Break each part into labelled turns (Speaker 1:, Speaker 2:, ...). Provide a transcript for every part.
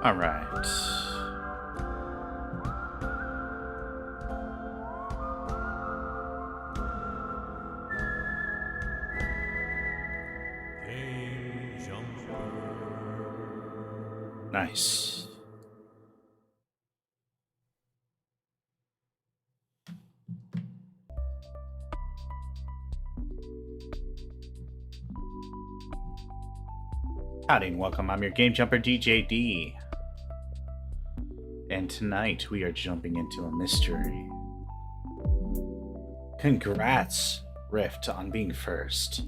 Speaker 1: All right.
Speaker 2: Game Jumper.
Speaker 1: Nice. Howdy and welcome. I'm your Game Jumper DJD. And tonight we are jumping into a mystery. Congrats, Rift, on being first.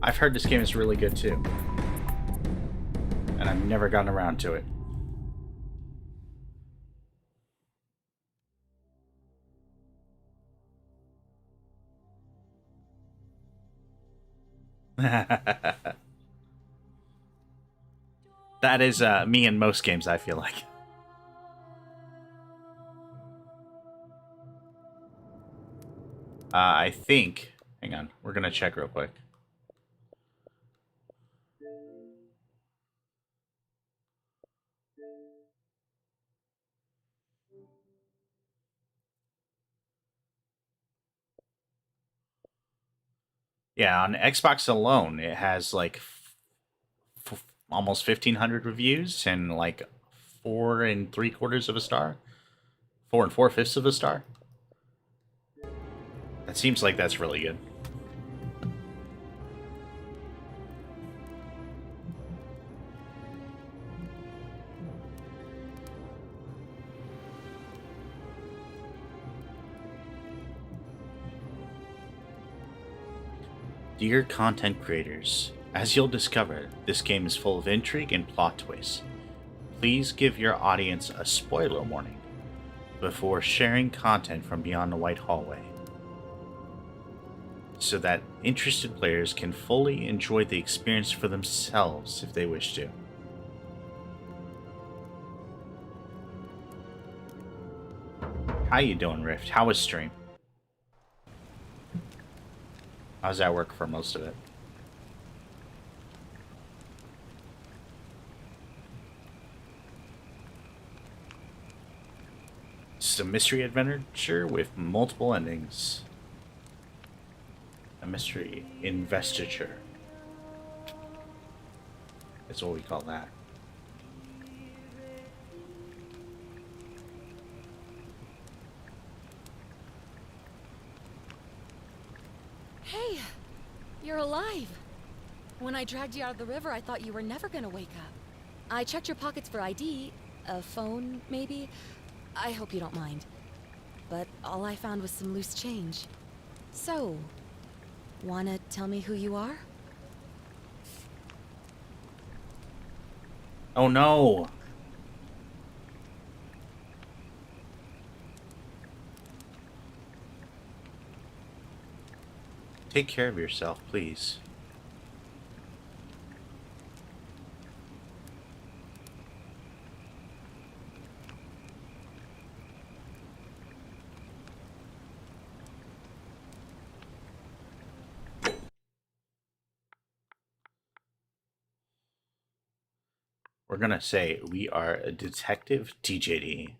Speaker 1: I've heard this game is really good too. And I've never gotten around to it. That is me in most games, I feel like. I think... Hang on, we're going to check real quick. Yeah, on Xbox alone, it has like almost 1,500 reviews and like 4 3/4 of a star. 4 4/5 of a star. That seems like that's really good. Dear content creators, as you'll discover, this game is full of intrigue and plot twists. Please give your audience a spoiler warning before sharing content from beyond the White Hallway, so that interested players can fully enjoy the experience for themselves if they wish to. How you doing, Rift? How was stream? How's that work for most of it? It's a mystery adventure with multiple endings. A mystery investiture. That's what we call that.
Speaker 3: Hey, you're alive. When I dragged you out of the river, I thought you were never gonna wake up. I checked your pockets for ID, a phone, maybe. I hope you don't mind. But all I found was some loose change. So, wanna tell me who you are?
Speaker 1: Oh no! Take care of yourself, please. We're gonna say we are a Detective TJD.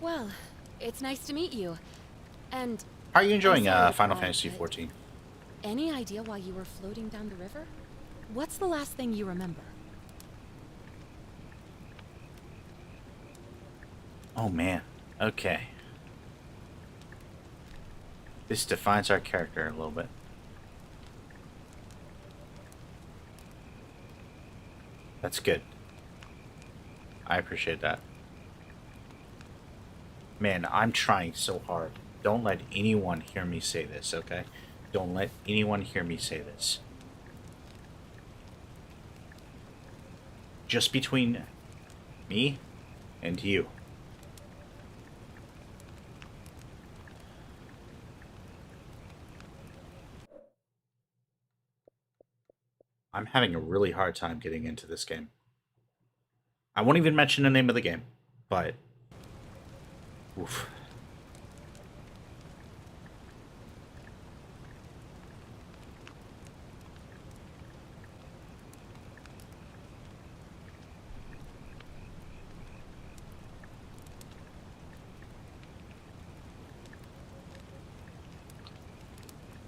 Speaker 3: Well, it's nice to meet you. And
Speaker 1: How are you
Speaker 3: I'm
Speaker 1: enjoying
Speaker 3: sorry to
Speaker 1: Final
Speaker 3: pry,
Speaker 1: Fantasy
Speaker 3: but
Speaker 1: XIV?
Speaker 3: any idea why you were floating down the river? What's the last thing you remember?
Speaker 1: Oh man. Okay. This defines our character a little bit. That's good. I appreciate that. Man, I'm trying so hard. Don't let anyone hear me say this, okay? Don't let anyone hear me say this. Just between me and you. I'm having a really hard time getting into this game. I won't even mention the name of the game, but oof.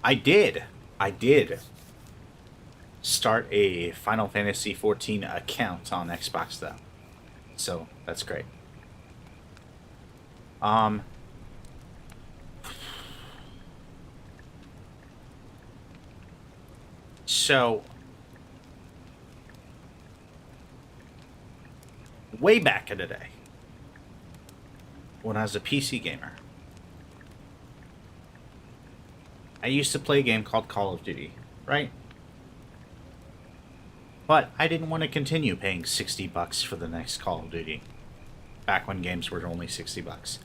Speaker 1: I did start a Final Fantasy 14 account on Xbox though. So, that's great. Um so way back in the day when I was a PC gamer, I used to play a game called Call of Duty, right? But I didn't want to continue paying $60 for the next Call of Duty. Back when games were only $60.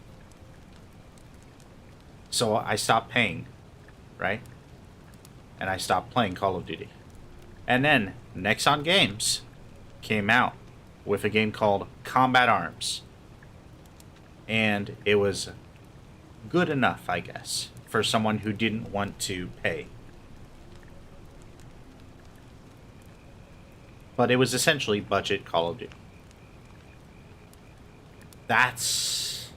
Speaker 1: So I stopped paying, right? And I stopped playing Call of Duty. And then Nexon Games came out with a game called Combat Arms. And it was good enough, I guess, for someone who didn't want to pay. But it was essentially budget Call of Duty. That's...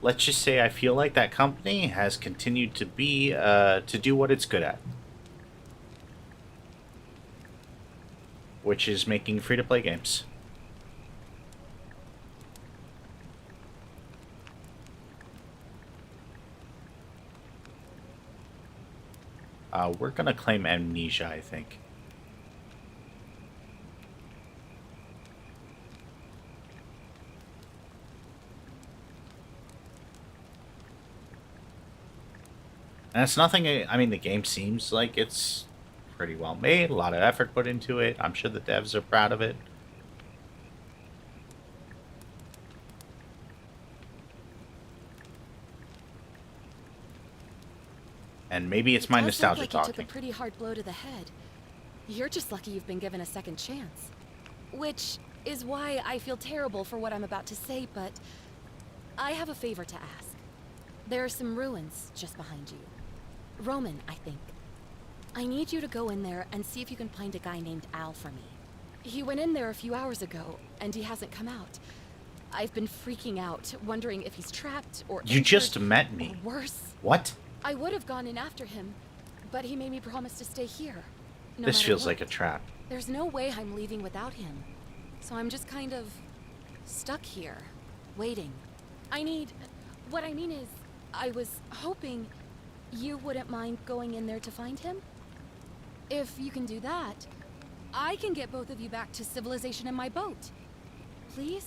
Speaker 1: Let's just say I feel like that company has continued to be, to do what it's good at. Which is making free-to-play games. We're gonna claim Amnesia, I think. And it's nothing, I mean, the game seems like it's pretty well made, a lot of effort put into it. I'm sure the devs are proud of it. And maybe it's my nostalgia
Speaker 3: like
Speaker 1: talking.
Speaker 3: You took a pretty hard blow to the head. You're just lucky you've been given a second chance. Which is why I feel terrible for what I'm about to say, but I have a favor to ask. There are some ruins just behind you. Roman, I think. I need you to go in there and see if you can find a guy named Al for me. He went in there a few hours ago, and he hasn't come out. I've been freaking out, wondering if he's trapped or
Speaker 1: You just met me.
Speaker 3: Or worse.
Speaker 1: What?
Speaker 3: I would have gone in after him, but he made me promise to stay here. No
Speaker 1: This
Speaker 3: matter
Speaker 1: feels
Speaker 3: what.
Speaker 1: like a trap.
Speaker 3: There's no way I'm leaving without him. So I'm just kind of stuck here, waiting. What I mean is, I was hoping you wouldn't mind going in there to find him. If you can do that, I can get both of you back to civilization in my boat. Please?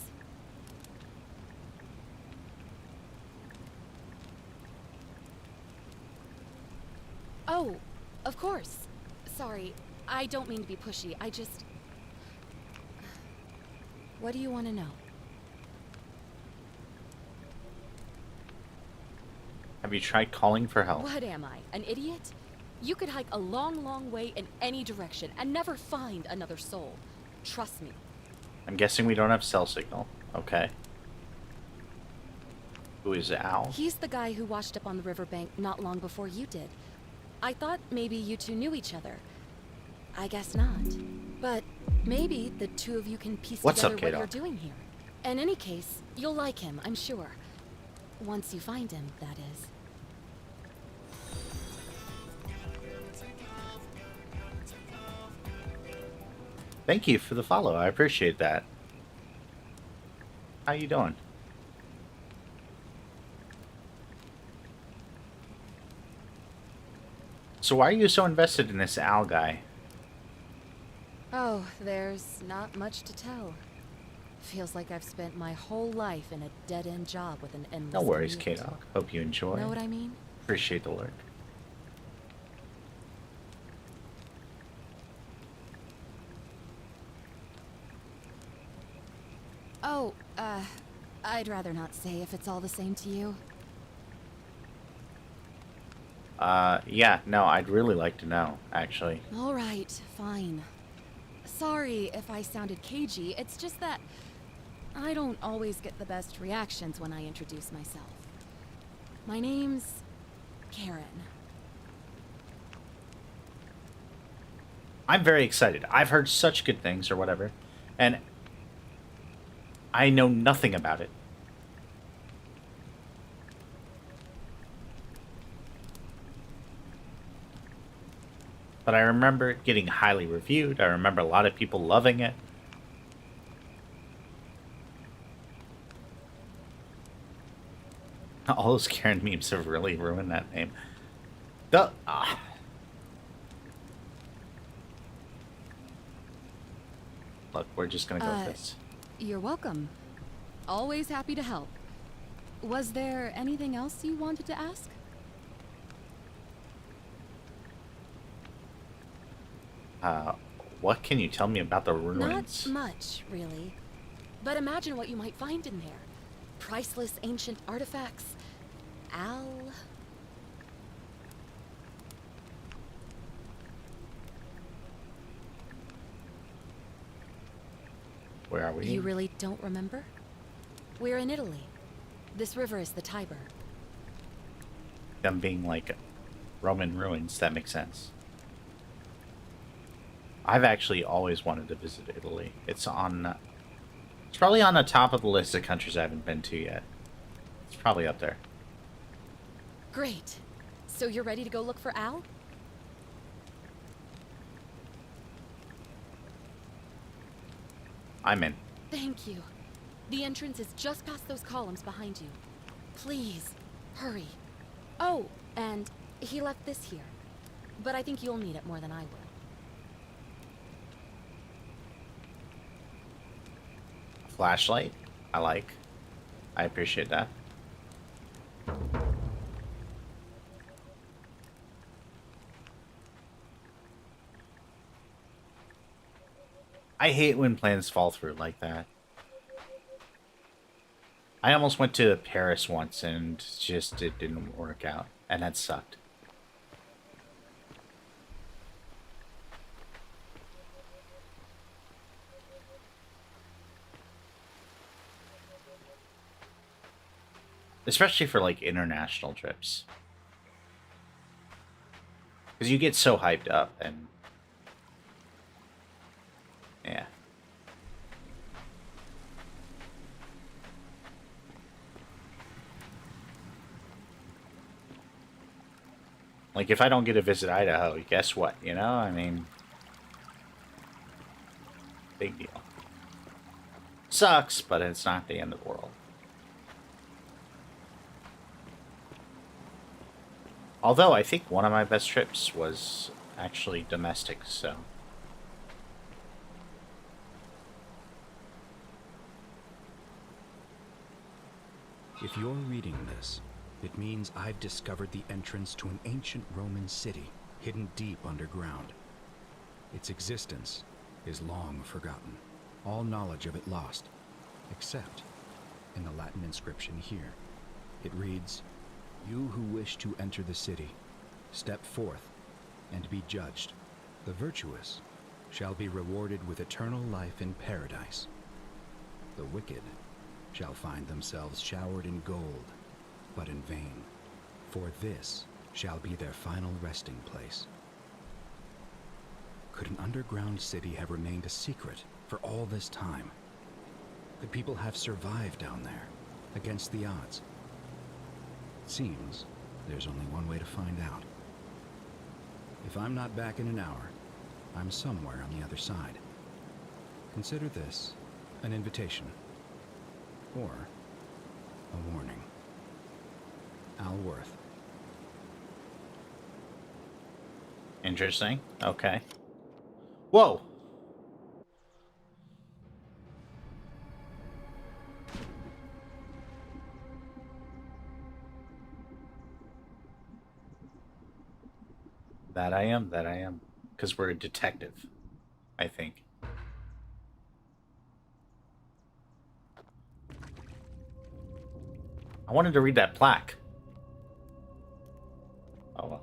Speaker 3: Oh, of course. Sorry, I don't mean to be pushy. I just... What do you want to know?
Speaker 1: Have you tried calling for help?
Speaker 3: What am I, an idiot? You could hike a long, long way in any direction and never find another soul. Trust me.
Speaker 1: I'm guessing we don't have cell signal. Okay. Who is Al?
Speaker 3: He's the guy who washed up on the riverbank not long before you did. I thought maybe you two knew each other. I guess not. But maybe the two of you can piece
Speaker 1: What's
Speaker 3: together
Speaker 1: up,
Speaker 3: what
Speaker 1: K-Dog?
Speaker 3: you're doing here. In any case, you'll like him, I'm sure. Once you find him, that is.
Speaker 1: Thank you for the follow. I appreciate that. How you doing? So why are you so invested in this Al guy?
Speaker 3: Oh, there's not much to tell. Feels like I've spent my whole life in a dead-end job with an endless
Speaker 1: No worries,
Speaker 3: commute.
Speaker 1: K-Dog. Hope you enjoy.
Speaker 3: Know what I mean?
Speaker 1: Appreciate the lurk.
Speaker 3: Oh, I'd rather not say if it's all the same to you.
Speaker 1: Yeah, no, I'd really like to know, actually.
Speaker 3: All right, fine. Sorry if I sounded cagey, it's just that I don't always get the best reactions when I introduce myself. My name's Karen.
Speaker 1: I'm very excited. I've heard such good things, or whatever, and I know nothing about it. But I remember it getting highly reviewed. I remember a lot of people loving it. All those Karen memes have really ruined that name. The Look, we're just gonna go with this.
Speaker 3: You're welcome. Always happy to help. Was there anything else you wanted to ask?
Speaker 1: What can you tell me about the ruins?
Speaker 3: Not much, really. But imagine what you might find in there. Priceless ancient artifacts. Al.
Speaker 1: Where are we?
Speaker 3: You really don't remember? We're in Italy. This river is the Tiber.
Speaker 1: Them being like Roman ruins, that makes sense. I've actually always wanted to visit Italy. It's probably on the top of the list of countries I haven't been to yet. It's probably up there.
Speaker 3: Great. So you're ready to go look for Al?
Speaker 1: I'm in.
Speaker 3: Thank you. The entrance is just past those columns behind you. Please, hurry. Oh, and he left this here. But I think you'll need it more than I will.
Speaker 1: Flashlight, I like. I appreciate that. I hate when plans fall through like that. I almost went to Paris once and just it didn't work out, and that sucked. Especially for like international trips. Because you get so hyped up and yeah. Like if I don't get to visit Idaho, guess what? You know, I mean, big deal. Sucks, but it's not the end of the world. Although I think one of my best trips was actually domestic, so.
Speaker 4: If you're reading this, it means I've discovered the entrance to an ancient Roman city hidden deep underground. Its existence is long forgotten, all knowledge of it lost, except in the Latin inscription here. It reads, "You who wish to enter the city, step forth and be judged. The virtuous shall be rewarded with eternal life in paradise. The wicked shall find themselves showered in gold, but in vain, for this shall be their final resting place." Could an underground city have remained a secret for all this time? Could people have survived down there, against the odds? It seems there's only one way to find out. If I'm not back in an hour, I'm somewhere on the other side. Consider this an invitation, or a warning. Al Worth.
Speaker 1: Interesting. Okay. Whoa! That I am. Because we're a detective, I think. I wanted to read that plaque. Oh well.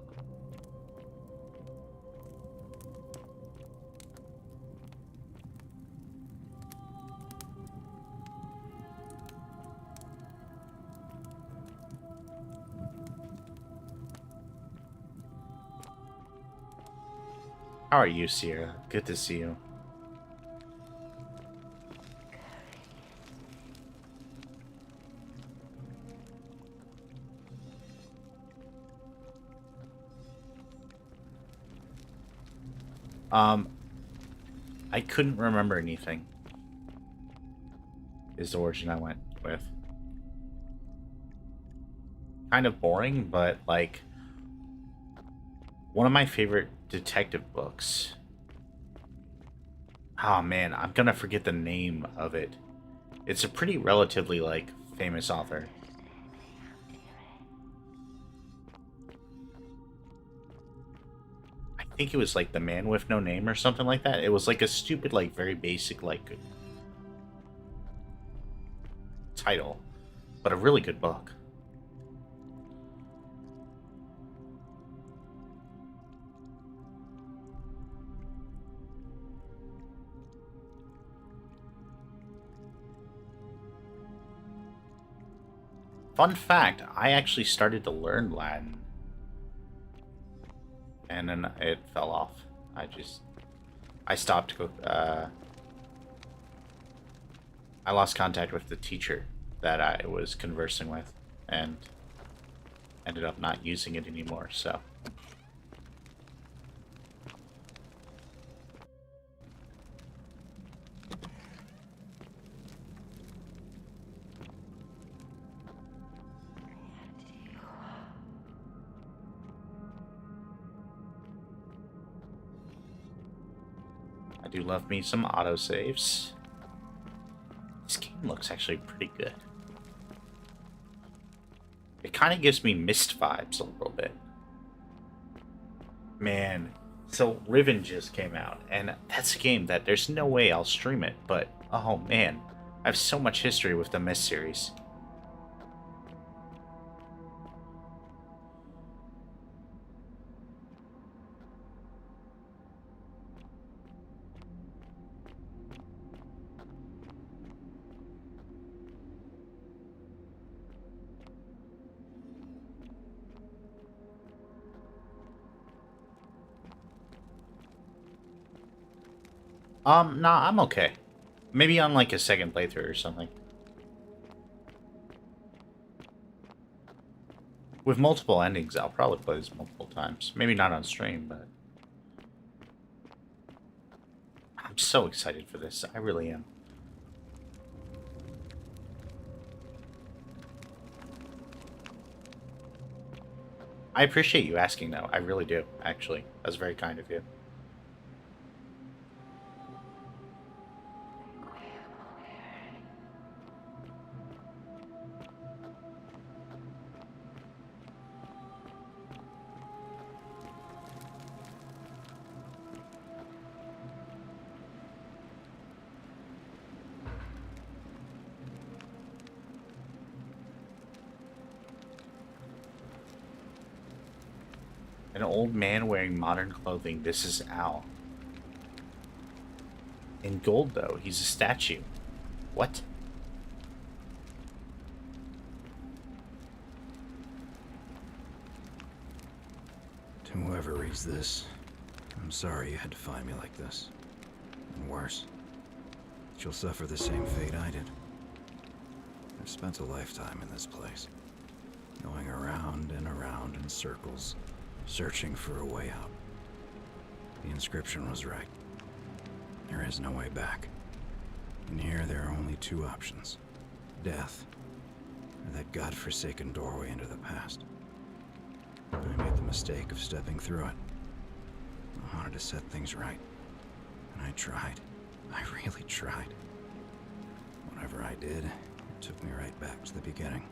Speaker 1: How are you, Sierra? Good to see you. I couldn't remember anything. Is the origin I went with. Kind of boring, but like one of my favorite detective books. Oh man, I'm gonna forget the name of it. It's a pretty relatively like famous author. I think it was like The Man with No Name or something like that. It was like a stupid, like very basic like title, but a really good book. Fun fact, I actually started to learn Latin. And then it fell off. I stopped, I lost contact with the teacher that I was conversing with and ended up not using it anymore, so. I do love me some autosaves. This game looks actually pretty good. It kind of gives me Myst vibes a little bit. Man, so Riven just came out, and that's a game that there's no way I'll stream it, but oh man, I have so much history with the Myst series. Nah, I'm okay. Maybe on like a second playthrough or something. With multiple endings, I'll probably play this multiple times. Maybe not on stream, but I'm so excited for this. I really am. I appreciate you asking, though. I really do, actually. That's very kind of you. An old man wearing modern clothing. This is Al. In gold, though. He's a statue. What?
Speaker 4: To whoever reads this, I'm sorry you had to find me like this. And worse, you'll suffer the same fate I did. I've spent a lifetime in this place, going around and around in circles, searching for a way out. The inscription was right. There is no way back. And here there are only two options. Death, or that godforsaken doorway into the past. I made the mistake of stepping through it. I wanted to set things right. And I tried. I really tried. Whatever I did, it took me right back to the beginning.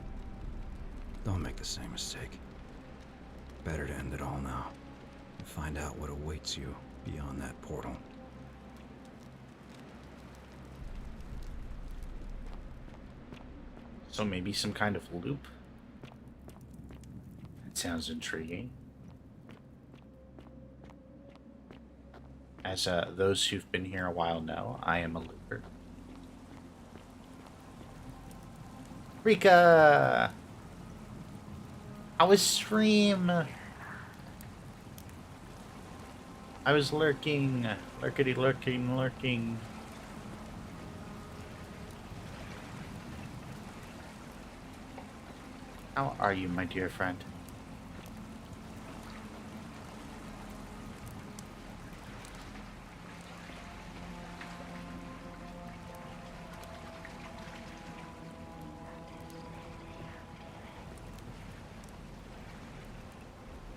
Speaker 4: Don't make the same mistake. Better to end it all now and find out what awaits you beyond that portal.
Speaker 1: So maybe some kind of loop? That sounds intriguing. As those who've been here a while know, I am a looper. Rika! How was stream? I was lurking. Lurkity lurking, lurking. How are you, my dear friend?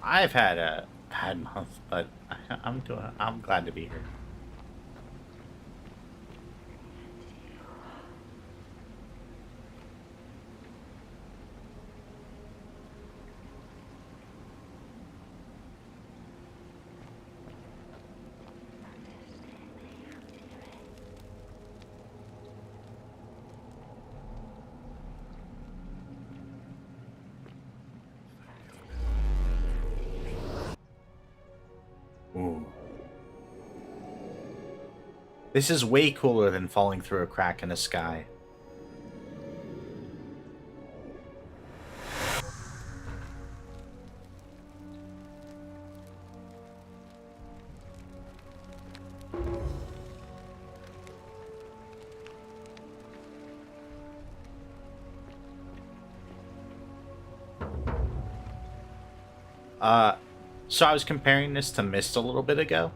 Speaker 1: I've had a bad month, but I'm glad to be here. Ooh. This is way cooler than falling through a crack in the sky. So I was comparing this to Myst a little bit ago.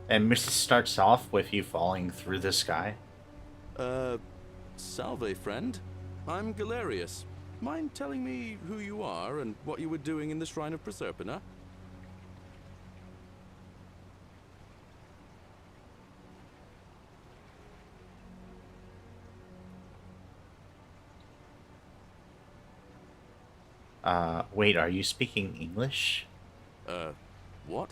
Speaker 1: And Myst starts off with you falling through the sky.
Speaker 5: Salve, friend. I'm Galerius. Mind telling me who you are and what you were doing in the Shrine of Proserpina?
Speaker 1: Wait, are you speaking English?
Speaker 5: What?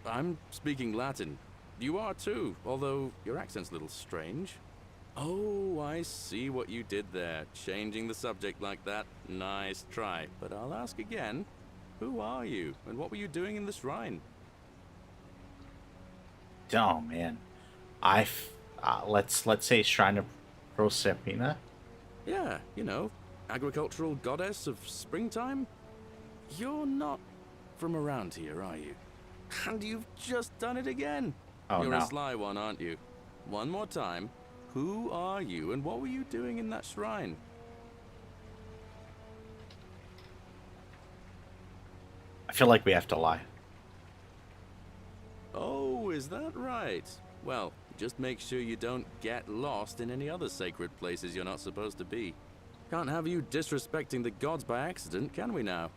Speaker 5: I'm speaking Latin. You are too, although your accent's a little strange. Oh, I see what you did there. Changing the subject like that. Nice try. But I'll ask again. Who are you, and what were you doing in the shrine?
Speaker 1: Oh man, let's say Shrine of Proserpina.
Speaker 5: Yeah, you know, agricultural goddess of springtime? You're not from around here, are you? And you've just done it again.
Speaker 1: Oh,
Speaker 5: You're
Speaker 1: no.
Speaker 5: a sly one, aren't you? One more time. Who are you, and what were you doing in that shrine?
Speaker 1: I feel like we have to lie.
Speaker 5: Oh, is that right? Well, just make sure you don't get lost in any other sacred places you're not supposed to be. Can't have you disrespecting the gods by accident, can we now?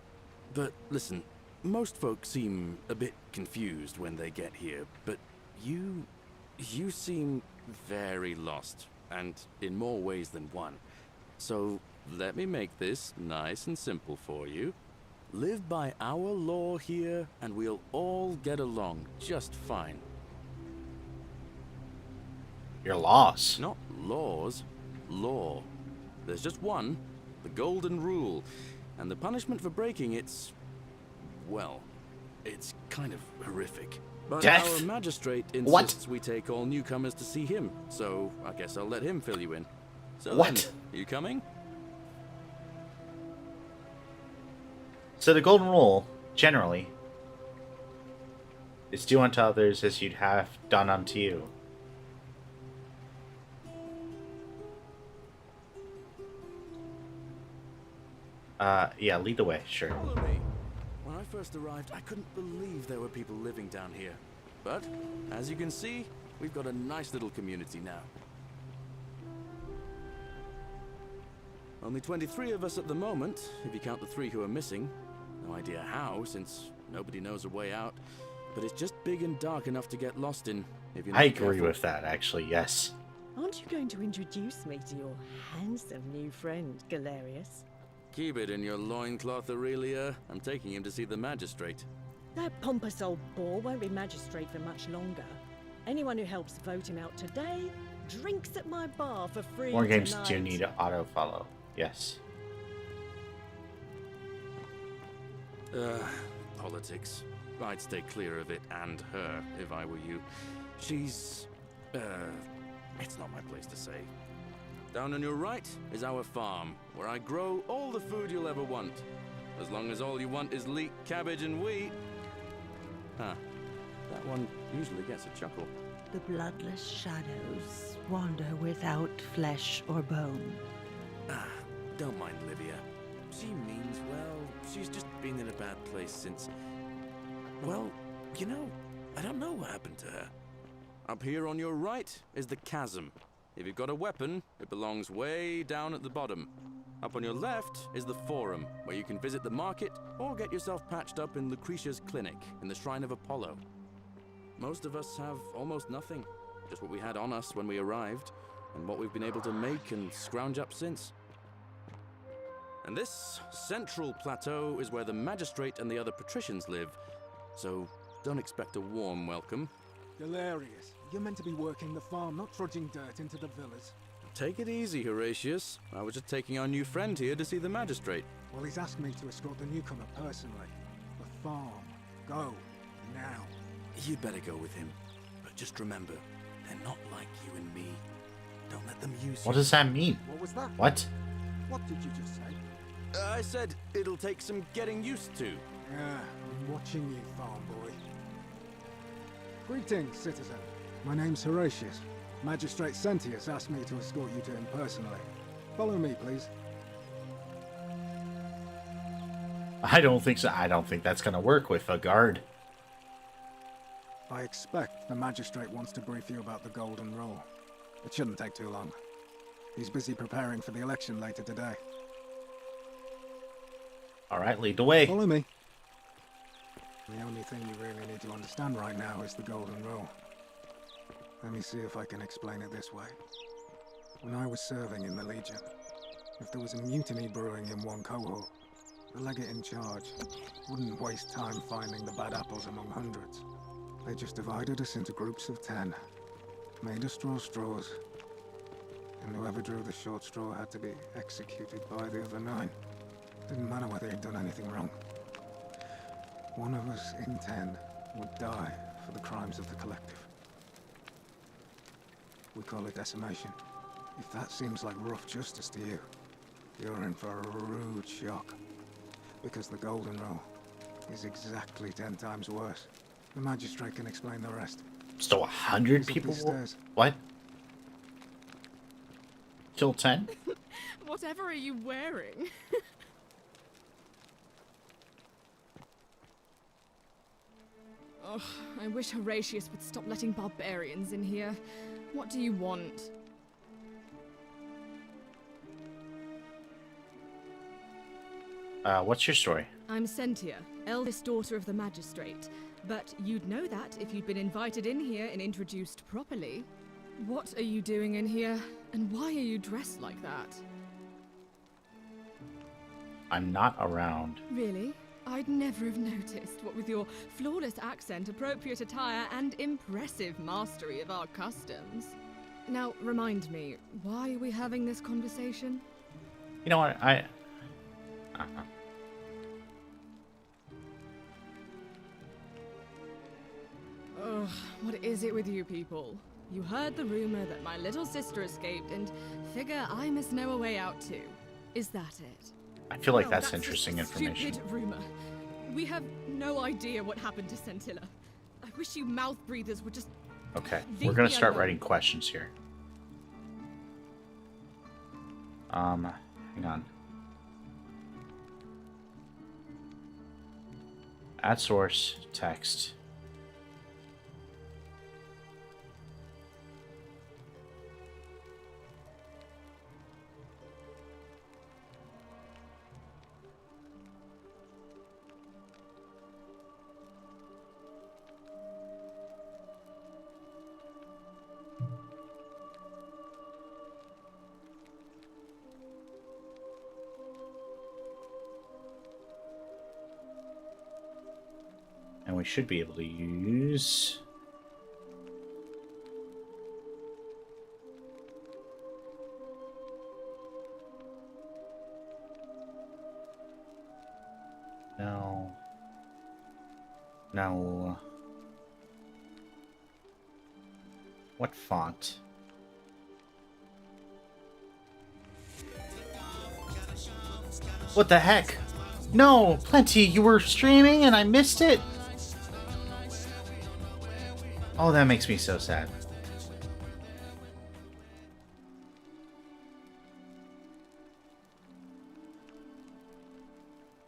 Speaker 5: But listen, most folks seem a bit confused when they get here, but you seem very lost, and in more ways than one. So let me make this nice and simple for you. Live by our law here, and we'll all get along just fine.
Speaker 1: Your loss.
Speaker 5: Not laws, law. There's just one, the golden rule, and the punishment for breaking it's, well, it's kind of horrific. But
Speaker 1: Death?
Speaker 5: our magistrate
Speaker 1: What?
Speaker 5: insists we take all newcomers to see him, so I guess I'll let him fill you in. So
Speaker 1: What?
Speaker 5: then, you coming?
Speaker 1: So the golden rule, generally, is do unto others as you'd have done unto you. Yeah, lead the way, sure.
Speaker 5: Follow me. When I first arrived, I couldn't believe there were people living down here. But, as you can see, we've got a nice little community now. Only 23 of us at the moment, if you count the 3 who are missing. No idea how, since nobody knows a way out. But it's just big and dark enough to get lost in, if you're not
Speaker 1: I agree
Speaker 5: careful.
Speaker 1: with that, actually, yes.
Speaker 6: Aren't you going to introduce me to your handsome new friend, Galerius?
Speaker 5: Keep it in your loincloth, Aurelia. I'm taking him to see the magistrate.
Speaker 6: That pompous old bore won't be magistrate for much longer. Anyone who helps vote him out today drinks at my bar for free
Speaker 1: More games
Speaker 6: tonight.
Speaker 1: do need to auto-follow, yes.
Speaker 5: Politics. I'd stay clear of it and her if I were you. She's, it's not my place to say. Down on your right is our farm, where I grow all the food you'll ever want. As long as all you want is leek, cabbage, and wheat. Huh. That one usually gets a chuckle.
Speaker 7: The bloodless shadows wander without flesh or bone.
Speaker 5: Ah, don't mind Livia. She means well. She's just been in a bad place since... Well, you know, I don't know what happened to her. Up here on your right is the chasm. If you've got a weapon, it belongs way down at the bottom. Up on your left is the Forum, where you can visit the market or get yourself patched up in Lucretia's clinic in the Shrine of Apollo. Most of us have almost nothing, just what we had on us when we arrived, and what we've been able to make and scrounge up since. And this central plateau is where the magistrate and the other patricians live, so don't expect a warm welcome.
Speaker 8: Hilarious. You're meant to be working the farm, not trudging dirt into the villas.
Speaker 5: Take it easy, Horatius. I was just taking our new friend here to see the magistrate.
Speaker 8: Well, he's asked me to escort the newcomer personally. The farm. Go. Now.
Speaker 5: You'd better go with him. But just remember, they're not like you and me. Don't let them use
Speaker 1: What
Speaker 5: you.
Speaker 1: does that mean?
Speaker 8: What was that?
Speaker 1: What?
Speaker 8: What did you just say?
Speaker 5: I said it'll take some getting used to.
Speaker 8: Yeah, I'm watching you, farm boy. Greetings, citizen. My name's Horatius. Magistrate Sentius asked me to escort you to him personally. Follow me, please.
Speaker 1: I don't think so. I don't think that's gonna work with a guard.
Speaker 8: I expect the magistrate wants to brief you about the Golden Rule. It shouldn't take too long. He's busy preparing for the election later today.
Speaker 1: All right, lead the way.
Speaker 8: Follow me. The only thing you really need to understand right now is the Golden Rule. Let me see if I can explain it this way. When I was serving in the Legion, if there was a mutiny brewing in one cohort, the legate in charge wouldn't waste time finding the bad apples among hundreds. They just divided us into groups of 10, made us draw straws, and whoever drew the short straw had to be executed by the other 9. Didn't matter whether he'd done anything wrong. One of us in 10 would die for the crimes of the collective. We call it decimation. If that seems like rough justice to you, you're in for a rude shock. Because the Golden Rule is exactly 10 times worse. The magistrate can explain the rest.
Speaker 1: So 100
Speaker 8: He's up
Speaker 1: people?
Speaker 8: these stairs.
Speaker 1: What? Kill 10?
Speaker 9: Whatever are you wearing? Ugh, I wish Horatius would stop letting barbarians in here. What do you want?
Speaker 1: What's your story?
Speaker 9: I'm Sentia, eldest daughter of the magistrate. But you'd know that if you'd been invited in here and introduced properly. What are you doing in here? And why are you dressed like that?
Speaker 1: I'm not around.
Speaker 9: Really? I'd never have noticed, what with your flawless accent, appropriate attire, and impressive mastery of our customs. Now, remind me, why are we having this conversation?
Speaker 1: You know what?
Speaker 9: Ugh, what is it with you people? You heard the rumor that my little sister escaped and figure I must know a way out too. Is that it?
Speaker 1: I feel like
Speaker 9: No,
Speaker 1: that's
Speaker 9: a
Speaker 1: interesting information.
Speaker 9: Stupid rumor. We have no idea what happened to Scintilla. I wish you mouth breathers would just...
Speaker 1: Okay,
Speaker 9: Leave
Speaker 1: we're gonna
Speaker 9: me
Speaker 1: start
Speaker 9: alone.
Speaker 1: writing questions here. Hang on. Add source, text. And we should be able to use... No. No. What font? What the heck? No, Plenty, you were streaming and I missed it? Oh, that makes me so sad.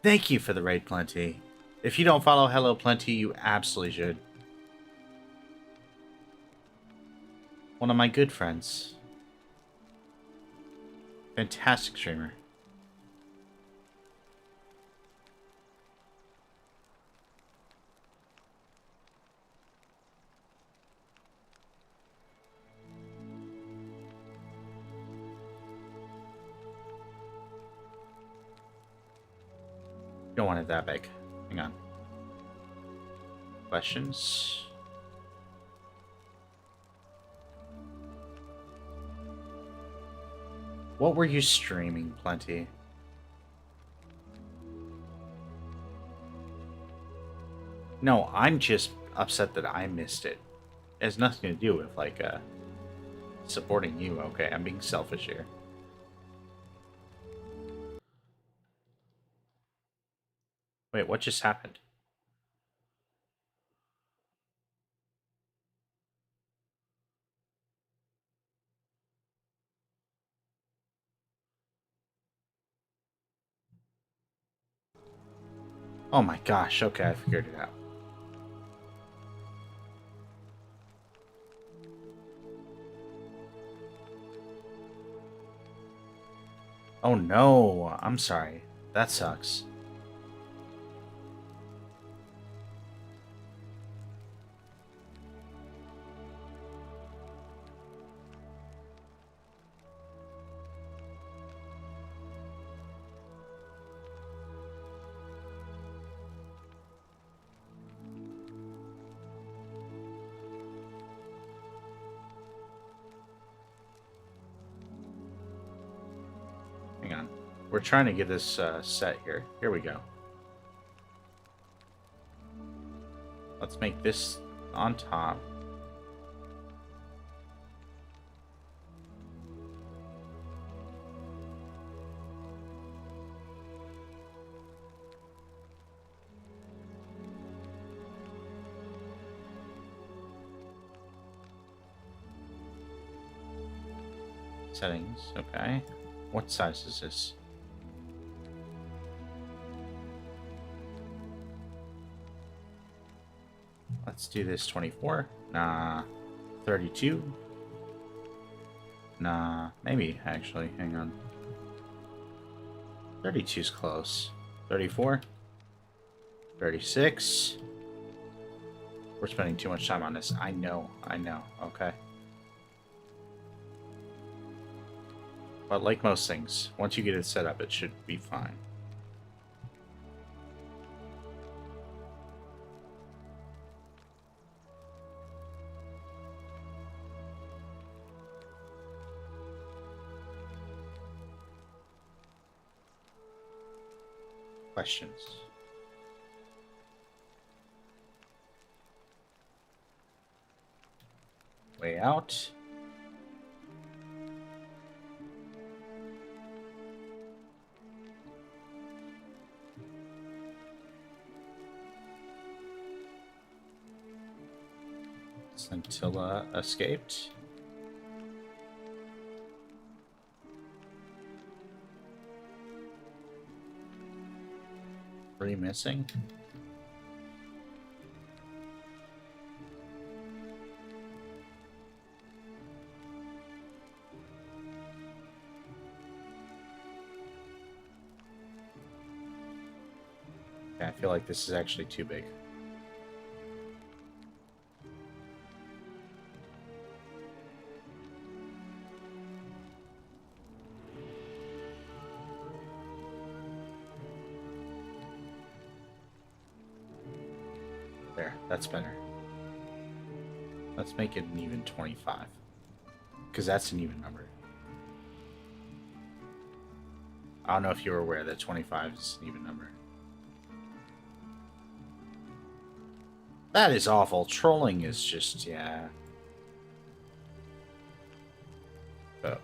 Speaker 1: Thank you for the raid, Plenty. If you don't follow Hello Plenty, you absolutely should. One of my good friends. Fantastic streamer. Don't want it that big. Hang on. Questions? What were you streaming, Plenty? No, I'm just upset that I missed it. It has nothing to do with, like, supporting you, okay? I'm being selfish here. Wait, what just happened? Oh my gosh, okay, I figured it out. Oh no, I'm sorry. That sucks. Hang on. We're trying to get this set here. Here we go. Let's make this on top. Settings, okay. What size is this? Let's do this 24. Nah. 32. Nah. Maybe, actually. Hang on. 32's close. 34. 36. We're spending too much time on this. I know. Okay. But like most things, once you get it set up, it should be fine. Questions? Way out. Scintilla escaped. Three missing. Okay, I feel like this is actually too big. There, that's better. Let's make it an even 25. Because that's an even number. I don't know if you were aware that 25 is an even number. That is awful. Trolling is just, yeah. Oh.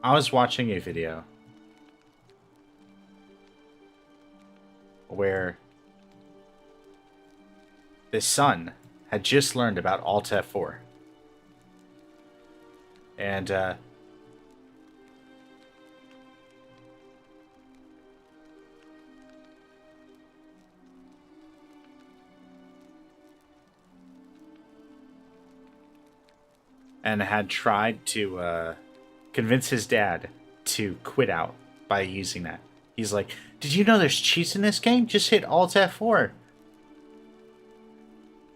Speaker 1: I was watching a video where the son had just learned about Alt F4. And had tried to convince his dad to quit out by using that. He's like, "Did you know there's cheats in this game? Just hit Alt F4."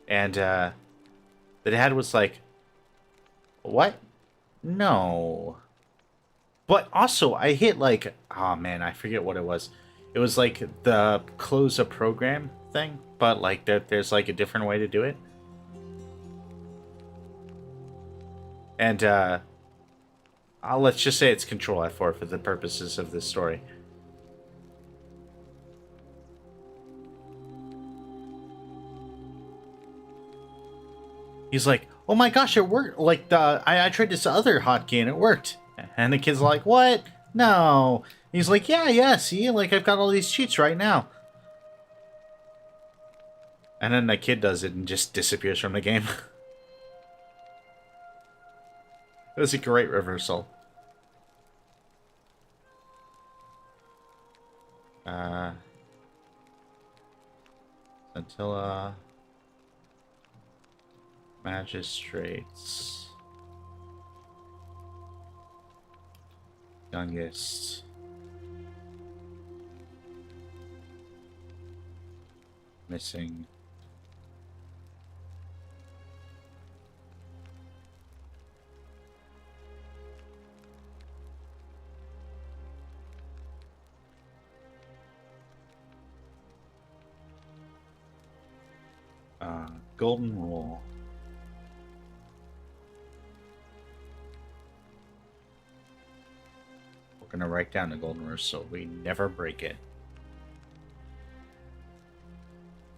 Speaker 1: And the dad was like, "What? No." But also, I hit like, oh man, I forget what it was. It was like the close a program thing, but like there's like a different way to do it. And let's just say it's Control F4 for the purposes of this story. He's like, "Oh my gosh, it worked! Like I tried this other hotkey and it worked." And the kid's like, "What? No." He's like, "Yeah, see, like I've got all these cheats right now." And then the kid does it and just disappears from the game. It was a great reversal. Scintilla. Magistrates. Youngest. Missing. Golden Rule. We're gonna write down the golden rule so we never break it.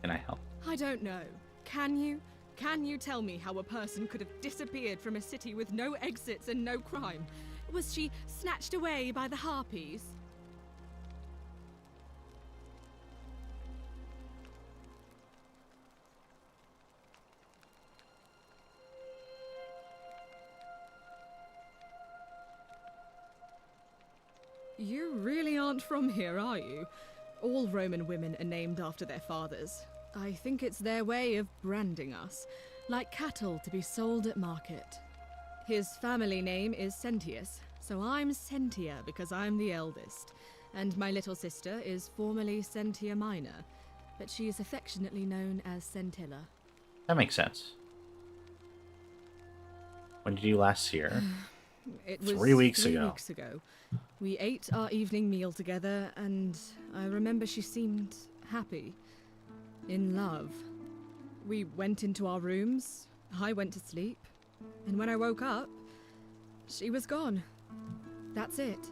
Speaker 1: Can I help?
Speaker 9: I don't know. Can you? Can you tell me how a person could have disappeared from a city with no exits and no crime? Was she snatched away by the Harpies? You really aren't from here, are you? All Roman women are named after their fathers. I think it's their way of branding us, like cattle to be sold at market. His family name is Sentius, so I'm Sentia because I'm the eldest. And my little sister is formerly Sentia Minor, but she is affectionately known as Scintilla.
Speaker 1: That makes sense. When did you last see her?
Speaker 9: It was
Speaker 1: 3 weeks
Speaker 9: 3
Speaker 1: ago.
Speaker 9: weeks ago. We ate our evening meal together, and I remember she seemed happy. In love. We went into our rooms, I went to sleep, and when I woke up, she was gone. That's it.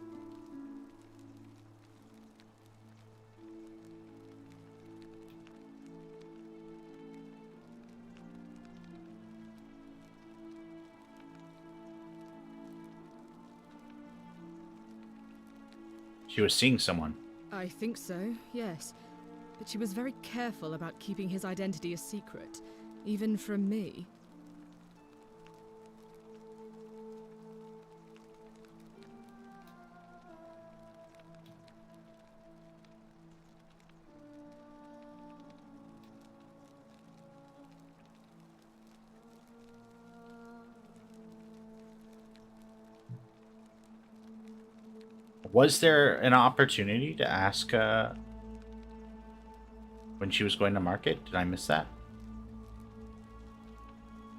Speaker 1: She was seeing someone.
Speaker 9: I think so, yes. But she was very careful about keeping his identity a secret, even from me.
Speaker 1: Was there an opportunity to ask when she was going to market? Did I miss that?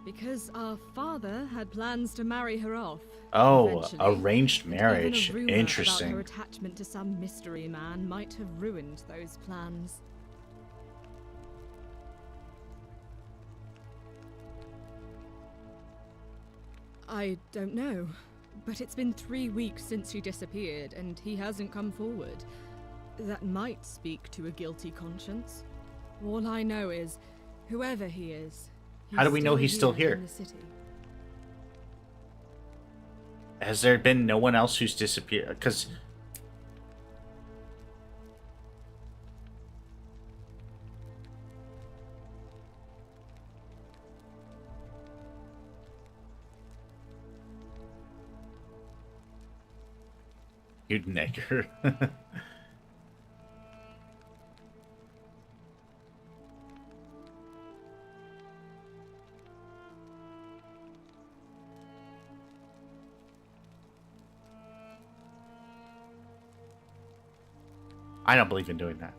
Speaker 9: Because our father had plans to marry her off.
Speaker 1: Oh,
Speaker 9: eventually.
Speaker 1: arranged
Speaker 9: Even a
Speaker 1: marriage.
Speaker 9: rumor
Speaker 1: Interesting.
Speaker 9: About her attachment to some mystery man might have ruined those plans. I don't know, but it's been 3 weeks since she disappeared, and he hasn't come forward. That might speak to a guilty conscience. All I know is, whoever he is,
Speaker 1: How do we know he's still here?
Speaker 9: in the city.
Speaker 1: Has there been no one else who's disappeared? Because... You nigger. I don't believe in doing that.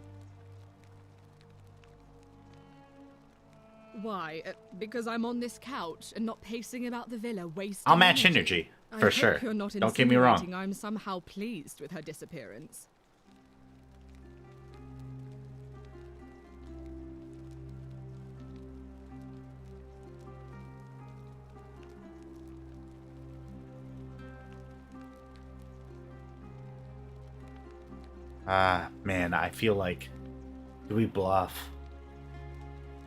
Speaker 9: Why? Because I'm on this couch and not pacing about the villa, wasting
Speaker 1: I'll match energy, for
Speaker 9: I
Speaker 1: sure.
Speaker 9: hope you're not
Speaker 1: Don't get me wrong.
Speaker 9: insinuating I'm somehow pleased with her disappearance.
Speaker 1: Man, I feel like... Do we bluff?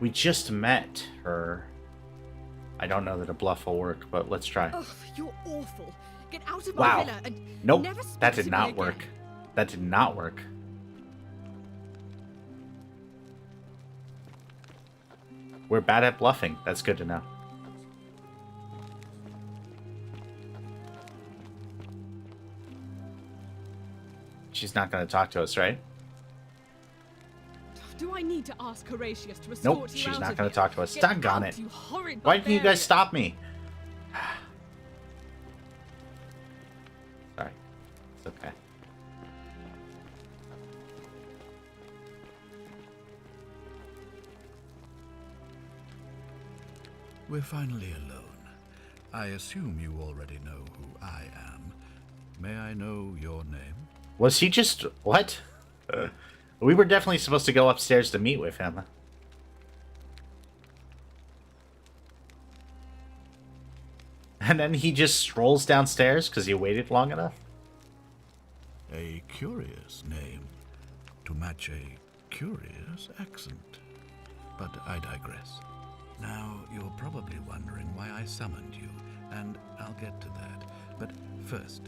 Speaker 1: We just met her. I don't know that a bluff will work, but let's try.
Speaker 9: Ugh, you're awful. Get out of
Speaker 1: Wow.
Speaker 9: my villa and
Speaker 1: Nope,
Speaker 9: never speak
Speaker 1: that
Speaker 9: to
Speaker 1: did
Speaker 9: me
Speaker 1: not
Speaker 9: again.
Speaker 1: work. That did not work. We're bad at bluffing. That's good to know. She's not going to talk to us, right?
Speaker 9: Do I need to ask Horatius to escort
Speaker 1: Nope,
Speaker 9: you
Speaker 1: she's
Speaker 9: out
Speaker 1: not
Speaker 9: of
Speaker 1: going to
Speaker 9: here?
Speaker 1: talk to us.
Speaker 9: Get
Speaker 1: Doggone
Speaker 9: out,
Speaker 1: it.
Speaker 9: you horrid
Speaker 1: Why didn't you guys
Speaker 9: barbarian.
Speaker 1: stop me? Sorry. It's okay.
Speaker 10: We're finally alone. I assume you already know who I am. May I know your name?
Speaker 1: Was he just... What? We were definitely supposed to go upstairs to meet with him. And then he just strolls downstairs because he waited long enough?
Speaker 10: A curious name to match a curious accent. But I digress. Now, you're probably wondering why I summoned you, and I'll get to that. But first,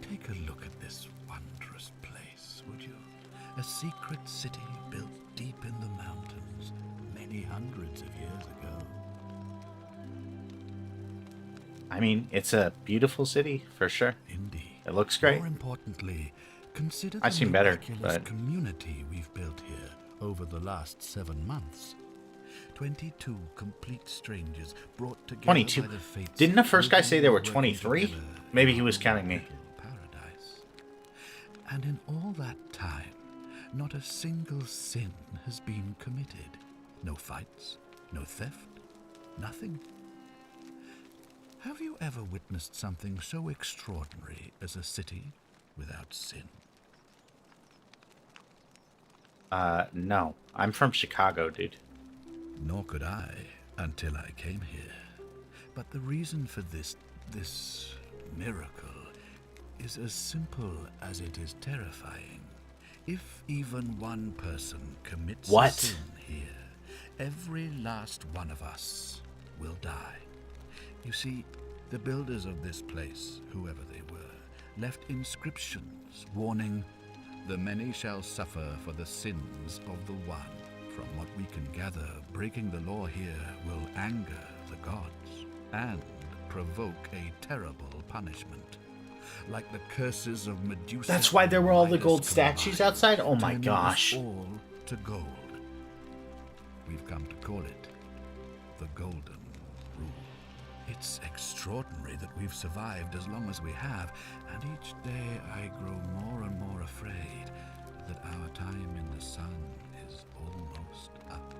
Speaker 10: take a look at this wondrous place, would you? A secret city built deep in the mountains many hundreds of years ago.
Speaker 1: I mean, it's a beautiful city, for sure.
Speaker 10: Indeed.
Speaker 1: It looks great.
Speaker 10: More importantly, consider
Speaker 1: I've
Speaker 10: the
Speaker 1: seen better,
Speaker 10: miraculous
Speaker 1: but...
Speaker 10: community we've built here over the last 7 months. 22 complete strangers brought together
Speaker 1: 22.
Speaker 10: by the fates.
Speaker 1: Didn't the first guy say there were
Speaker 10: working
Speaker 1: 23?
Speaker 10: together
Speaker 1: Maybe
Speaker 10: in
Speaker 1: he was
Speaker 10: our
Speaker 1: counting me.
Speaker 10: little paradise. And in all that time, not a single sin has been committed. No fights, no theft, nothing. Have you ever witnessed something so extraordinary as a city without sin?
Speaker 1: No. I'm from Chicago, dude.
Speaker 10: Nor could I until I came here. But the reason for this miracle is as simple as it is terrifying. If even one person commits
Speaker 1: What?
Speaker 10: sin here, every last one of us will die. You see, the builders of this place, whoever they were, left inscriptions warning, "The many shall suffer for the sins of the one." From what we can gather, breaking the law here will anger the gods and provoke a terrible punishment. Like the curses of Medusa.
Speaker 1: That's why there were all the
Speaker 10: Midas
Speaker 1: gold statues
Speaker 10: combined,
Speaker 1: outside? Oh my
Speaker 10: turning us
Speaker 1: gosh.
Speaker 10: all to gold. We've come to call it the Golden Rule. It's extraordinary that we've survived as long as we have, and each day I grow more and more afraid that our time in the sun is almost up.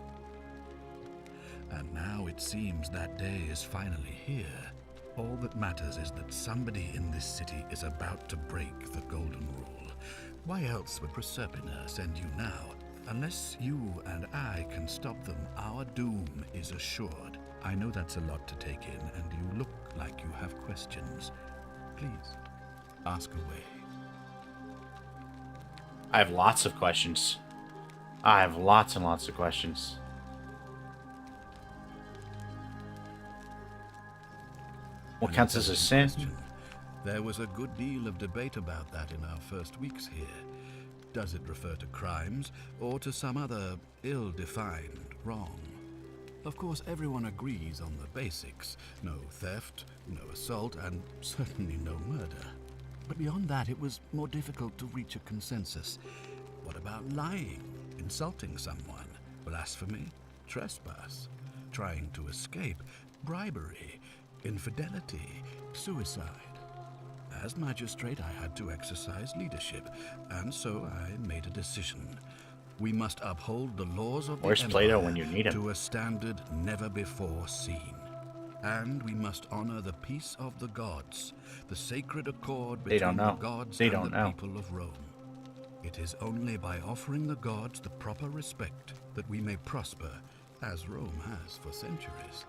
Speaker 10: And now it seems that day is finally here. All that matters is that somebody in this city is about to break the Golden Rule. Why else would Proserpina send you now? Unless you and I can stop them, our doom is assured. I know that's a lot to take in, and you look like you have questions. Please, ask away.
Speaker 1: I have lots of questions. I have lots and lots of questions. What
Speaker 10: An
Speaker 1: counts as a
Speaker 10: intelligent
Speaker 1: sin?
Speaker 10: question. There was a good deal of debate about that in our first weeks here. Does it refer to crimes or to some other ill-defined wrong? Of course, everyone agrees on the basics. No theft, no assault, and certainly no murder. But beyond that, it was more difficult to reach a consensus. What about lying, insulting someone, blasphemy, trespass, trying to escape, bribery, infidelity, suicide? As magistrate, I had to exercise leadership, and so I made a decision. We must uphold the laws of the
Speaker 1: Where's
Speaker 10: Empire
Speaker 1: Plato when you need him?
Speaker 10: to a standard never before seen. And we must honor the peace of the gods, the sacred accord
Speaker 1: They don't
Speaker 10: between the
Speaker 1: know.
Speaker 10: gods
Speaker 1: They
Speaker 10: and
Speaker 1: don't
Speaker 10: the
Speaker 1: know.
Speaker 10: people of Rome. It is only by offering the gods the proper respect that we may prosper, as Rome has for centuries.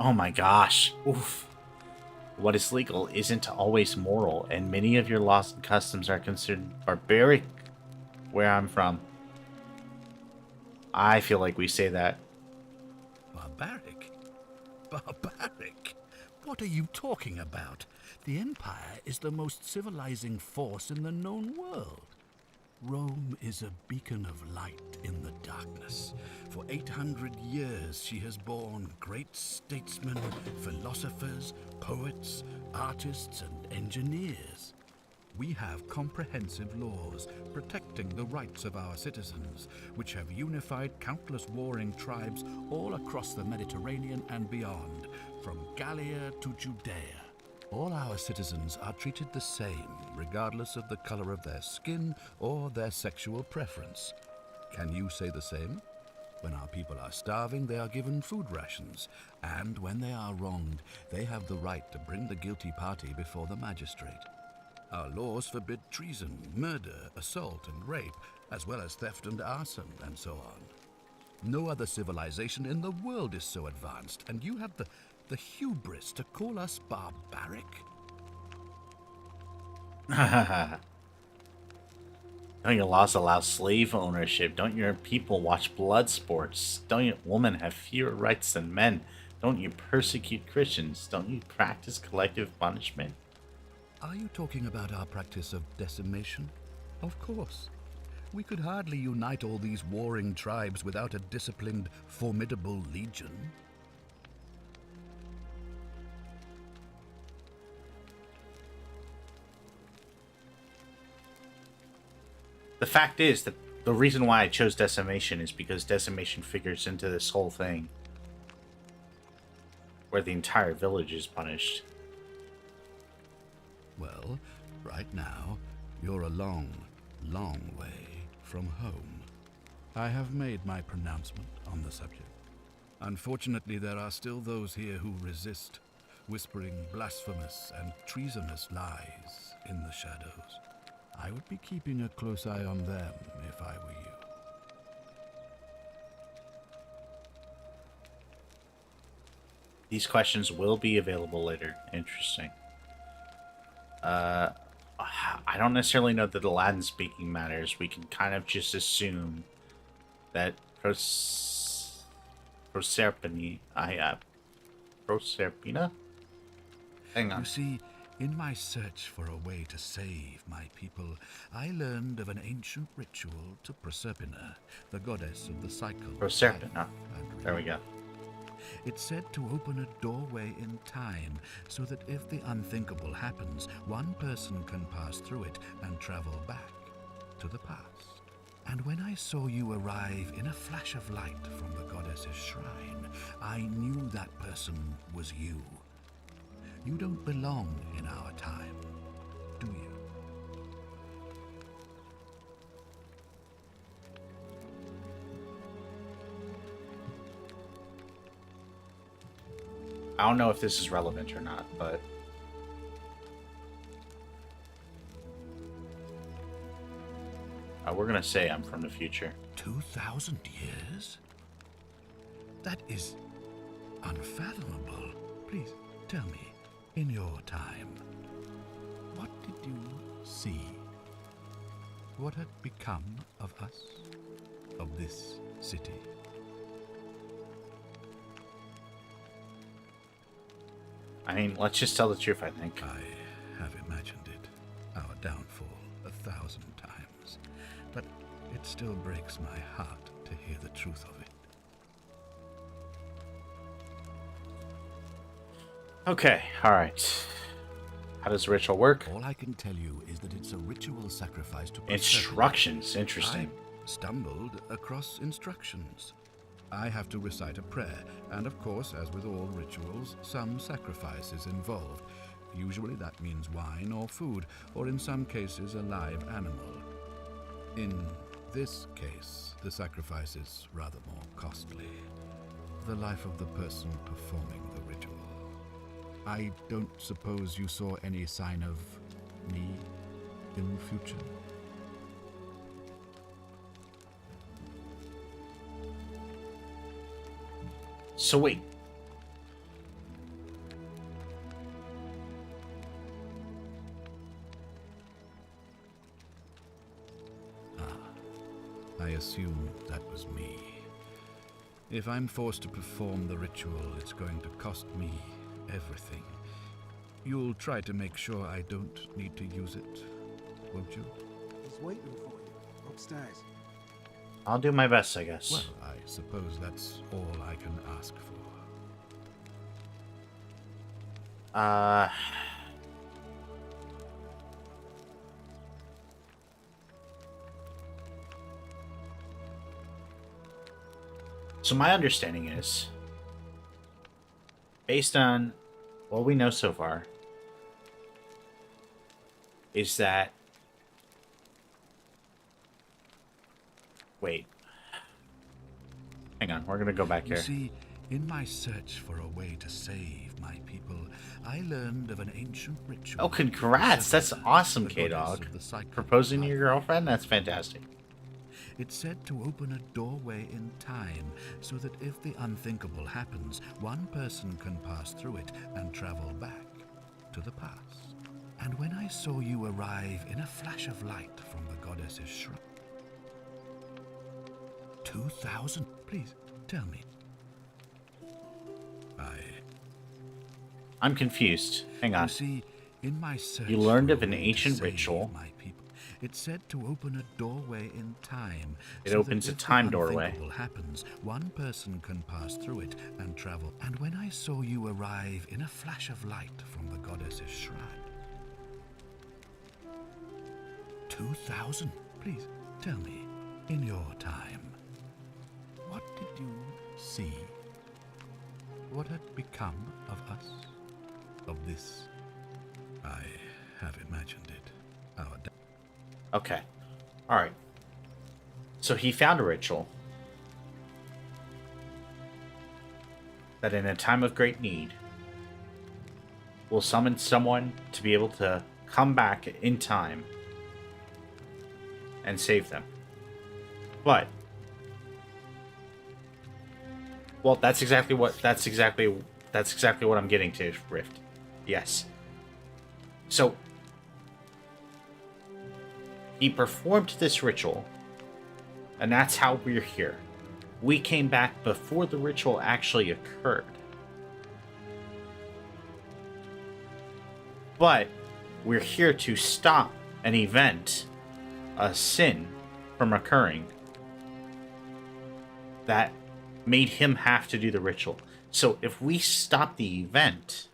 Speaker 1: Oh my gosh. Oof. What is legal isn't always moral, and many of your laws and customs are considered barbaric where I'm from. I feel like we say that.
Speaker 10: Barbaric? Barbaric? What are you talking about? The Empire is the most civilizing force in the known world. Rome is a beacon of light in the darkness. For 800 years she has borne great statesmen, philosophers, poets, artists, and engineers. We have comprehensive laws protecting the rights of our citizens, which have unified countless warring tribes all across the Mediterranean and beyond, from Gallia to Judea. All our citizens are treated the same, regardless of the color of their skin or their sexual preference. Can you say the same? When our people are starving, they are given food rations, and when they are wronged, they have the right to bring the guilty party before the magistrate. Our laws forbid treason, murder, assault, and rape, as well as theft and arson, and so on. No other civilization in the world is so advanced, and you have the hubris to call us barbaric?
Speaker 1: Don't your laws allow slave ownership? Don't your people watch blood sports? Don't your women have fewer rights than men? Don't you persecute Christians? Don't you practice collective punishment?
Speaker 10: Are you talking about our practice of decimation? Of course. We could hardly unite all these warring tribes without a disciplined, formidable legion.
Speaker 1: The fact is that the reason why I chose decimation is because decimation figures into this whole thing, where the entire village is punished.
Speaker 10: Well, right now, you're a long, long way from home. I have made my pronouncement on the subject. Unfortunately, there are still those here who resist, whispering blasphemous and treasonous lies in the shadows. I would be keeping a close eye on them if I were you.
Speaker 1: These questions will be available later. Interesting. I don't necessarily know that the Latin speaking matters. We can kind of just assume that Proserpina? Hang on.
Speaker 10: You see, in my search for a way to save my people, I learned of an ancient ritual to Proserpina, the goddess of the cycle.
Speaker 1: Proserpina. There we go.
Speaker 10: It's said to open a doorway in time, so that if the unthinkable happens, one person can pass through it and travel back to the past. And when I saw you arrive in a flash of light from the goddess's shrine, I knew that person was you. You don't belong in our time, do you?
Speaker 1: I don't know if this is relevant or not, but we're gonna say I'm from the future.
Speaker 10: 2,000 years? That is unfathomable. Please tell me, in your time, what did you see? What had become of us, of this city?
Speaker 1: I mean, let's just tell the truth, I think.
Speaker 10: I have imagined it, our downfall, 1,000 times. But it still breaks my heart to hear the truth of it.
Speaker 1: Okay, alright. How does the ritual work?
Speaker 10: All I can tell you is that it's a ritual sacrifice to
Speaker 1: Instructions, interesting.
Speaker 10: I stumbled across instructions. I have to recite a prayer, and of course, as with all rituals, some sacrifice is involved. Usually that means wine or food, or in some cases a live animal. In this case, the sacrifice is rather more costly. The life of the person performing the ritual. I don't suppose you saw any sign of me in the future?
Speaker 1: So wait.
Speaker 10: I assume that was me. If I'm forced to perform the ritual, it's going to cost me everything. You'll try to make sure I don't need to use it, won't you?
Speaker 8: He's waiting for you, upstairs.
Speaker 1: I'll do my best, I guess.
Speaker 10: Well, I suppose that's all I can ask for.
Speaker 1: So my understanding is, based on what we know so far, is that... Wait. Hang on, we're gonna go back
Speaker 10: You
Speaker 1: here.
Speaker 10: see, in my search for a way to save my people, I learned of an ancient ritual.
Speaker 1: Oh, congrats! That's awesome,
Speaker 10: The goddess
Speaker 1: K-Dog.
Speaker 10: of the cycle.
Speaker 1: Proposing to your girlfriend? That's fantastic.
Speaker 10: It's said to open a doorway in time, so that if the unthinkable happens, one person can pass through it and travel back to the past. And when I saw you arrive in a flash of light from the goddess's shrine... 2,000? Please, tell me.
Speaker 1: I'm confused. Hang on.
Speaker 10: You see, in my search
Speaker 1: You learned
Speaker 10: for
Speaker 1: of
Speaker 10: a
Speaker 1: an
Speaker 10: way to
Speaker 1: ancient
Speaker 10: save
Speaker 1: ritual.
Speaker 10: my people, it's said to open a doorway in time.
Speaker 1: It
Speaker 10: so that
Speaker 1: opens a
Speaker 10: if the
Speaker 1: time doorway.
Speaker 10: unthinkable happens, one person can pass through it and travel. And when I saw you arrive in a flash of light from the goddess's shrine... 2,000? Please, tell me, in your time, what did you see? What had become of us? Of this? I have imagined it.
Speaker 1: Okay. Alright. So he found a ritual that in a time of great need will summon someone to be able to come back in time and save them. But well, that's exactly what I'm getting to, Rift. Yes. So he performed this ritual, and that's how we're here. We came back before the ritual actually occurred. But we're here to stop an event, a sin, from occurring that made him have to do the ritual. So if we stop the event,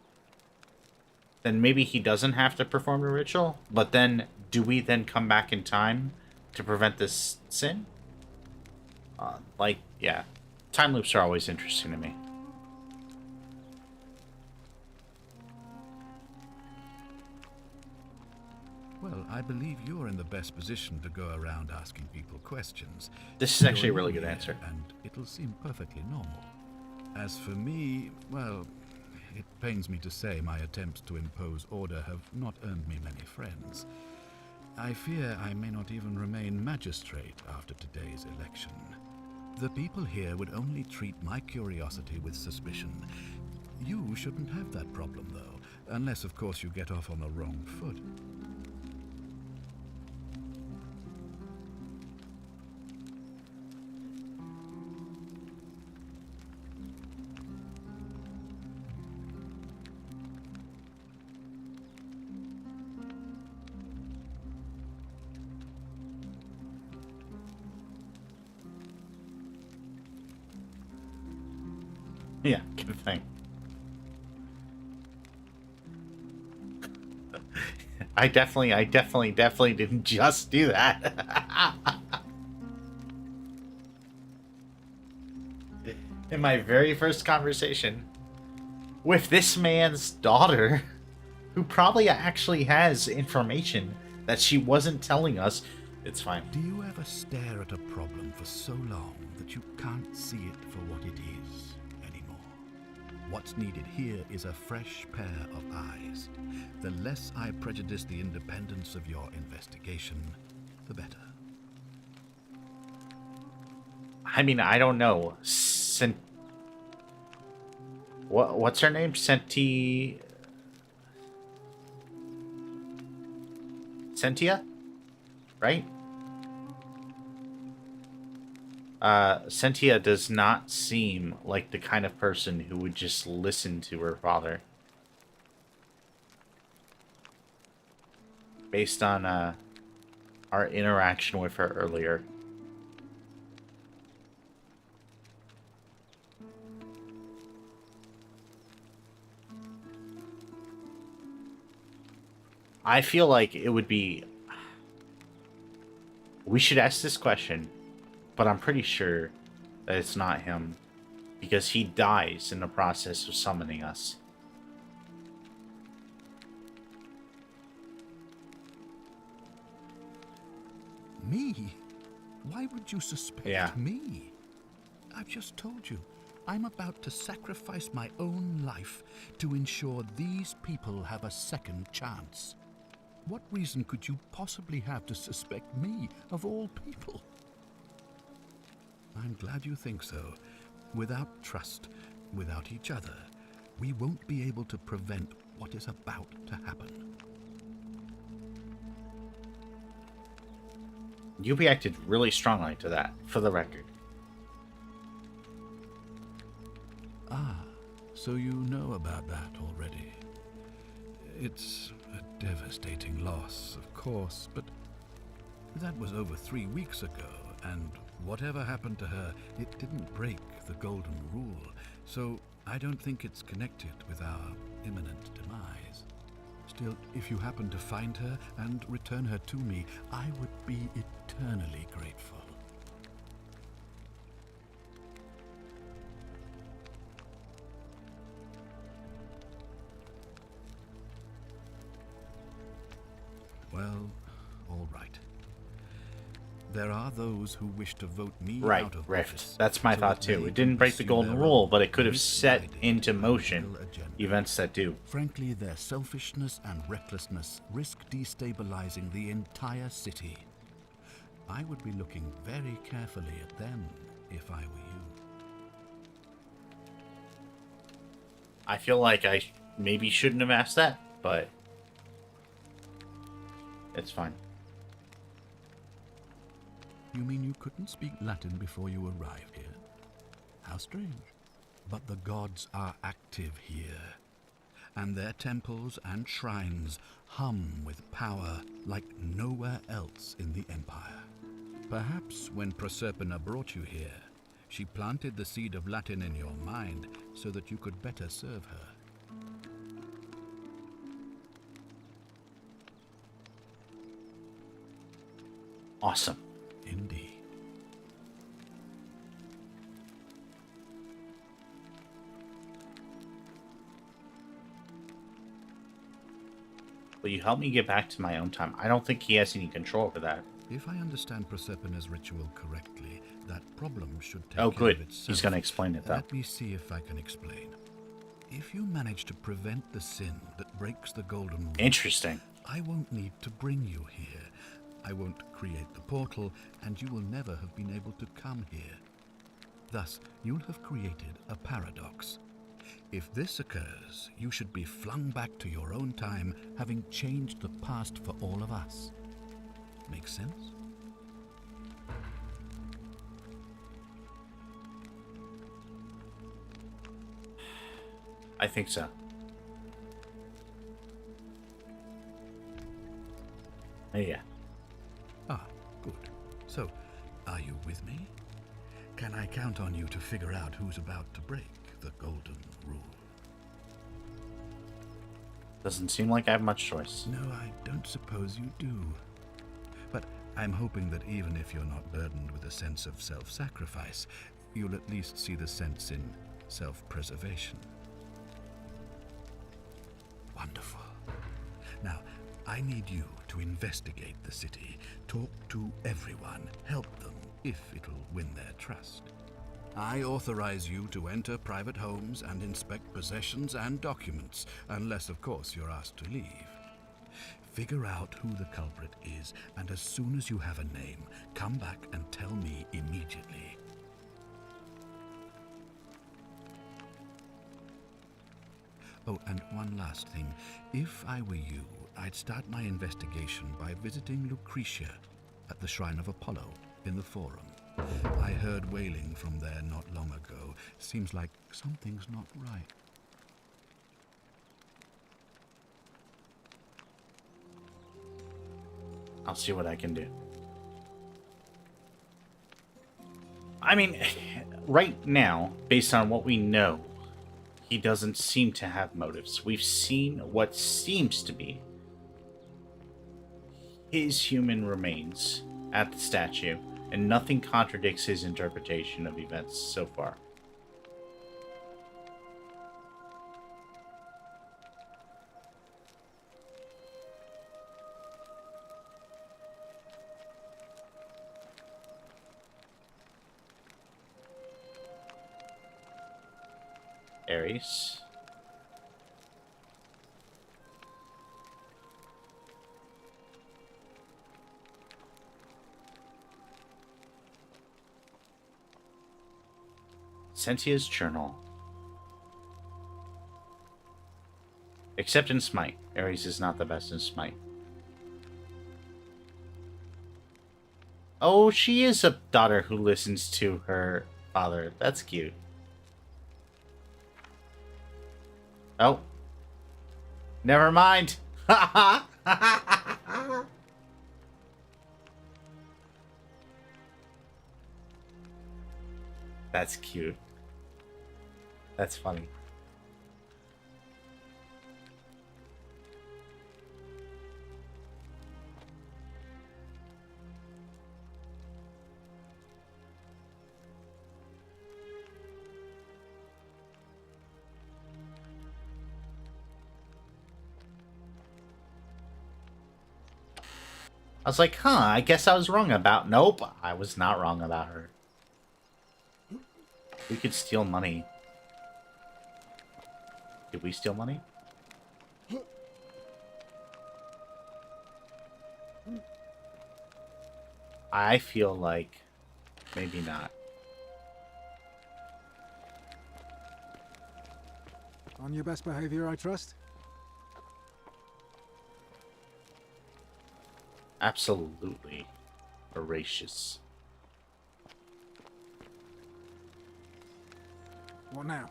Speaker 1: then maybe he doesn't have to perform the ritual, but then do we then come back in time to prevent this sin? Yeah. Time loops are always interesting to me.
Speaker 10: Well, I believe you're in the best position to go around asking people questions.
Speaker 1: This is actually a
Speaker 10: You're
Speaker 1: really
Speaker 10: new
Speaker 1: good
Speaker 10: here,
Speaker 1: answer.
Speaker 10: And it'll seem perfectly normal. As for me, well, it pains me to say my attempts to impose order have not earned me many friends. I fear I may not even remain magistrate after today's election. The people here would only treat my curiosity with suspicion. You shouldn't have that problem, though, unless, of course, you get off on the wrong foot.
Speaker 1: Yeah, good thing. I definitely didn't just do that. In my very first conversation with this man's daughter, who probably actually has information that she wasn't telling us. It's fine.
Speaker 10: Do you ever stare at a problem for so long that you can't see it for what it is anymore? What's needed here is a fresh pair of eyes. The less I prejudice the independence of your investigation, the better.
Speaker 1: I mean, I don't know. What's her name? Sentia? Right? Sentia does not seem like the kind of person who would just listen to her father. Based on our interaction with her earlier. I feel like it would be... We should ask this question, but I'm pretty sure that it's not him, because he dies in the process of summoning us.
Speaker 10: Me? Why would you suspect me? I've just told you, I'm about to sacrifice my own life to ensure these people have a second chance. What reason could you possibly have to suspect me, of all people? I'm glad you think so. Without trust, without each other, we won't be able to prevent what is about to happen.
Speaker 1: You reacted really strongly to that, for the record.
Speaker 10: Ah, so you know about that already. It's a devastating loss, of course, but that was over 3 weeks ago, and whatever happened to her, it didn't break the Golden Rule, so I don't think it's connected with our imminent demise. Still, if you happen to find her and return her to me, I would be eternally grateful. Well, all right. There are those who wish to vote me out of
Speaker 1: Rift.
Speaker 10: office.
Speaker 1: That's my thought too. It didn't break the Golden Rule, but it could have set into motion events that do.
Speaker 10: Frankly, their selfishness and recklessness risk destabilizing the entire city. I would be looking very carefully at them if I were you.
Speaker 1: I feel like I maybe shouldn't have asked that, but it's fine.
Speaker 10: You mean you couldn't speak Latin before you arrived here? How strange. But the gods are active here, and their temples and shrines hum with power like nowhere else in the Empire. Perhaps when Proserpina brought you here, she planted the seed of Latin in your mind so that you could better serve her.
Speaker 1: Awesome.
Speaker 10: Indeed.
Speaker 1: Will you help me get back to my own time? I don't think he has any control over that.
Speaker 10: If I understand Proserpina's ritual correctly, that problem should take
Speaker 1: Oh,
Speaker 10: care
Speaker 1: good.
Speaker 10: of itself.
Speaker 1: He's going to explain it, though.
Speaker 10: Let me see if I can explain. If you manage to prevent the sin that breaks the Golden Rule,
Speaker 1: Interesting.
Speaker 10: I won't need to bring you here. I won't create the portal, and you will never have been able to come here. Thus, you'll have created a paradox. If this occurs, you should be flung back to your own time, having changed the past for all of us. Make sense?
Speaker 1: I think so. Yeah.
Speaker 10: Ah, good. So, are you with me? Can I count on you to figure out who's about to break the Golden Rule.
Speaker 1: Doesn't seem like I have much choice.
Speaker 10: No, I don't suppose you do. But I'm hoping that even if you're not burdened with a sense of self-sacrifice, you'll at least see the sense in self-preservation. Wonderful. Now, I need you to investigate the city, talk to everyone, help them if it'll win their trust. I authorize you to enter private homes and inspect possessions and documents, unless, of course, you're asked to leave. Figure out who the culprit is, and as soon as you have a name, come back and tell me immediately. Oh, and one last thing. If I were you, I'd start my investigation by visiting Lucretia at the Shrine of Apollo in the Forum. I heard wailing from there not long ago. Seems like something's not right.
Speaker 1: I'll see what I can do. I mean, right now, based on what we know, he doesn't seem to have motives. We've seen what seems to be his human remains at the statue, and nothing contradicts his interpretation of events so far. Ares. Sentia's journal. Except in Smite. Ares is not the best in Smite. Oh, she is a daughter who listens to her father. That's cute. Oh. Never mind. That's cute. That's funny. I was like, I guess I was wrong about... Nope, I was not wrong about her. We could steal money. Did we steal money? I feel like maybe not.
Speaker 8: On your best behavior, I trust?
Speaker 1: Absolutely voracious.
Speaker 8: What now?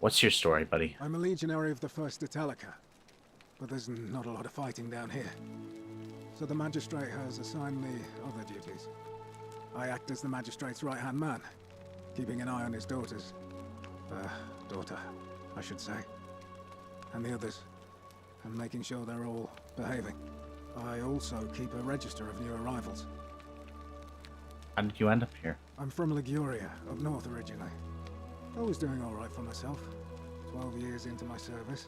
Speaker 1: What's your story, buddy?
Speaker 8: I'm a legionary of the 1st Italica, but there's not a lot of fighting down here. So the magistrate has assigned me other duties. I act as the magistrate's right-hand man, keeping an eye on his daughters. Daughter, I should say. And the others. And making sure they're all behaving. I also keep a register of new arrivals.
Speaker 1: How did you end up here?
Speaker 8: I'm from Liguria, up north originally. I was doing alright for myself. 12 years into my service.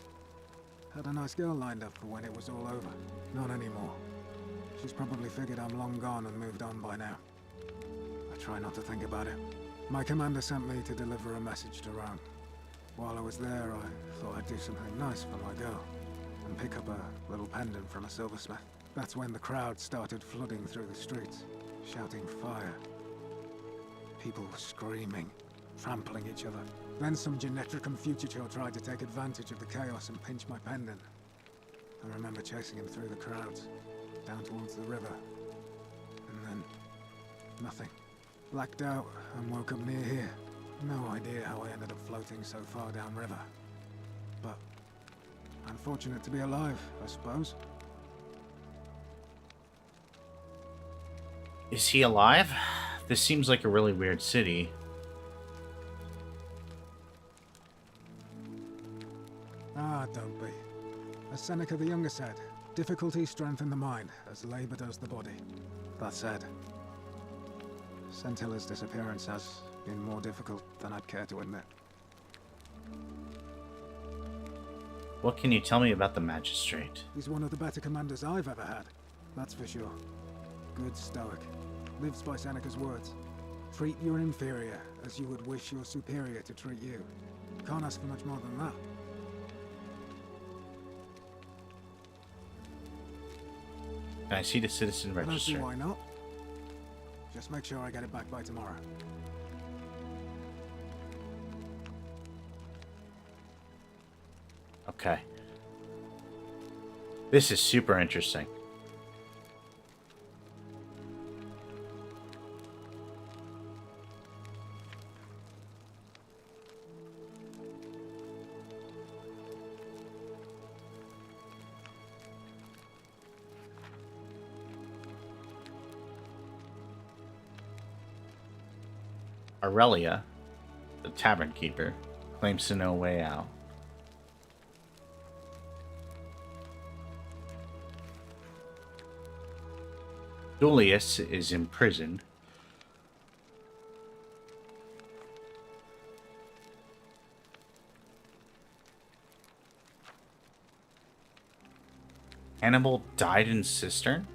Speaker 8: Had a nice girl lined up for when it was all over. Not anymore. She's probably figured I'm long gone and moved on by now. I try not to think about it. My commander sent me to deliver a message to Rome. While I was there, I thought I'd do something nice for my girl. And pick up a little pendant from a silversmith. That's when the crowd started flooding through the streets, shouting fire. People were screaming, trampling each other. Then some Genetricum Fugitor tried to take advantage of the chaos and pinch my pendant. I remember chasing him through the crowds, down towards the river. And then, nothing. Blacked out and woke up near here. No idea how I ended up floating so far downriver. But I'm fortunate to be alive, I suppose.
Speaker 1: Is he alive? This seems like a really weird city.
Speaker 8: hard, don't be. As Seneca the Younger said, difficulty strengthens the mind, as labor does the body. That said, Scintilla's disappearance has been more difficult than I'd care to admit.
Speaker 1: What can you tell me about the Magistrate?
Speaker 8: He's one of the better commanders I've ever had, that's for sure. Good stoic. Lives by Seneca's words. Treat your inferior as you would wish your superior to treat you. Can't ask for much more than that.
Speaker 1: Can I see the citizen
Speaker 8: I don't see
Speaker 1: register?
Speaker 8: why not. Just make sure I get it back by tomorrow.
Speaker 1: Okay. This is super interesting. Aurelia, the tavern keeper, claims to know a way out. Julius is in prison. Hannibal died in cistern.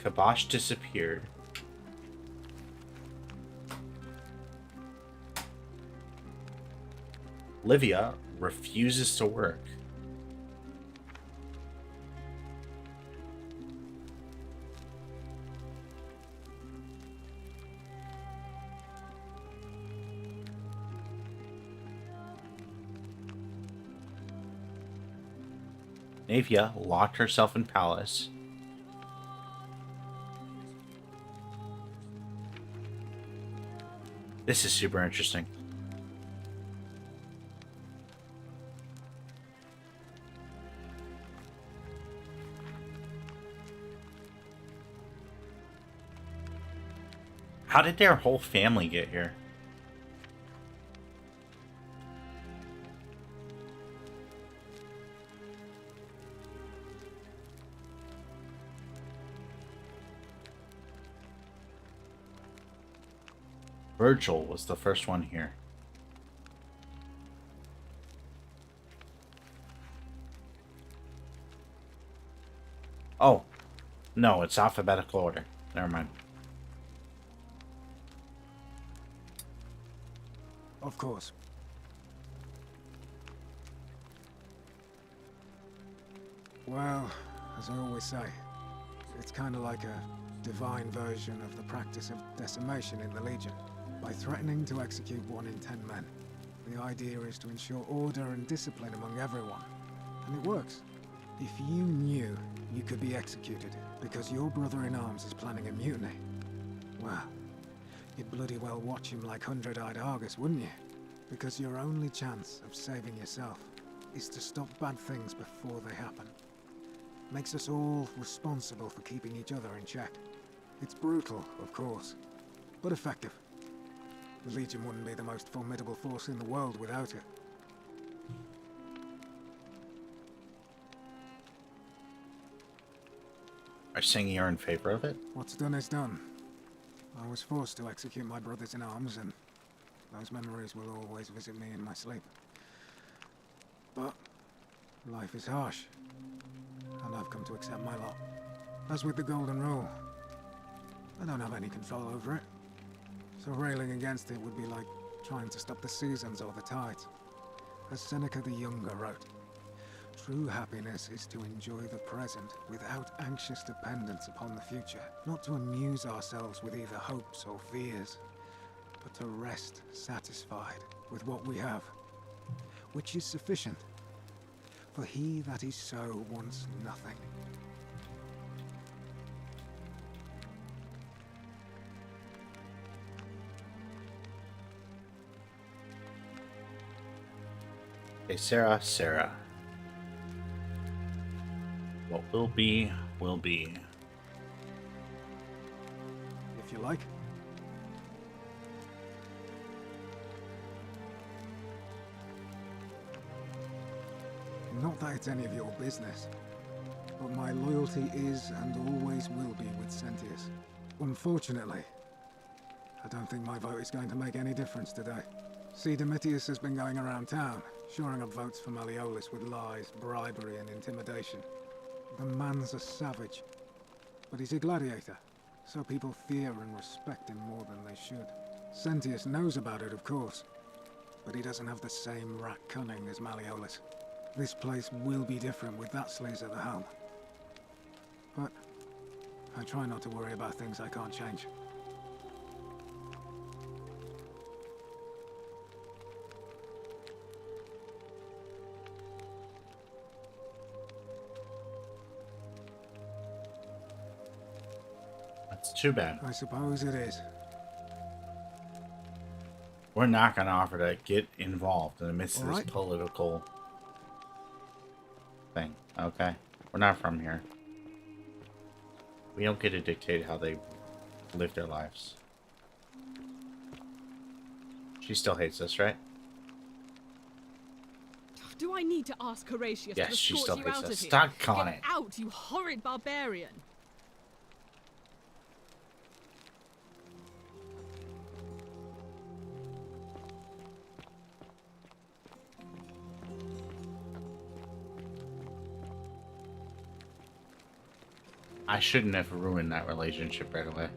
Speaker 1: Kabosh disappeared. Livia refuses to work. Navia locked herself in palace. This is super interesting. How did their whole family get here? Virgil was the first one here. Oh, no, it's alphabetical order. Never mind.
Speaker 8: Of course. Well, as I always say, it's kind of like a divine version of the practice of decimation in the Legion. By threatening to execute 1 in 10 men, the idea is to ensure order and discipline among everyone. And it works. If you knew you could be executed because your brother-in-arms is planning a mutiny, well, you'd bloody well watch him like hundred-eyed Argus, wouldn't you? Because your only chance of saving yourself is to stop bad things before they happen. Makes us all responsible for keeping each other in check. It's brutal, of course, but effective. The Legion wouldn't be the most formidable force in the world without it.
Speaker 1: Are you saying you're in favor of it?
Speaker 8: What's done is done. I was forced to execute my brothers in arms, and those memories will always visit me in my sleep. But life is harsh, and I've come to accept my lot. As with the Golden Rule, I don't have any control over it. So railing against it would be like trying to stop the seasons or the tides. As Seneca the Younger wrote, true happiness is to enjoy the present without anxious dependence upon the future, not to amuse ourselves with either hopes or fears, but to rest satisfied with what we have, which is sufficient. For he that is so wants nothing.
Speaker 1: Hey, Sarah, Sarah. What will be, will be.
Speaker 8: If you like. Not that it's any of your business, but my loyalty is and always will be with Sentius. Unfortunately, I don't think my vote is going to make any difference today. See, Domitius has been going around town, shoring up votes for Malleolus with lies, bribery, and intimidation. The man's a savage, but he's a gladiator, so people fear and respect him more than they should. Sentius knows about it, of course, but he doesn't have the same rat cunning as Malleolus. This place will be different with that sleaze at the helm. But I try not to worry about things I can't change.
Speaker 1: That's too bad.
Speaker 8: I suppose it is.
Speaker 1: We're not going to offer to get involved in the midst of this
Speaker 8: Alright.
Speaker 1: political thing, okay? We're not from here. We don't get to dictate how they live their lives. She still hates us, right?
Speaker 9: Do I need to ask Horatius
Speaker 1: Yes,
Speaker 9: to
Speaker 1: she
Speaker 9: escort
Speaker 1: still
Speaker 9: you
Speaker 1: hates
Speaker 9: out
Speaker 1: us.
Speaker 9: of here?
Speaker 1: Stop calling
Speaker 9: Get
Speaker 1: it.
Speaker 9: out, you horrid barbarian!
Speaker 1: I shouldn't have ruined that relationship right away.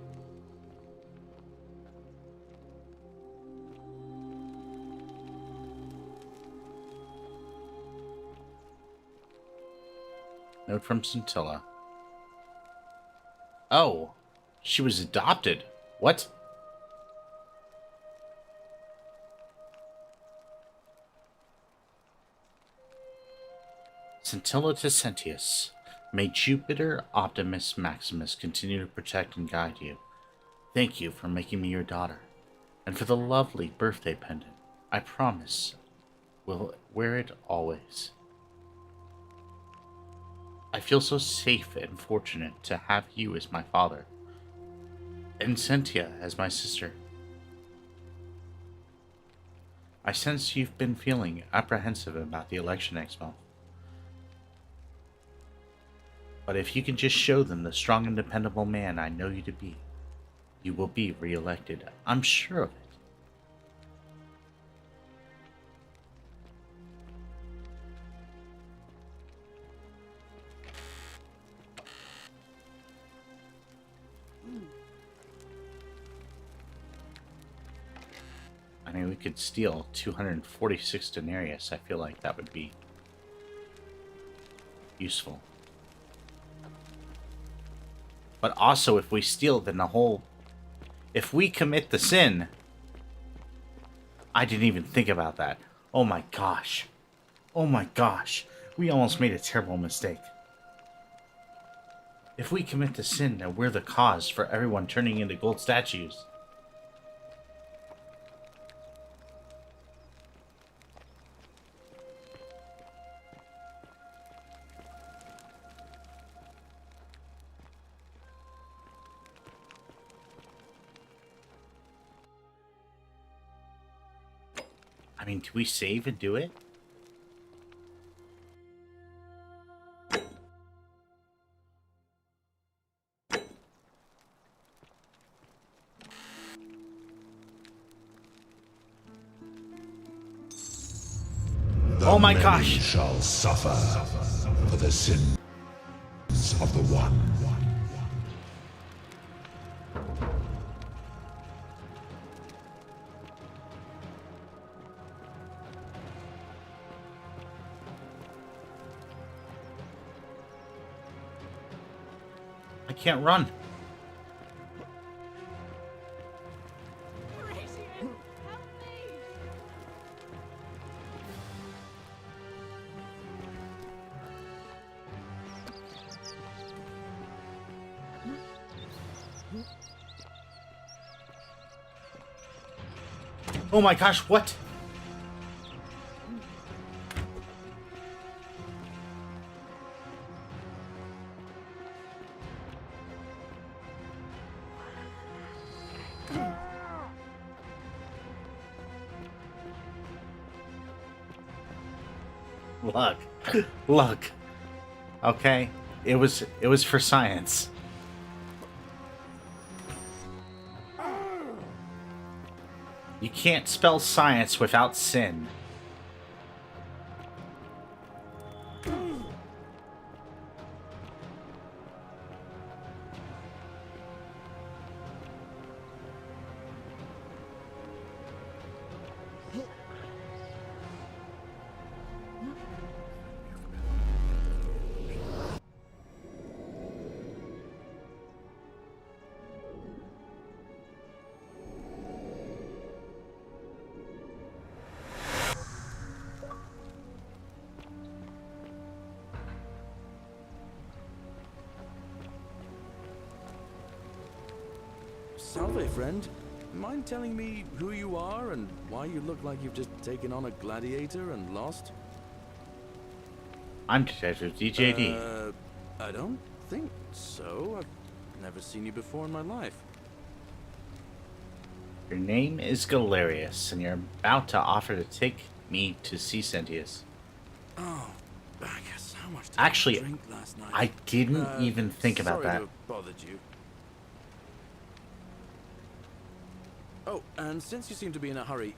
Speaker 1: Note from Scintilla. Oh, she was adopted. What? Scintilla to Sentius. May Jupiter Optimus Maximus continue to protect and guide you. Thank you for making me your daughter, and for the lovely birthday pendant. I promise will wear it always. I feel so safe and fortunate to have you as my father, and Sentia as my sister. I sense you've been feeling apprehensive about the election next month. But if you can just show them the strong and dependable man I know you to be, you will be re-elected. I'm sure of it. I mean, we could steal 246 denarius. I feel like that would be useful. But also, if we steal, then the whole... If we commit the sin... I didn't even think about that. Oh my gosh. Oh my gosh. We almost made a terrible mistake. If we commit the sin, then we're the cause for everyone turning into gold statues. I mean, do we save and do it? Oh my gosh!
Speaker 11: Shall suffer for the sins of the one.
Speaker 1: I can't run. Oh my gosh, what? Look. Look. Okay? It was for science. You can't spell science without sin.
Speaker 5: Salve, friend. Mind telling me who you are and why you look like you've just taken on a gladiator and lost?
Speaker 1: I'm Detective DJD.
Speaker 5: I don't think so. I've never seen you before in my life.
Speaker 1: Your name is Galerius, and you're about to offer to take me to see Sentius.
Speaker 5: Oh, Bacchus, how much did
Speaker 1: Actually,
Speaker 5: you drink last night?
Speaker 1: I didn't even think about
Speaker 5: sorry
Speaker 1: that.
Speaker 5: to have bothered you. Oh, and since you seem to be in a hurry,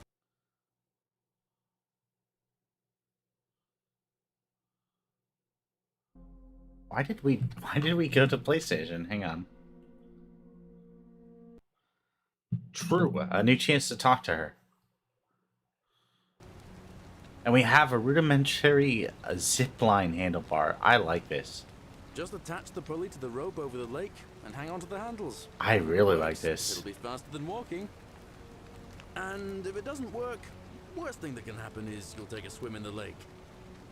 Speaker 1: Why did we go to PlayStation? Hang on. True, a new chance to talk to her. And we have a rudimentary zipline handlebar. I like this.
Speaker 5: just attach the pulley to the rope over the lake and hang on to the handles.
Speaker 1: I really like this.
Speaker 5: It'll be faster than walking. And if it doesn't work, worst thing that can happen is you'll take a swim in the lake.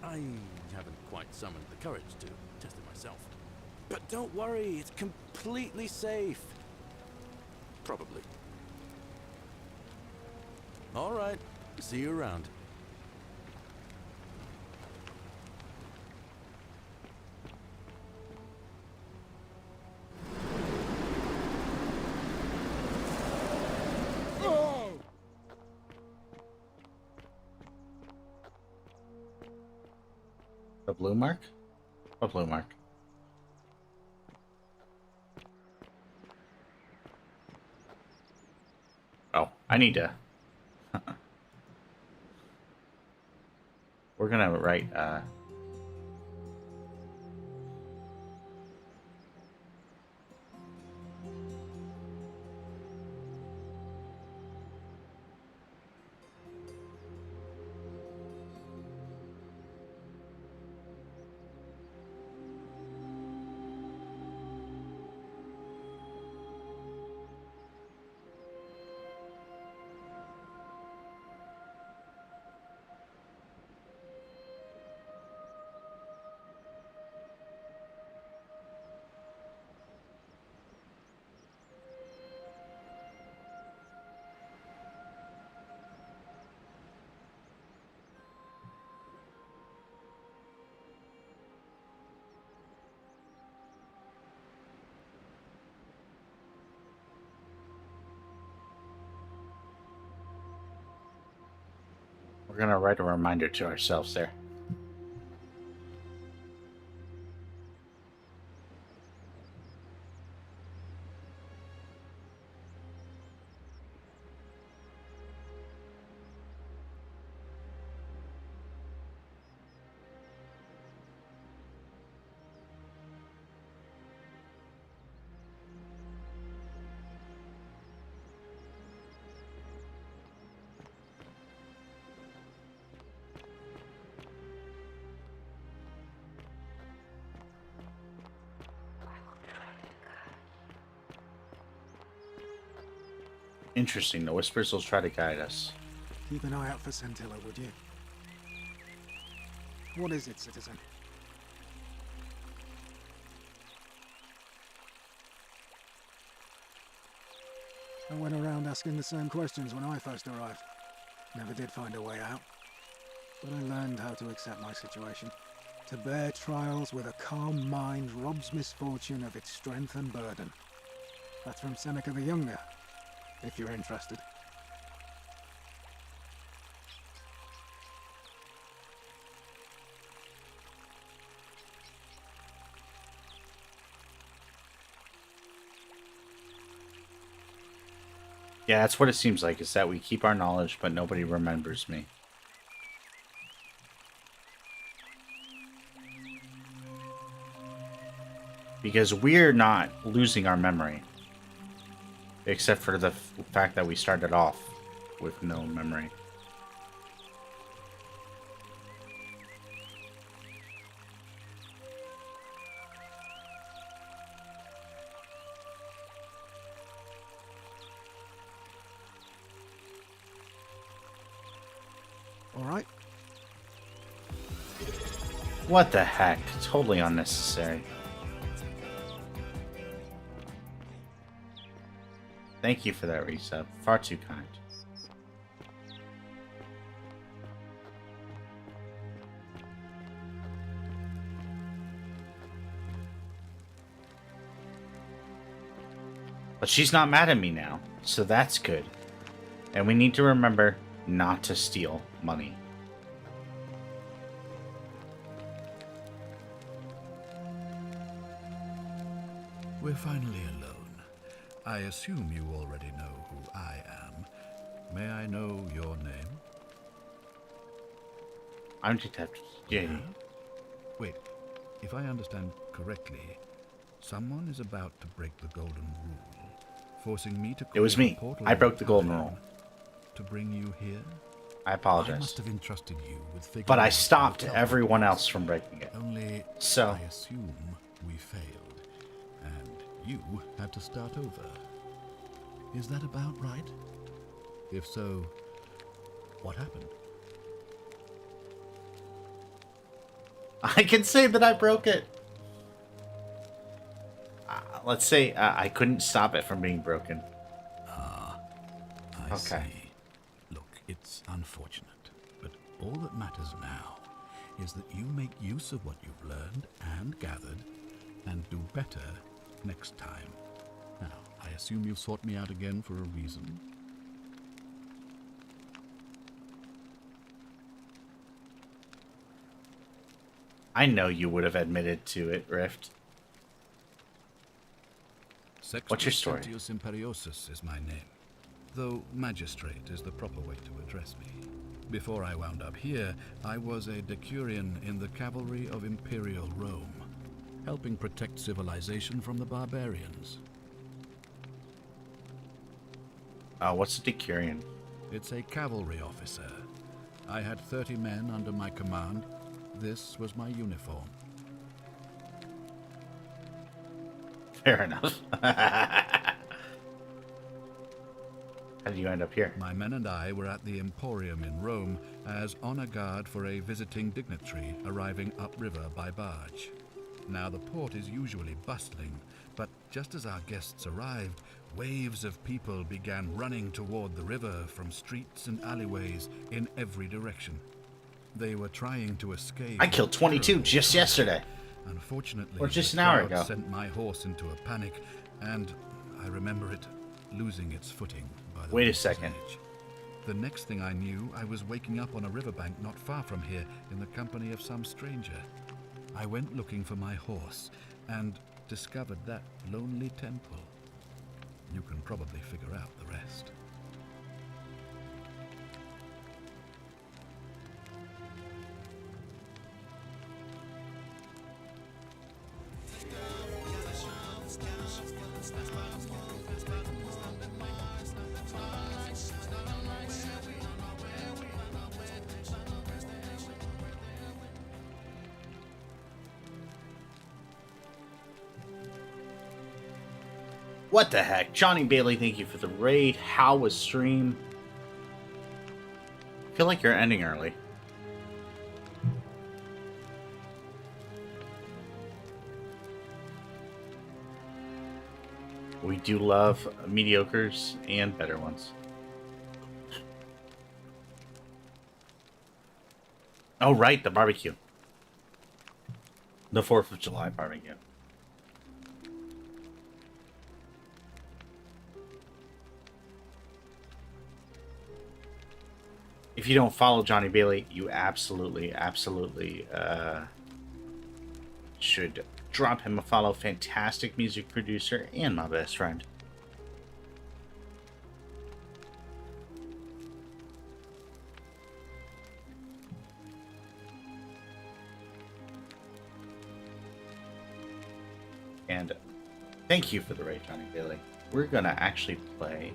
Speaker 5: I haven't quite summoned the courage to test it myself. But don't worry, it's completely safe. Probably. All right, see you around.
Speaker 1: The blue mark? What blue mark? Oh, I need to... We're gonna write, we're gonna write a reminder to ourselves there. Interesting, the whispers will try to guide us.
Speaker 8: Keep an eye out for Scintilla, would you? What is it, citizen? I went around asking the same questions when I first arrived. Never did find a way out. But I learned how to accept my situation. To bear trials with a calm mind robs misfortune of its strength and burden. That's from Seneca the Younger, if you're interested.
Speaker 1: Yeah, that's what it seems like, is that we keep our knowledge, but nobody remembers me. Because we're not losing our memory. Except for the fact that we started off with no memory.
Speaker 8: All right.
Speaker 1: What the heck? Totally unnecessary. Thank you for that resub. Far too kind. But she's not mad at me now, so that's good. And we need to remember not to steal money.
Speaker 10: We're finally alone. I assume you already know who I am. May I know your name?
Speaker 1: I'm Detective JD.
Speaker 10: Yeah? Wait, if I understand correctly, someone is about to break the Golden Rule, forcing me to...
Speaker 1: It was me. I broke the Golden Rule.
Speaker 10: To bring you here?
Speaker 1: I apologize.
Speaker 10: I must have entrusted you with figuring
Speaker 1: but I
Speaker 10: out
Speaker 1: stopped
Speaker 10: how to
Speaker 1: everyone else from breaking it.
Speaker 10: Only
Speaker 1: so
Speaker 10: I assume we failed, and you had to start over. Is that about right? If so, what happened?
Speaker 1: I can say that I broke it. Let's say I couldn't stop it from being broken.
Speaker 10: I see. Look, it's unfortunate, but all that matters now is that you make use of what you've learned and gathered and do better next time. Now, I assume you've sought me out again for a reason.
Speaker 1: I know you would have admitted to it, Rift. What's your story?
Speaker 10: Sextus Imperiosus is my name, though magistrate is the proper way to address me. Before I wound up here, I was a decurion in the cavalry of Imperial Rome, helping protect civilization from the barbarians.
Speaker 1: What's a decurion?
Speaker 10: It's a cavalry officer. I had 30 men under my command. This was my uniform.
Speaker 1: Fair enough. How did you end up here?
Speaker 10: My men and I were at the Emporium in Rome as honor guard for a visiting dignitary arriving upriver by barge. Now, the port is usually bustling, but just as our guests arrived, waves of people began running toward the river from streets and alleyways in every direction. They were trying to escape.
Speaker 1: I killed 22 just yesterday.
Speaker 10: Unfortunately,
Speaker 1: or just an
Speaker 10: the
Speaker 1: hour
Speaker 10: crowd
Speaker 1: ago.
Speaker 10: Sent my horse into a panic, and I remember it losing its footing by the
Speaker 1: Wait a
Speaker 10: water's
Speaker 1: second.
Speaker 10: edge. The next thing I knew, I was waking up on a riverbank not far from here in the company of some stranger. I went looking for my horse and discovered that lonely temple. You can probably figure out the rest.
Speaker 1: What the heck? Johnny Bailey, thank you for the raid. How was stream? I feel like you're ending early. We do love mediocres and better ones. Oh, right, the barbecue. The 4th of July barbecue. If you don't follow Johnny Bailey, you absolutely should drop him a follow. Fantastic music producer and my best friend. And thank you for the raid, Johnny Bailey. We're gonna actually play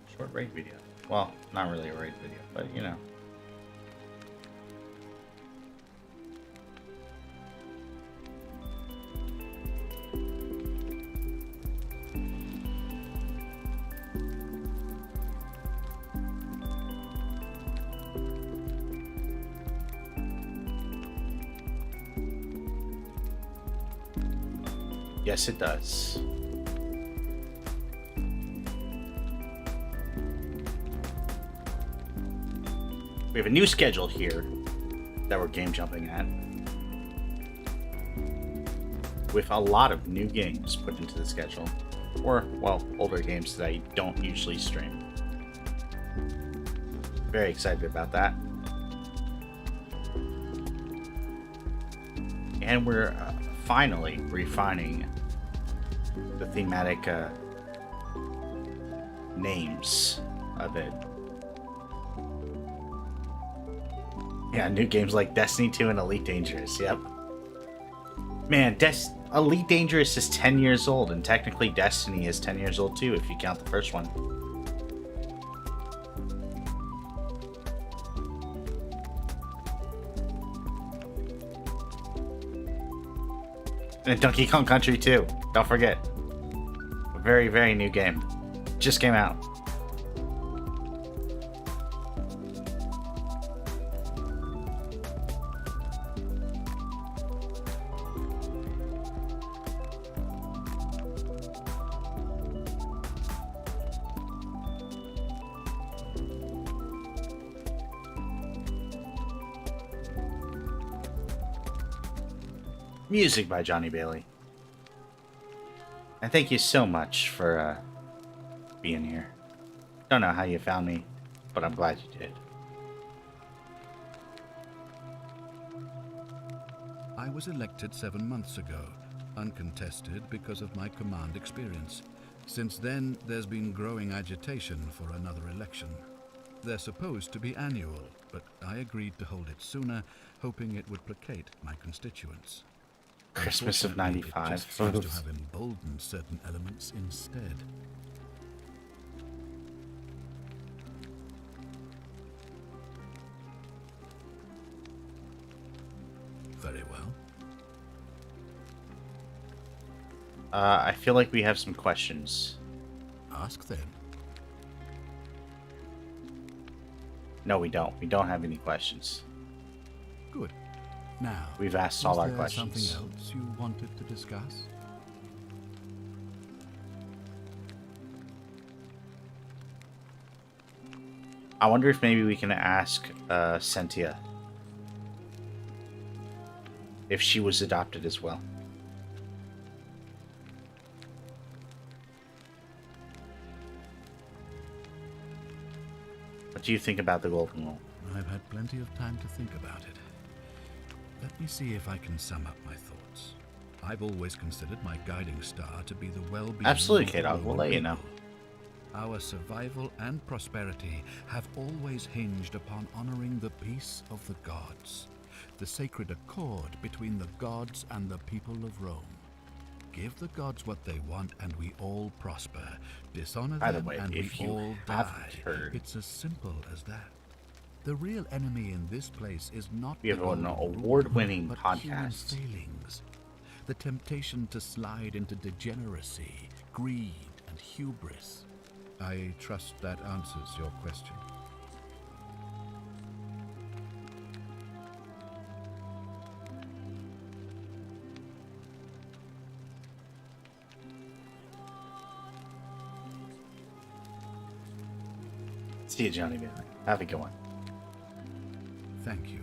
Speaker 1: a short raid video. Well, not really a raid video, but you know. Yes, it does. We have a new schedule here that we're game jumping at, with a lot of new games put into the schedule, or, well, older games that I don't usually stream. Very excited about that. And we're finally refining the thematic names of it. Yeah, new games like Destiny 2 and Elite Dangerous, yep. Man, Elite Dangerous is 10 years old, and technically Destiny is 10 years old too, if you count the first one. And Donkey Kong Country 2, don't forget. A very, very new game. Just came out. Music by Johnny Bailey. And thank you so much for being here. Don't know how you found me, but I'm glad you did.
Speaker 10: I was elected 7 months ago, uncontested because of my command experience. Since then, there's been growing agitation for another election. They're supposed to be annual, but I agreed to hold it sooner, hoping it would placate my constituents.
Speaker 1: Christmas of '95.
Speaker 10: It just seems to have emboldened certain elements instead. Very well.
Speaker 1: I feel like we have some questions.
Speaker 10: Ask then.
Speaker 1: No, we don't. We don't have any questions.
Speaker 10: Good. Now,
Speaker 1: we've asked all our
Speaker 10: there
Speaker 1: questions.
Speaker 10: Something else you wanted to discuss?
Speaker 1: I wonder if maybe we can ask Cynthia if she was adopted as well. What do you think about the Golden Rule?
Speaker 10: I've had plenty of time to think about it. Let me see if I can sum up my thoughts. I've always considered my guiding star to be the well-being.
Speaker 1: Absolutely,
Speaker 10: of
Speaker 1: K-Dog. We'll let you know.
Speaker 10: Our survival and prosperity have always hinged upon honoring the peace of the gods, the sacred accord between the gods and the people of Rome. Give the gods what they want and we all prosper. Dishonor them and we all die. It's as simple as that. The real enemy in this place is not
Speaker 1: we have an award-winning podcast.
Speaker 10: Failings, the temptation to slide into degeneracy, greed, and hubris. I trust that answers your question.
Speaker 1: See you, Johnny Bailey. Have a good one.
Speaker 10: Thank you.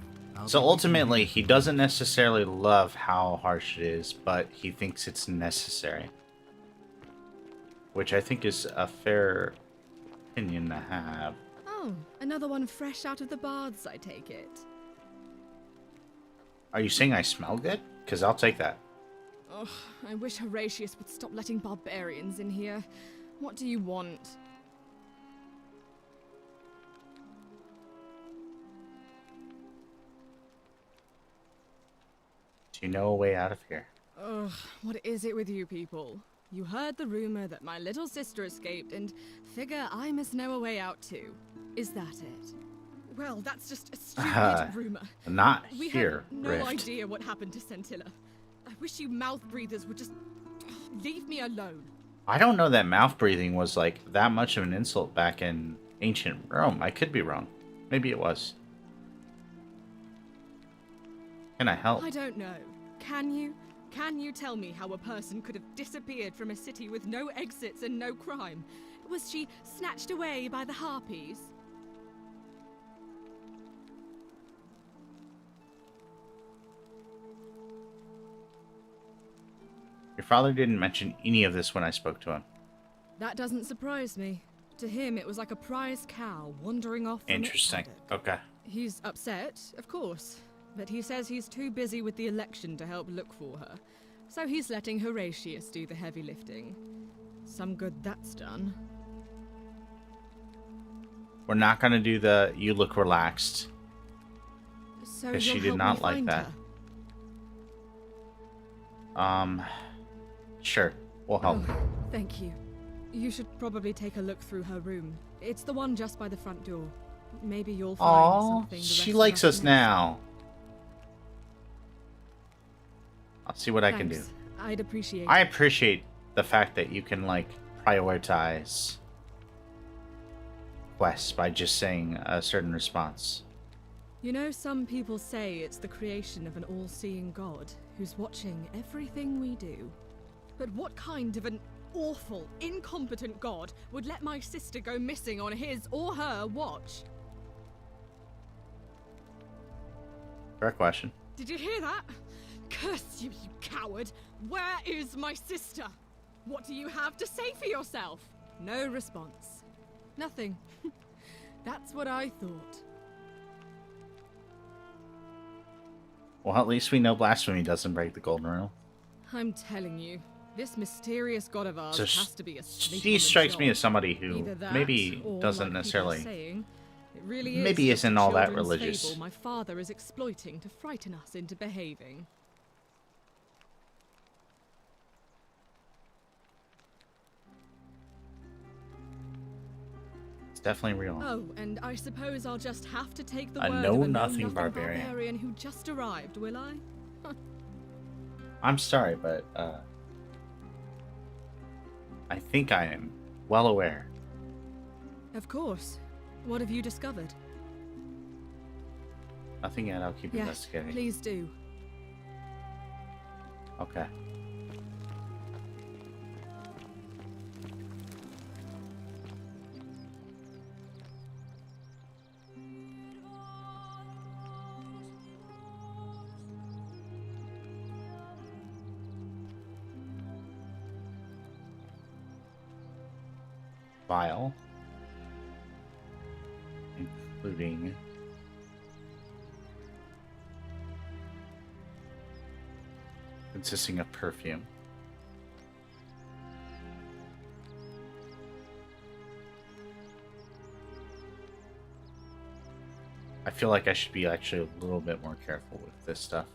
Speaker 1: So ultimately, he doesn't necessarily love how harsh it is, but he thinks it's necessary. Which I think is a fair opinion to have.
Speaker 9: Oh, another one fresh out of the baths, I take it.
Speaker 1: Are you saying I smell good? Because I'll take that.
Speaker 9: Ugh, I wish Horatius would stop letting barbarians in here. What do you want?
Speaker 1: Do you know a way out of here?
Speaker 9: Ugh, what is it with you people? You heard the rumor that my little sister escaped and figure I must know a way out too. Is that it? Well, that's just a stupid rumor.
Speaker 1: Not
Speaker 9: We
Speaker 1: here,
Speaker 9: have no
Speaker 1: Rift.
Speaker 9: idea what happened to Scintilla. I wish you mouth breathers would just leave me alone.
Speaker 1: I don't know that mouth breathing was like that much of an insult back in ancient Rome. I could be wrong. Maybe it was. Can I help?
Speaker 9: I don't know. Can you? Can you tell me how a person could have disappeared from a city with no exits and no crime? Was she snatched away by the Harpies?
Speaker 1: Your father didn't mention any of this when I spoke to him.
Speaker 9: That doesn't surprise me. To him, it was like a prize cow wandering off from its
Speaker 1: Interesting.
Speaker 9: paddock.
Speaker 1: Okay.
Speaker 9: He's upset, of course, but he says he's too busy with the election to help look for her. So he's letting Horatius do the heavy lifting. Some good that's done.
Speaker 1: We're not going to do the you look relaxed.
Speaker 9: So
Speaker 1: Because she
Speaker 9: you'll
Speaker 1: did
Speaker 9: help
Speaker 1: not
Speaker 9: me
Speaker 1: like
Speaker 9: find
Speaker 1: that.
Speaker 9: her?
Speaker 1: Sure. We'll help.
Speaker 9: Oh, thank you. You should probably take a look through her room. It's the one just by the front door. Maybe you'll find
Speaker 1: Aw,
Speaker 9: something the
Speaker 1: she
Speaker 9: rest of
Speaker 1: likes us
Speaker 9: missed.
Speaker 1: now. I'll see what I can do.
Speaker 9: Thanks. I'd appreciate
Speaker 1: I
Speaker 9: it.
Speaker 1: appreciate the fact that you can, like, prioritize quests by just saying a certain response.
Speaker 9: You know, some people say it's the creation of an all-seeing God who's watching everything we do. But what kind of an awful, incompetent God would let my sister go missing on his or her watch?
Speaker 1: Fair question.
Speaker 9: Did you hear that? Curse you, you coward! Where is my sister? What do you have to say for yourself? No response. Nothing. That's what I thought.
Speaker 1: Well, at least we know blasphemy doesn't break the golden rule.
Speaker 9: I'm telling you, this mysterious god of ours
Speaker 1: So
Speaker 9: has to be asleep
Speaker 1: she
Speaker 9: on the
Speaker 1: strikes me
Speaker 9: job.
Speaker 1: as somebody who
Speaker 9: Either that,
Speaker 1: maybe
Speaker 9: or,
Speaker 1: doesn't
Speaker 9: like people are
Speaker 1: necessarily
Speaker 9: saying, it really is
Speaker 1: maybe
Speaker 9: just a
Speaker 1: isn't all that
Speaker 9: children's
Speaker 1: religious.
Speaker 9: fable my father is exploiting to frighten us into behaving.
Speaker 1: It's definitely real.
Speaker 9: Oh, and I suppose I'll just have to take the
Speaker 1: A
Speaker 9: word
Speaker 1: know
Speaker 9: of a
Speaker 1: nothing barbarian.
Speaker 9: who just arrived, will I?
Speaker 1: I'm sorry, but I think I am well aware.
Speaker 9: Of course. What have you discovered?
Speaker 1: Nothing yet. I'll keep
Speaker 9: Yes,
Speaker 1: investigating.
Speaker 9: please do.
Speaker 1: Okay. Vial, including consisting of perfume. I feel like I should be actually a little bit more careful with this stuff.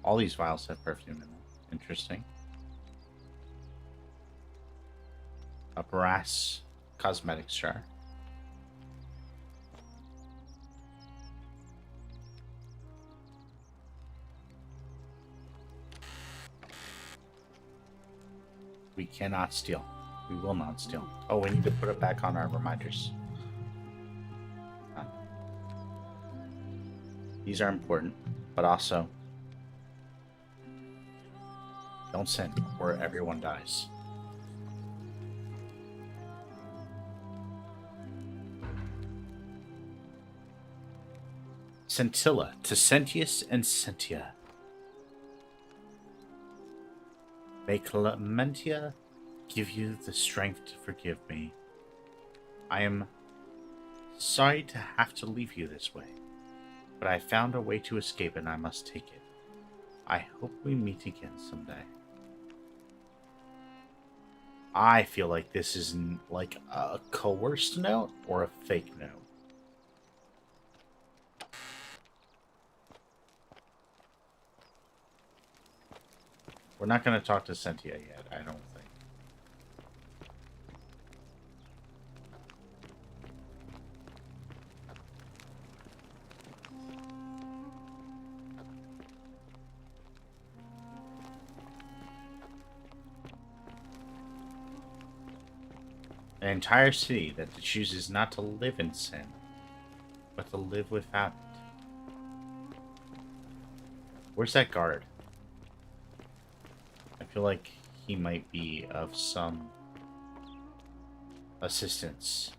Speaker 1: All these vials have perfume in them. Interesting. A brass cosmetics jar. We cannot steal. We will not steal. Oh, we need to put it back on our reminders. Huh. These are important, but also don't sin or everyone dies. Scintilla to Sentius and Sentia. May Clementia give you the strength to forgive me. I am sorry to have to leave you this way, but I found a way to escape and I must take it. I hope we meet again someday. I feel like this is like a coerced note or a fake note. We're not going to talk to Cynthia yet, I don't think. An entire city that chooses not to live in sin, but to live without it. Where's that guard? I feel like he might be of some assistance.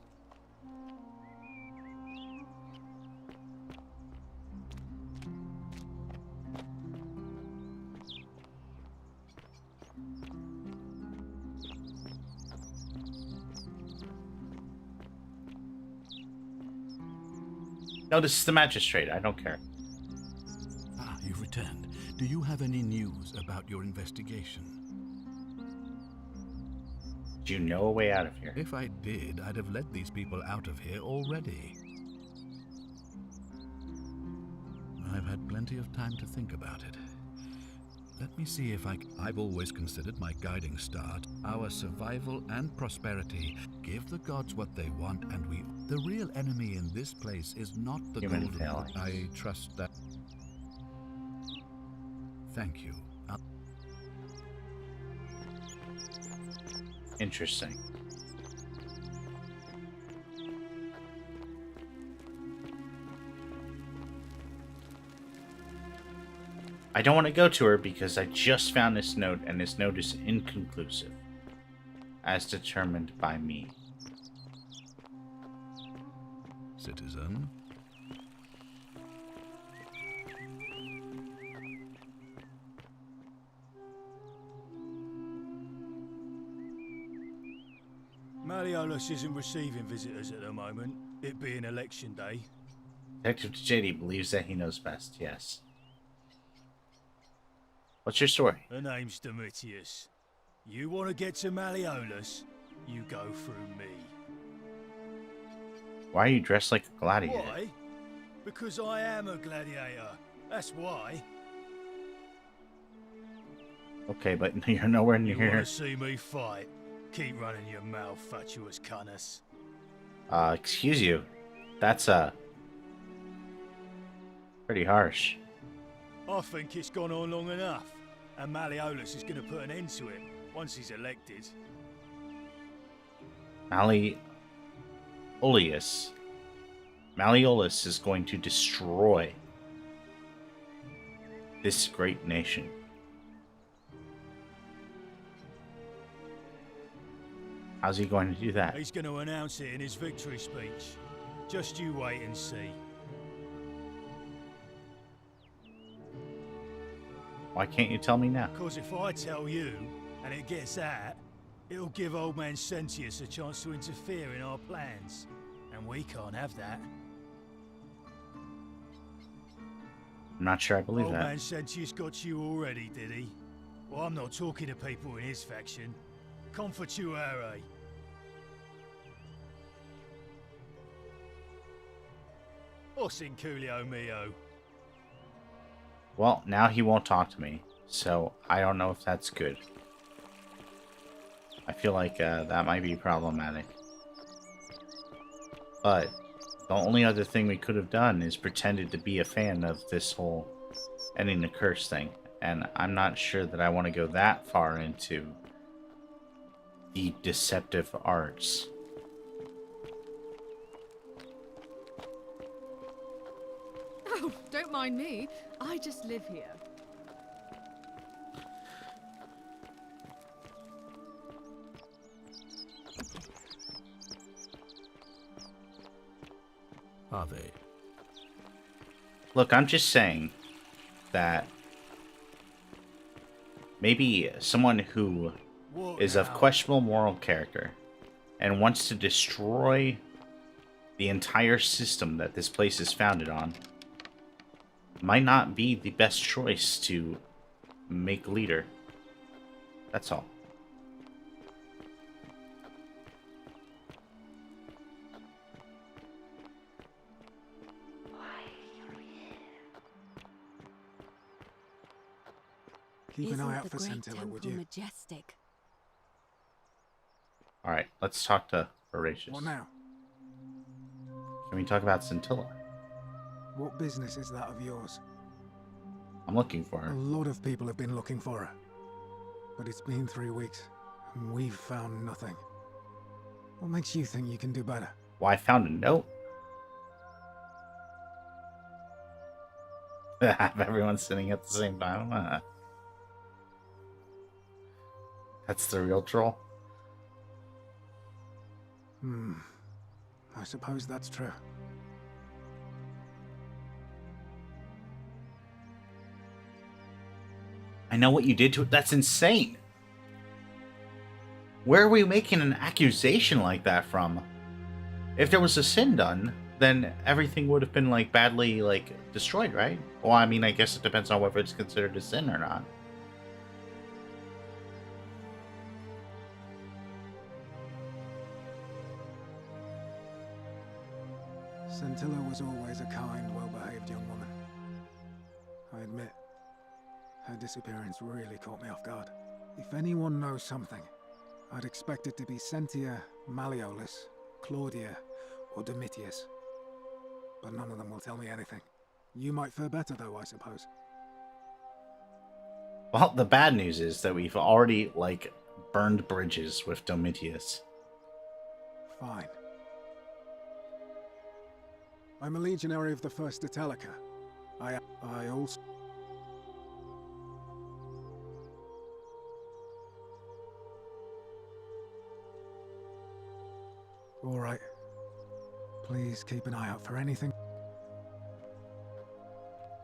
Speaker 1: No, this is the magistrate. I don't care.
Speaker 10: Ah, you've returned. Do you have any news about your investigation?
Speaker 1: Do you know a way out of here?
Speaker 10: If I did, I'd have let these people out of here already. I've had plenty of time to think about it. Let me see if I've always considered my guiding star our survival and prosperity. Give the gods what they want, and the real enemy in this place is not the
Speaker 1: Human
Speaker 10: golden.
Speaker 1: failing.
Speaker 10: I trust that. Thank you.
Speaker 1: Interesting. I don't want to go to her because I just found this note, and this note is inconclusive, as determined by me.
Speaker 10: Citizen.
Speaker 12: Malleolus isn't receiving visitors at the moment, it being election day.
Speaker 1: Detective JD believes that he knows best, yes. What's your story?
Speaker 12: The name's Domitius. You want to get to Malleolus, you go through me.
Speaker 1: Why are you dressed like a gladiator?
Speaker 12: Why? Because I am a gladiator. That's why.
Speaker 1: Okay, but you're nowhere near
Speaker 12: You want
Speaker 1: here.
Speaker 12: to see me fight? Keep running your mouth, fatuous cunners.
Speaker 1: Excuse you. That's, pretty harsh.
Speaker 12: I think it's gone on long enough, and Malleolus is going to put an end to it once he's elected.
Speaker 1: Malleolus is going to destroy this great nation. How's he going to do that?
Speaker 12: He's going to announce it in his victory speech. Just you wait and see.
Speaker 1: Why can't you tell me now?
Speaker 12: Because if I tell you, and it gets out, it'll give old man Sentius a chance to interfere in our plans. And we can't have that.
Speaker 1: I'm not sure I believe
Speaker 12: Old
Speaker 1: that.
Speaker 12: man Sentius got you already, did he? Well, I'm not talking to people in his faction. Confortuare. Os in Coolio mio.
Speaker 1: Well, now he won't talk to me, so I don't know if that's good. I feel like that might be problematic. But the only other thing we could have done is pretended to be a fan of this whole ending the curse thing. And I'm not sure that I want to go that far into the deceptive arts.
Speaker 9: Oh, don't mind me. I just live here.
Speaker 10: Are they?
Speaker 1: Look, I'm just saying that maybe someone who is of questionable moral character and wants to destroy the entire system that this place is founded on might not be the best choice to make leader. That's all.
Speaker 8: Keep an eye out
Speaker 3: the
Speaker 8: for
Speaker 3: great
Speaker 8: Scintilla,
Speaker 3: temple
Speaker 8: would you?
Speaker 3: majestic?
Speaker 1: Alright, let's talk to Horatius.
Speaker 8: What now?
Speaker 1: Can we talk about Scintilla?
Speaker 8: What business is that of yours?
Speaker 1: I'm looking for
Speaker 8: A
Speaker 1: her.
Speaker 8: lot of people have been looking for her. But it's been 3 weeks, and we've found nothing. What makes you think you can do better?
Speaker 1: Well, I found a note. Have everyone sitting at the same time? That's the real troll.
Speaker 8: I suppose that's true.
Speaker 1: I know what you did to it. That's insane. Where are we making an accusation like that from? If there was a sin done, then everything would have been like badly like destroyed, right? Well, I mean, I guess it depends on whether it's considered a sin or not.
Speaker 8: Scintilla was always a kind, well-behaved young woman. I admit, her disappearance really caught me off guard. If anyone knows something, I'd expect it to be Sentia, Malleolus, Claudia, or Domitius. But none of them will tell me anything. You might fare better though, I suppose.
Speaker 1: Well, the bad news is that we've already, like, burned bridges with Domitius.
Speaker 8: Fine. I'm a legionary of the First Italica. I also... All right. Please keep an eye out for anything.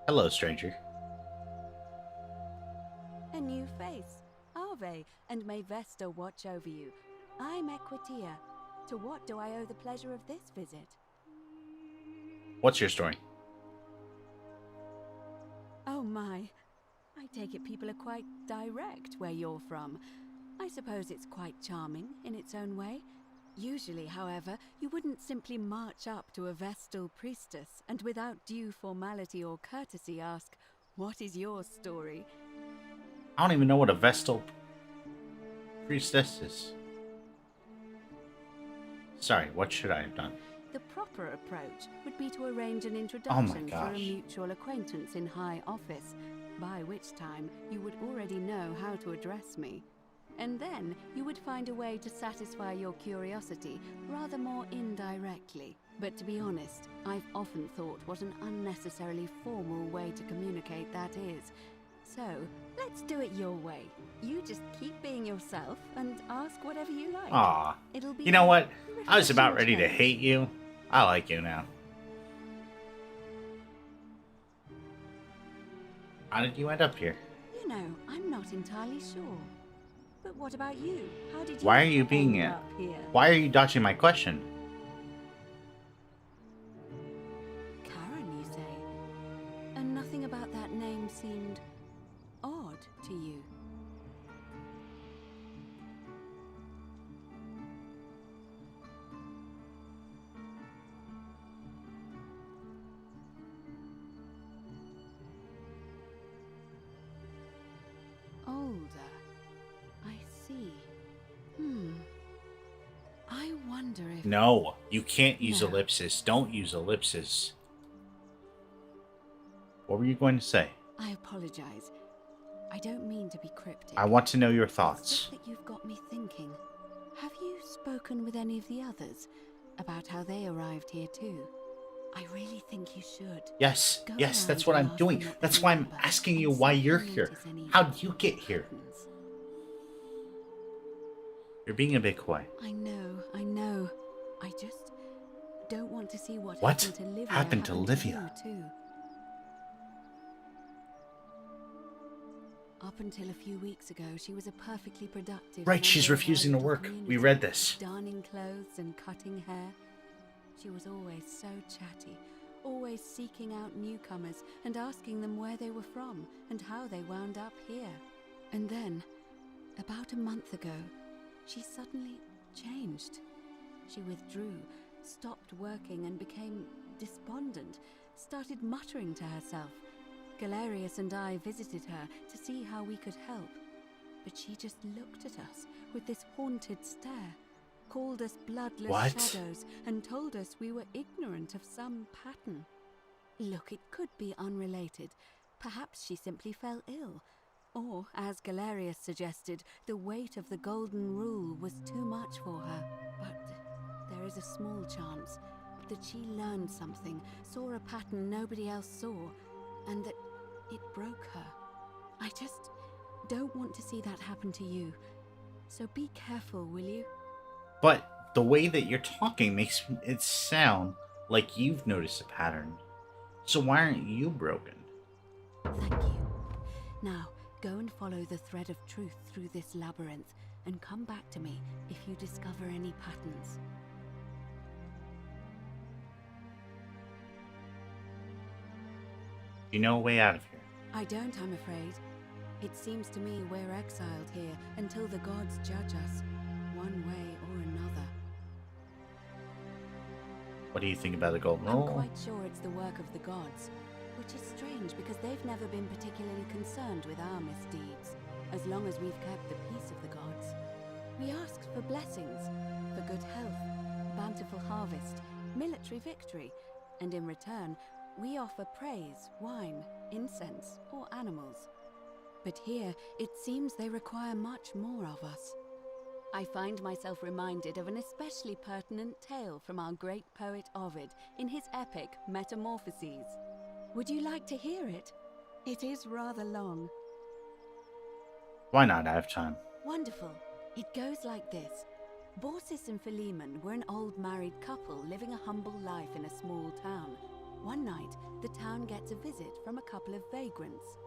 Speaker 1: Hello, stranger.
Speaker 13: A new face. Ave, and may Vesta watch over you. I'm Equitia. To what do I owe the pleasure of this visit?
Speaker 1: What's your story?
Speaker 13: Oh my. I take it people are quite direct where you're from. I suppose it's quite charming in its own way. Usually, however, you wouldn't simply march up to a Vestal priestess and without due formality or courtesy ask, "What is your story?"
Speaker 1: I don't even know what a Vestal priestess is. Sorry, what should I have done?
Speaker 13: The proper approach would be to arrange an introduction for a mutual acquaintance in high office, by which time you would already know how to address me. And then you would find a way to satisfy your curiosity rather more indirectly. But to be honest, I've often thought what an unnecessarily formal way to communicate that is. So, let's do it your way. You just keep being yourself and ask whatever you like.
Speaker 1: Aw.
Speaker 13: It'll be
Speaker 1: You know what?
Speaker 13: a
Speaker 1: I was about
Speaker 13: refreshing
Speaker 1: ready to
Speaker 13: change.
Speaker 1: hate you. I like you now. How did you end up here?
Speaker 13: You know, I'm not entirely sure. But what about you? How did you
Speaker 1: Why are you being
Speaker 13: end up here?
Speaker 1: Why are you dodging my question?
Speaker 13: Karen, you say? And nothing about that name seemed odd to you. Older. I see. I wonder if...
Speaker 1: No, you can't use
Speaker 13: No.
Speaker 1: ellipsis. Don't use ellipsis. What were you going to say?
Speaker 13: I apologize. I don't mean to be cryptic.
Speaker 1: I want to know your
Speaker 13: It's
Speaker 1: thoughts.
Speaker 13: just that you've got me thinking. Have you spoken with any of the others about how they arrived here too? I really think you should.
Speaker 1: Yes,
Speaker 13: Go
Speaker 1: yes,
Speaker 13: around
Speaker 1: that's what
Speaker 13: and
Speaker 1: I'm
Speaker 13: ask
Speaker 1: doing.
Speaker 13: them what
Speaker 1: That's
Speaker 13: they
Speaker 1: why I'm
Speaker 13: remember
Speaker 1: asking you
Speaker 13: and
Speaker 1: why
Speaker 13: see if
Speaker 1: you're
Speaker 13: they
Speaker 1: here.
Speaker 13: notice any
Speaker 1: How'd you get here?
Speaker 13: patterns.
Speaker 1: You're being a bit quiet.
Speaker 13: I know. I just don't want to see what
Speaker 1: What
Speaker 13: happened to Livia.
Speaker 1: happened to Livia?
Speaker 13: you too. Up until a few weeks ago, she was a perfectly productive.
Speaker 1: Right, she's
Speaker 13: member of our
Speaker 1: refusing to
Speaker 13: little
Speaker 1: work. We
Speaker 13: community,
Speaker 1: read this.
Speaker 13: Darning clothes and cutting hair. She was always so chatty, always seeking out newcomers and asking them where they were from and how they wound up here. And then, about a month ago, she suddenly changed. She withdrew, stopped working and became despondent, started muttering to herself. Galerius and I visited her to see how we could help. But she just looked at us with this haunted stare, called us bloodless shadows, and told us we were ignorant of some pattern. Look, it could be unrelated. Perhaps she simply fell ill. Or, as Galerius suggested, the weight of the Golden Rule was too much for her. But there is a small chance that she learned something, saw a pattern nobody else saw, and that it broke her. I just don't want to see that happen to you. So be careful, will you?
Speaker 1: But the way that you're talking makes it sound like you've noticed a pattern. So why aren't you broken?
Speaker 13: Thank you. Now, go and follow the thread of truth through this labyrinth, and come back to me if you discover any patterns.
Speaker 1: You know a way out of here?
Speaker 13: I don't, I'm afraid. It seems to me we're exiled here until the gods judge us, one way or another.
Speaker 1: What do you think about the Golden Rule?
Speaker 13: I'm quite sure it's the work of the gods, which is strange because they've never been particularly concerned with our misdeeds, as long as we've kept the peace of the gods. We asked for blessings, for good health, bountiful harvest, military victory, and in return, we offer praise, wine, incense, or animals. But here, it seems they require much more of us. I find myself reminded of an especially pertinent tale from our great poet Ovid in his epic Metamorphoses. Would you like to hear it? It is rather long.
Speaker 1: Why not? I have time.
Speaker 13: Wonderful. It goes like this. Baucis and Philemon were an old married couple living a humble life in a small town. One night, the town gets a visit from a couple of vagrants.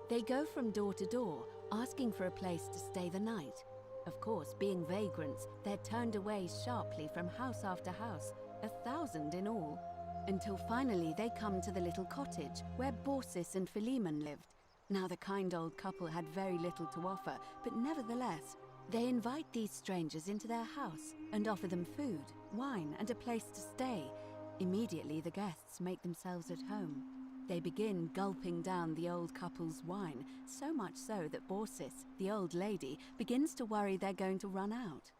Speaker 13: They go from door to door, asking for a place to stay the night. Of course, being vagrants, they're turned away sharply from house after house, 1,000 in all, until finally they come to the little cottage where Baucis and Philemon lived. Now, the kind old couple had very little to offer, but nevertheless, they invite these strangers into their house and offer them food, wine, and a place to stay. Immediately, the guests make themselves at home. They begin gulping down the old couple's wine, so much so that Baucis, the old lady, begins to worry they're going to run out.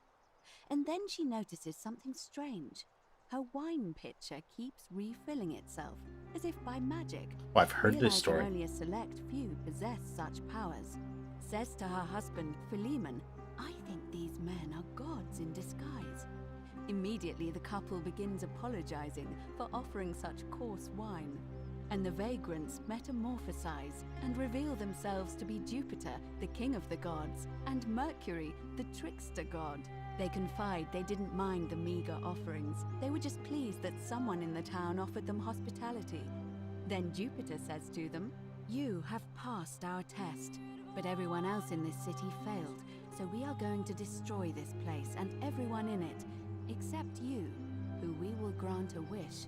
Speaker 13: And then she notices something strange. Her wine pitcher keeps refilling itself, as if by magic.
Speaker 1: Well, I've heard this story.
Speaker 13: Only a select few possess such powers. Says to her husband, Philemon, "I think these men are gods in disguise." Immediately, the couple begins apologizing for offering such coarse wine. And the vagrants metamorphosize and reveal themselves to be Jupiter, the king of the gods, and Mercury, the trickster god. They confide they didn't mind the meager offerings. They were just pleased that someone in the town offered them hospitality. Then Jupiter says to them, "You have passed our test, but everyone else in this city failed, so we are going to destroy this place and everyone in it, except you, who we will grant a wish."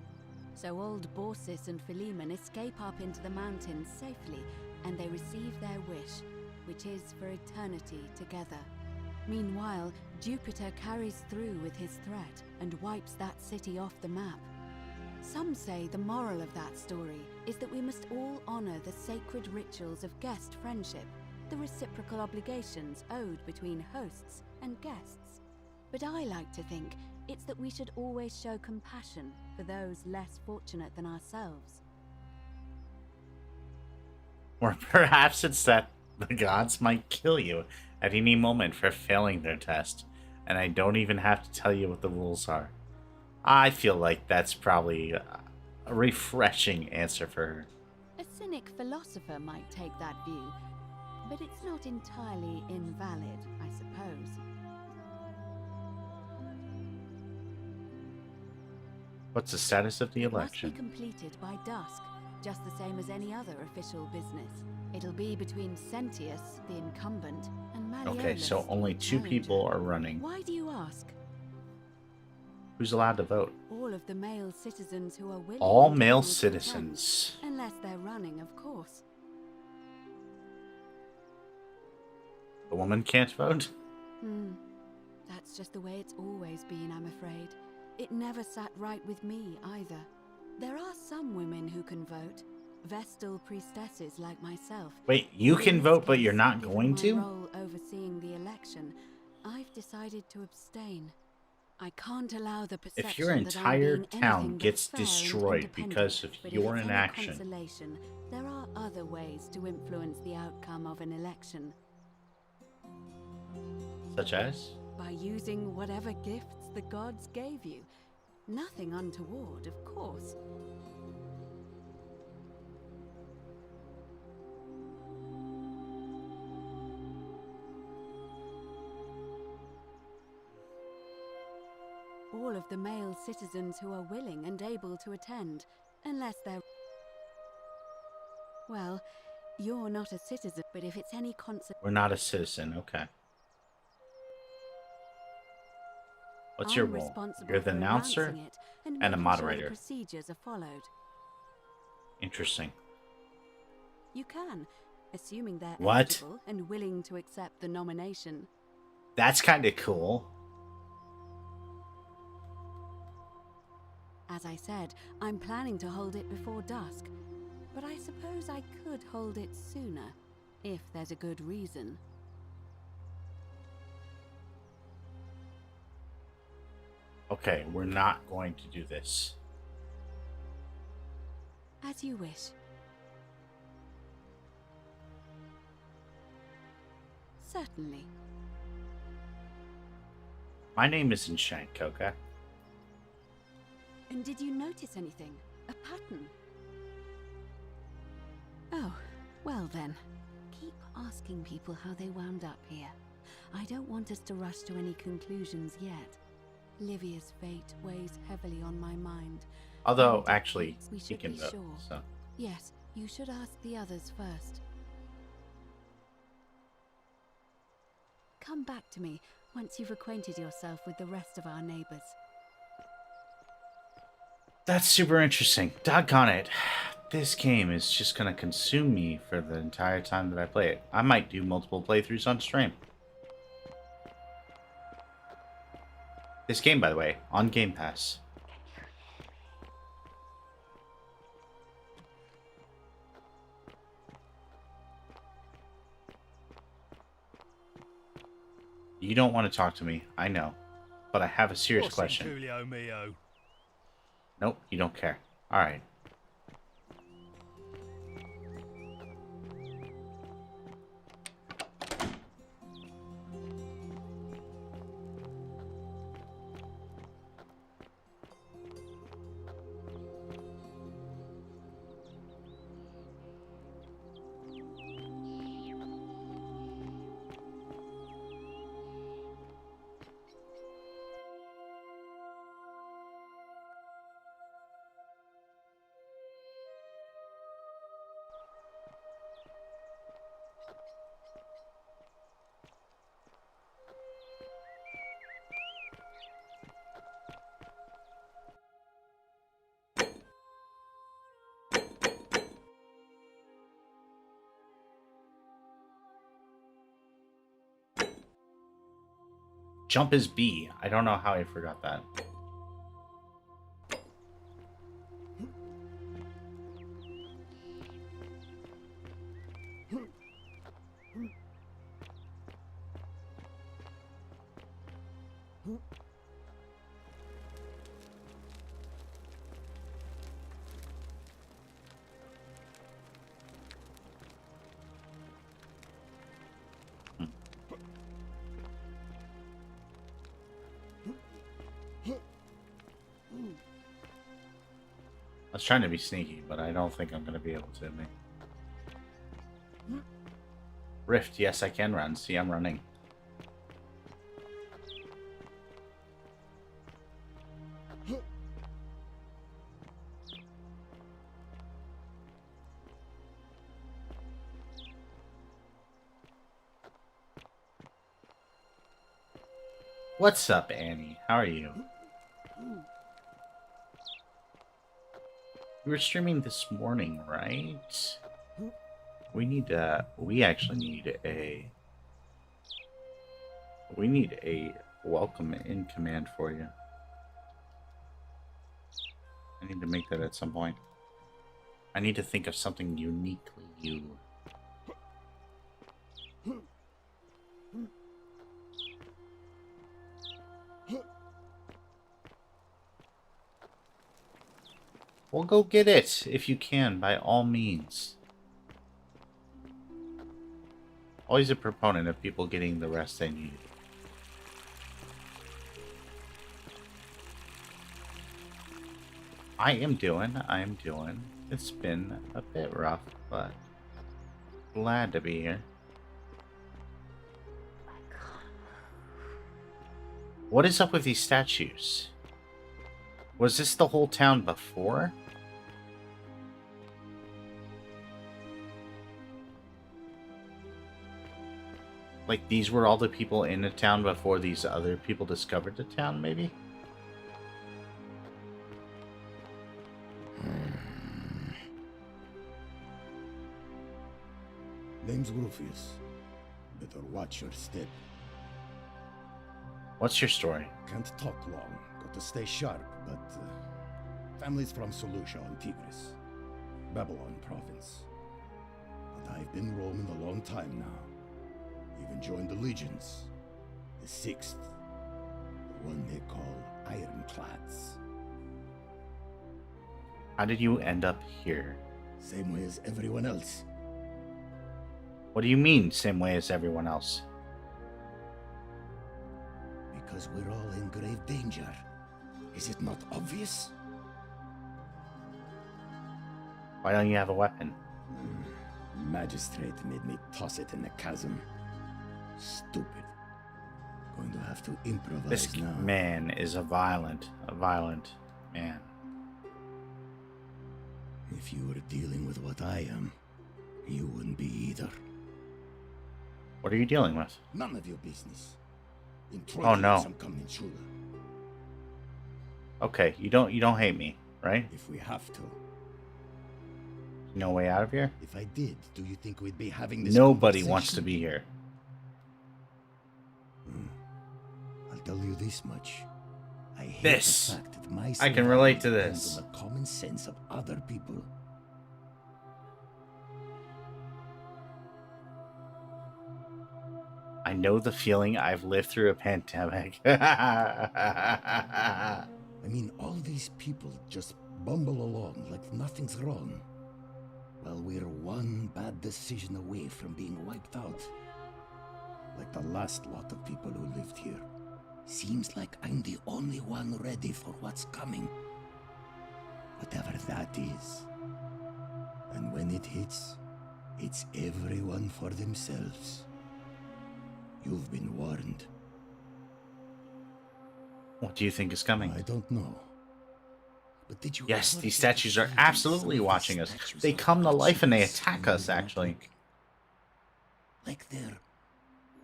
Speaker 13: So old Baucis and Philemon escape up into the mountains safely, and they receive their wish, which is for eternity together. Meanwhile, Jupiter carries through with his threat and wipes that city off the map. Some say the moral of that story is that we must all honor the sacred rituals of guest friendship, the reciprocal obligations owed between hosts and guests. But I like to think it's that we should always show compassion for those less fortunate than ourselves.
Speaker 1: Or perhaps it's that the gods might kill you at any moment for failing their test, and I don't even have to tell you what the rules are. I feel like that's probably a refreshing answer for her.
Speaker 13: A cynic philosopher might take that view, but it's not entirely invalid, I suppose.
Speaker 1: What's the status of the election?
Speaker 13: It must be completed by dusk, just the same as any other official business. It'll be between Sentius, the incumbent, and Malleolus.
Speaker 1: Okay, so only 2 people are running.
Speaker 13: Why do you ask?
Speaker 1: Who's allowed to vote?
Speaker 13: All of the male citizens who are willing.
Speaker 1: All male citizens.
Speaker 13: Unless they're running, of course.
Speaker 1: The woman can't vote?
Speaker 13: That's just the way it's always been, I'm afraid. It never sat right with me, either. There are some women who can vote, Vestal priestesses like myself.
Speaker 1: Wait, you can vote, but you're not going to?
Speaker 13: Role overseeing the election, I've decided to abstain. I can't allow the perception
Speaker 1: if your entire town gets destroyed because of your inaction.
Speaker 13: There are other ways to influence the outcome of an election.
Speaker 1: Such as?
Speaker 13: By using whatever gifts the gods gave you. Nothing untoward, of course. All of the male citizens who are willing and able to attend, unless they're... Well, you're not a citizen, but if it's any concert...
Speaker 1: We're not a citizen, okay. What's your role? You're the announcer and a moderator.
Speaker 13: Sure the procedures are followed.
Speaker 1: Interesting.
Speaker 13: You can, assuming they're
Speaker 1: what?
Speaker 13: eligible and willing to accept the nomination.
Speaker 1: That's kind of cool.
Speaker 13: As I said, I'm planning to hold it before dusk, but I suppose I could hold it sooner, if there's a good reason.
Speaker 1: Okay, we're not going to do this.
Speaker 13: As you wish. Certainly.
Speaker 1: My name isn't Shank, okay?
Speaker 13: And did you notice anything? A pattern? Oh, well then. Keep asking people how they wound up here. I don't want us to rush to any conclusions yet. Livia's fate weighs heavily on my mind.
Speaker 1: Although, actually, he can vote,
Speaker 13: sure.
Speaker 1: so...
Speaker 13: Yes, you should ask the others first. Come back to me once you've acquainted yourself with the rest of our neighbors.
Speaker 1: That's super interesting. Doggone it. This game is just gonna consume me for the entire time that I play it. I might do multiple playthroughs on stream. This game, by the way, on Game Pass. You don't want to talk to me, I know. But I have a serious question.
Speaker 12: Coolio mio.
Speaker 1: Nope, you don't care. Alright. Jump is B. I don't know how I forgot that. I was trying to be sneaky, but I don't think I'm going to be able to. Rift, yes, I can run. See, I'm running. What's up, Annie? How are you? You were streaming this morning, right? We actually need a welcome in command for you. I need to make that at some point. I need to think of something uniquely you. Well, go get it if you can, by all means. Always a proponent of people getting the rest they need. I am doing. It's been a bit rough, but glad to be here. What is up with these statues? Was this the whole town before? Like, these were all the people in the town before these other people discovered the town, maybe?
Speaker 14: Name's Rufius. Better watch your step.
Speaker 1: What's your story?
Speaker 14: Can't talk long. Got to stay sharp, but... family's from Seleucia on Tigris. Babylon province. But I've been roaming a long time now. Even joined the legions. The 6th. The one they call Ironclads.
Speaker 1: How did you end up here?
Speaker 14: Same way as everyone else.
Speaker 1: What do you mean, same way as everyone else?
Speaker 14: Because we're all in grave danger. Is it not obvious?
Speaker 1: Why don't you have a weapon?
Speaker 14: Magistrate made me toss it in the chasm. Stupid. Going to have to improvise
Speaker 1: This
Speaker 14: now.
Speaker 1: man is a violent man.
Speaker 14: If you were dealing with what I am, you wouldn't be either.
Speaker 1: What are you dealing with?
Speaker 14: None of your business.
Speaker 1: Oh no.
Speaker 14: Some Kamenchula.
Speaker 1: Okay, you don't hate me, right?
Speaker 14: If we have to.
Speaker 1: No way out of here?
Speaker 14: If I did, do you think we'd be having this
Speaker 1: Nobody wants to be here.
Speaker 14: I'll tell you this much. I hate
Speaker 1: This.
Speaker 14: the fact that my
Speaker 1: I can relate to
Speaker 14: survival
Speaker 1: this.
Speaker 14: depends on the common sense of other people.
Speaker 1: I know the feeling. I've lived through a pandemic.
Speaker 14: I mean, all these people just bumble along like nothing's wrong. Well, we're one bad decision away from being wiped out. Like the last lot of people who lived here. Seems like I'm the only one ready for what's coming. Whatever that is. And when it hits, it's everyone for themselves. You've been warned.
Speaker 1: What do you think is coming?
Speaker 14: I don't know. But did you
Speaker 1: Yes,
Speaker 14: ever
Speaker 1: these
Speaker 14: get the
Speaker 1: statues are
Speaker 14: feeling
Speaker 1: absolutely
Speaker 14: some of these
Speaker 1: watching us.
Speaker 14: statues
Speaker 1: They
Speaker 14: are
Speaker 1: come to life and they
Speaker 14: watching
Speaker 1: attack us,
Speaker 14: something
Speaker 1: actually.
Speaker 14: like they're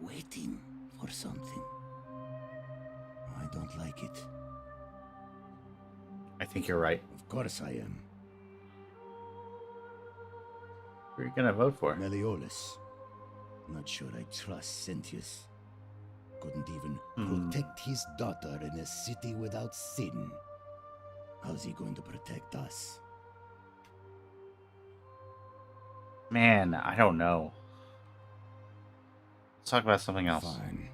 Speaker 14: waiting for something. I don't like it.
Speaker 1: I think you're right.
Speaker 14: Of course I am.
Speaker 1: Who are you gonna vote for?
Speaker 14: Meliodas. Not sure I trust Sentius. Couldn't even protect his daughter in a city without sin. How's he going to protect us?
Speaker 1: Man, I don't know. Let's talk about something else.
Speaker 14: Fine.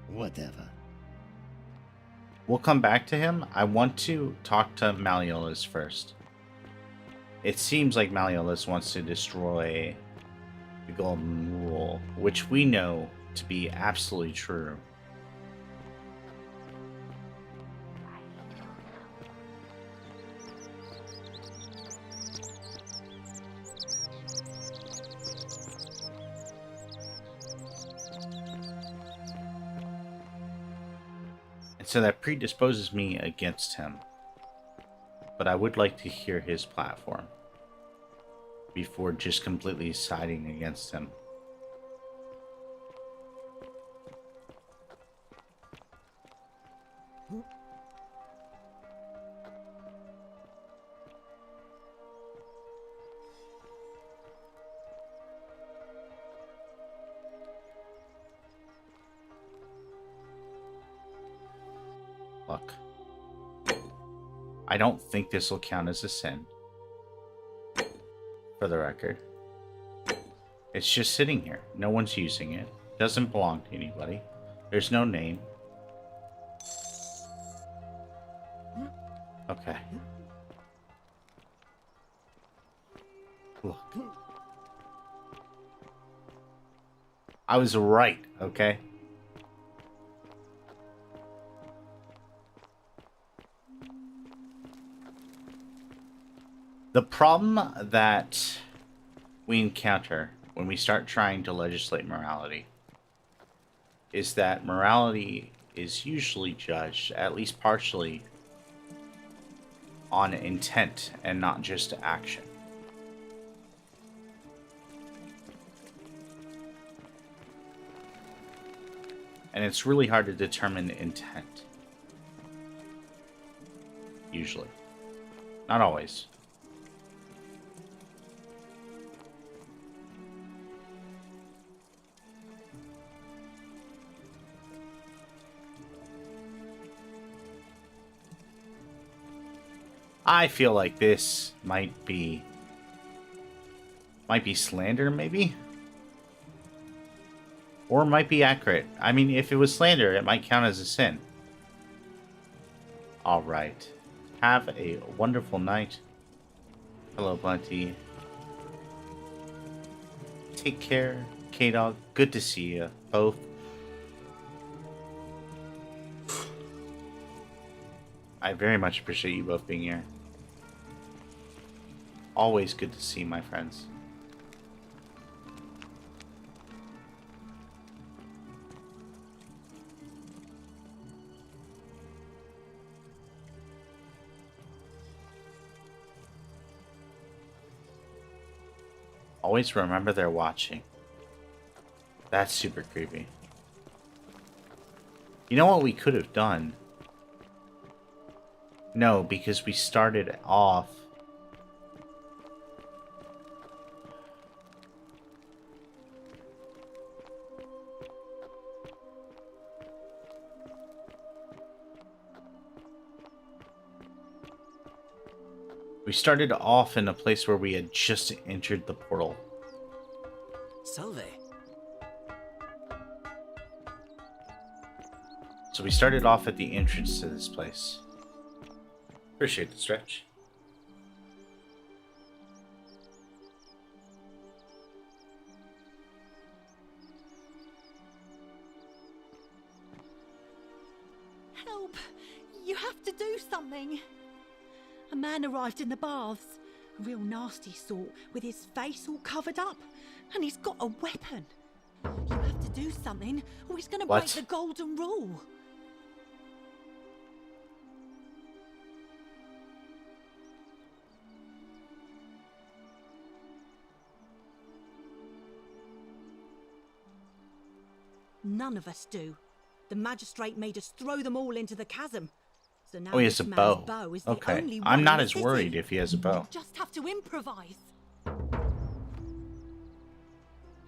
Speaker 14: Whatever.
Speaker 1: We'll come back to him. I want to talk to Malleolus first. It seems like Malleolus wants to destroy the Golden Rule, which we know to be absolutely true. And so that predisposes me against him. But I would like to hear his platform before just completely siding against him. Look. I don't think this will count as a sin. For the record. It's just sitting here. No one's using it. Doesn't belong to anybody. There's no name. Okay. Look. I was right, okay? The problem that we encounter when we start trying to legislate morality is that morality is usually judged, at least partially, on intent and not just action. And it's really hard to determine intent. Usually. Not always. I feel like this might be slander, maybe? Or might be accurate. I mean, if it was slander, it might count as a sin. Alright. Have a wonderful night. Hello, Plenty. Take care, K-Dog. Good to see you both. I very much appreciate you both being here. Always good to see my friends. Always remember they're watching. That's super creepy. You know what we could have done? No, because we started off... We started off in a place where we had just entered the portal.
Speaker 15: Salve.
Speaker 1: So we started off at the entrance to this place. Appreciate the stretch.
Speaker 16: Help! You have to do something! A man arrived in the baths. A real nasty sort, with his face all covered up. And he's got a weapon. You have to do something, or he's gonna break the golden rule. None of us do. The magistrate made us throw them all into the chasm. So now
Speaker 1: he has a bow. Okay, I'm not as worried if he has a bow.
Speaker 16: You just have to improvise.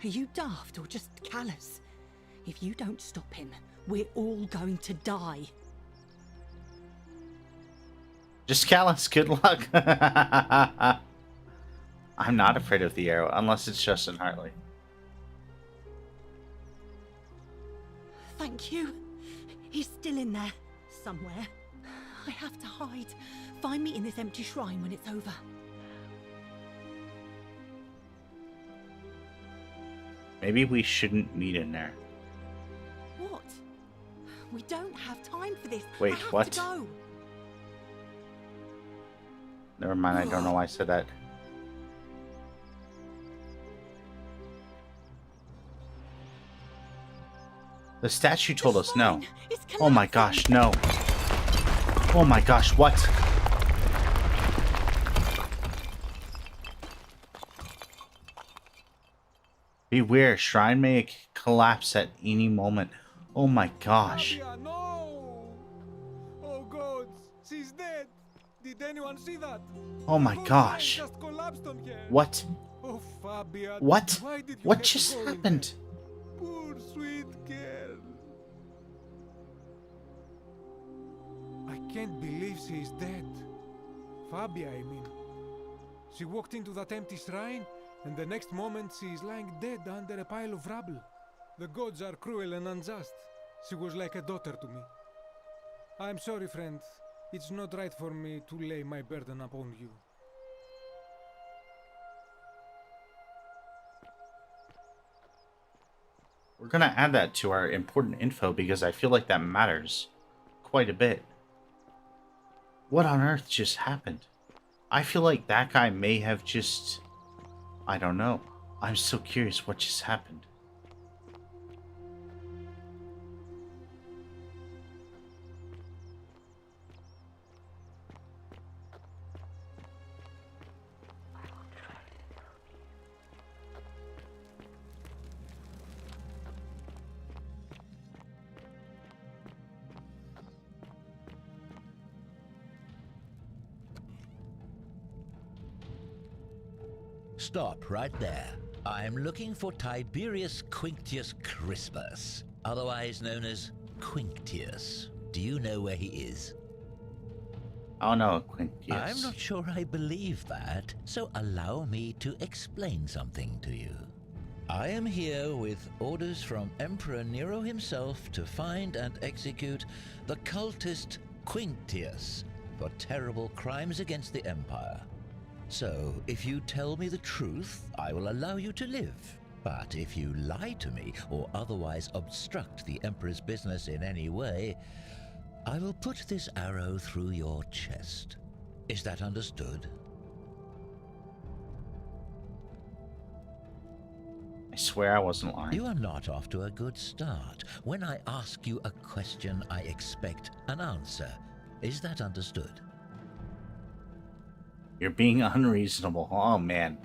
Speaker 16: Are you daft or just callous? If you don't stop him, we're all going to die.
Speaker 1: Just callous. Good luck. I'm not afraid of the arrow, unless it's Justin Hartley.
Speaker 16: Thank you. He's still in there, somewhere. I have to hide. Find me in this empty shrine when it's over.
Speaker 1: Maybe we shouldn't meet in there.
Speaker 16: What? We don't have time for this.
Speaker 1: Wait,
Speaker 16: I have
Speaker 1: what?
Speaker 16: to go.
Speaker 1: Never mind, I don't know why I said that. The statue told us no. Oh my gosh, no. Oh my gosh, what? Beware, shrine may collapse at any moment. Oh my gosh.
Speaker 17: Fabia, no! Oh gods, she's dead. Did anyone see that?
Speaker 1: Oh my gosh.
Speaker 17: Just collapsed on her.
Speaker 1: What?
Speaker 17: Oh, Fabia,
Speaker 1: What?
Speaker 17: why did you
Speaker 1: What
Speaker 17: have to
Speaker 1: just
Speaker 17: go in
Speaker 1: happened?
Speaker 17: there? Poor sweet girl. I can't believe she's dead. Fabia, I mean. She walked into that empty shrine, and the next moment she is lying dead under a pile of rubble. The gods are cruel and unjust. She was like a daughter to me. I'm sorry, friend. It's not right for me to lay my burden upon you.
Speaker 1: We're gonna add that to our important info because I feel like that matters quite a bit. What on earth just happened? I feel like that guy may have just... I don't know. I'm so curious what just happened.
Speaker 18: Stop right there. I'm looking for Tiberius Quinctius Crispus, otherwise known as Quinctius. Do you know where he is?
Speaker 1: Oh no, Quinctius.
Speaker 18: I'm not sure I believe that, so allow me to explain something to you. I am here with orders from Emperor Nero himself to find and execute the cultist Quinctius for terrible crimes against the Empire. So, if you tell me the truth, I will allow you to live. But if you lie to me or otherwise obstruct the Emperor's business in any way, I will put this arrow through your chest. Is that understood?
Speaker 1: I swear I wasn't lying.
Speaker 18: You are not off to a good start. When I ask you a question, I expect an answer. Is that understood?
Speaker 1: You're being unreasonable. Oh, man.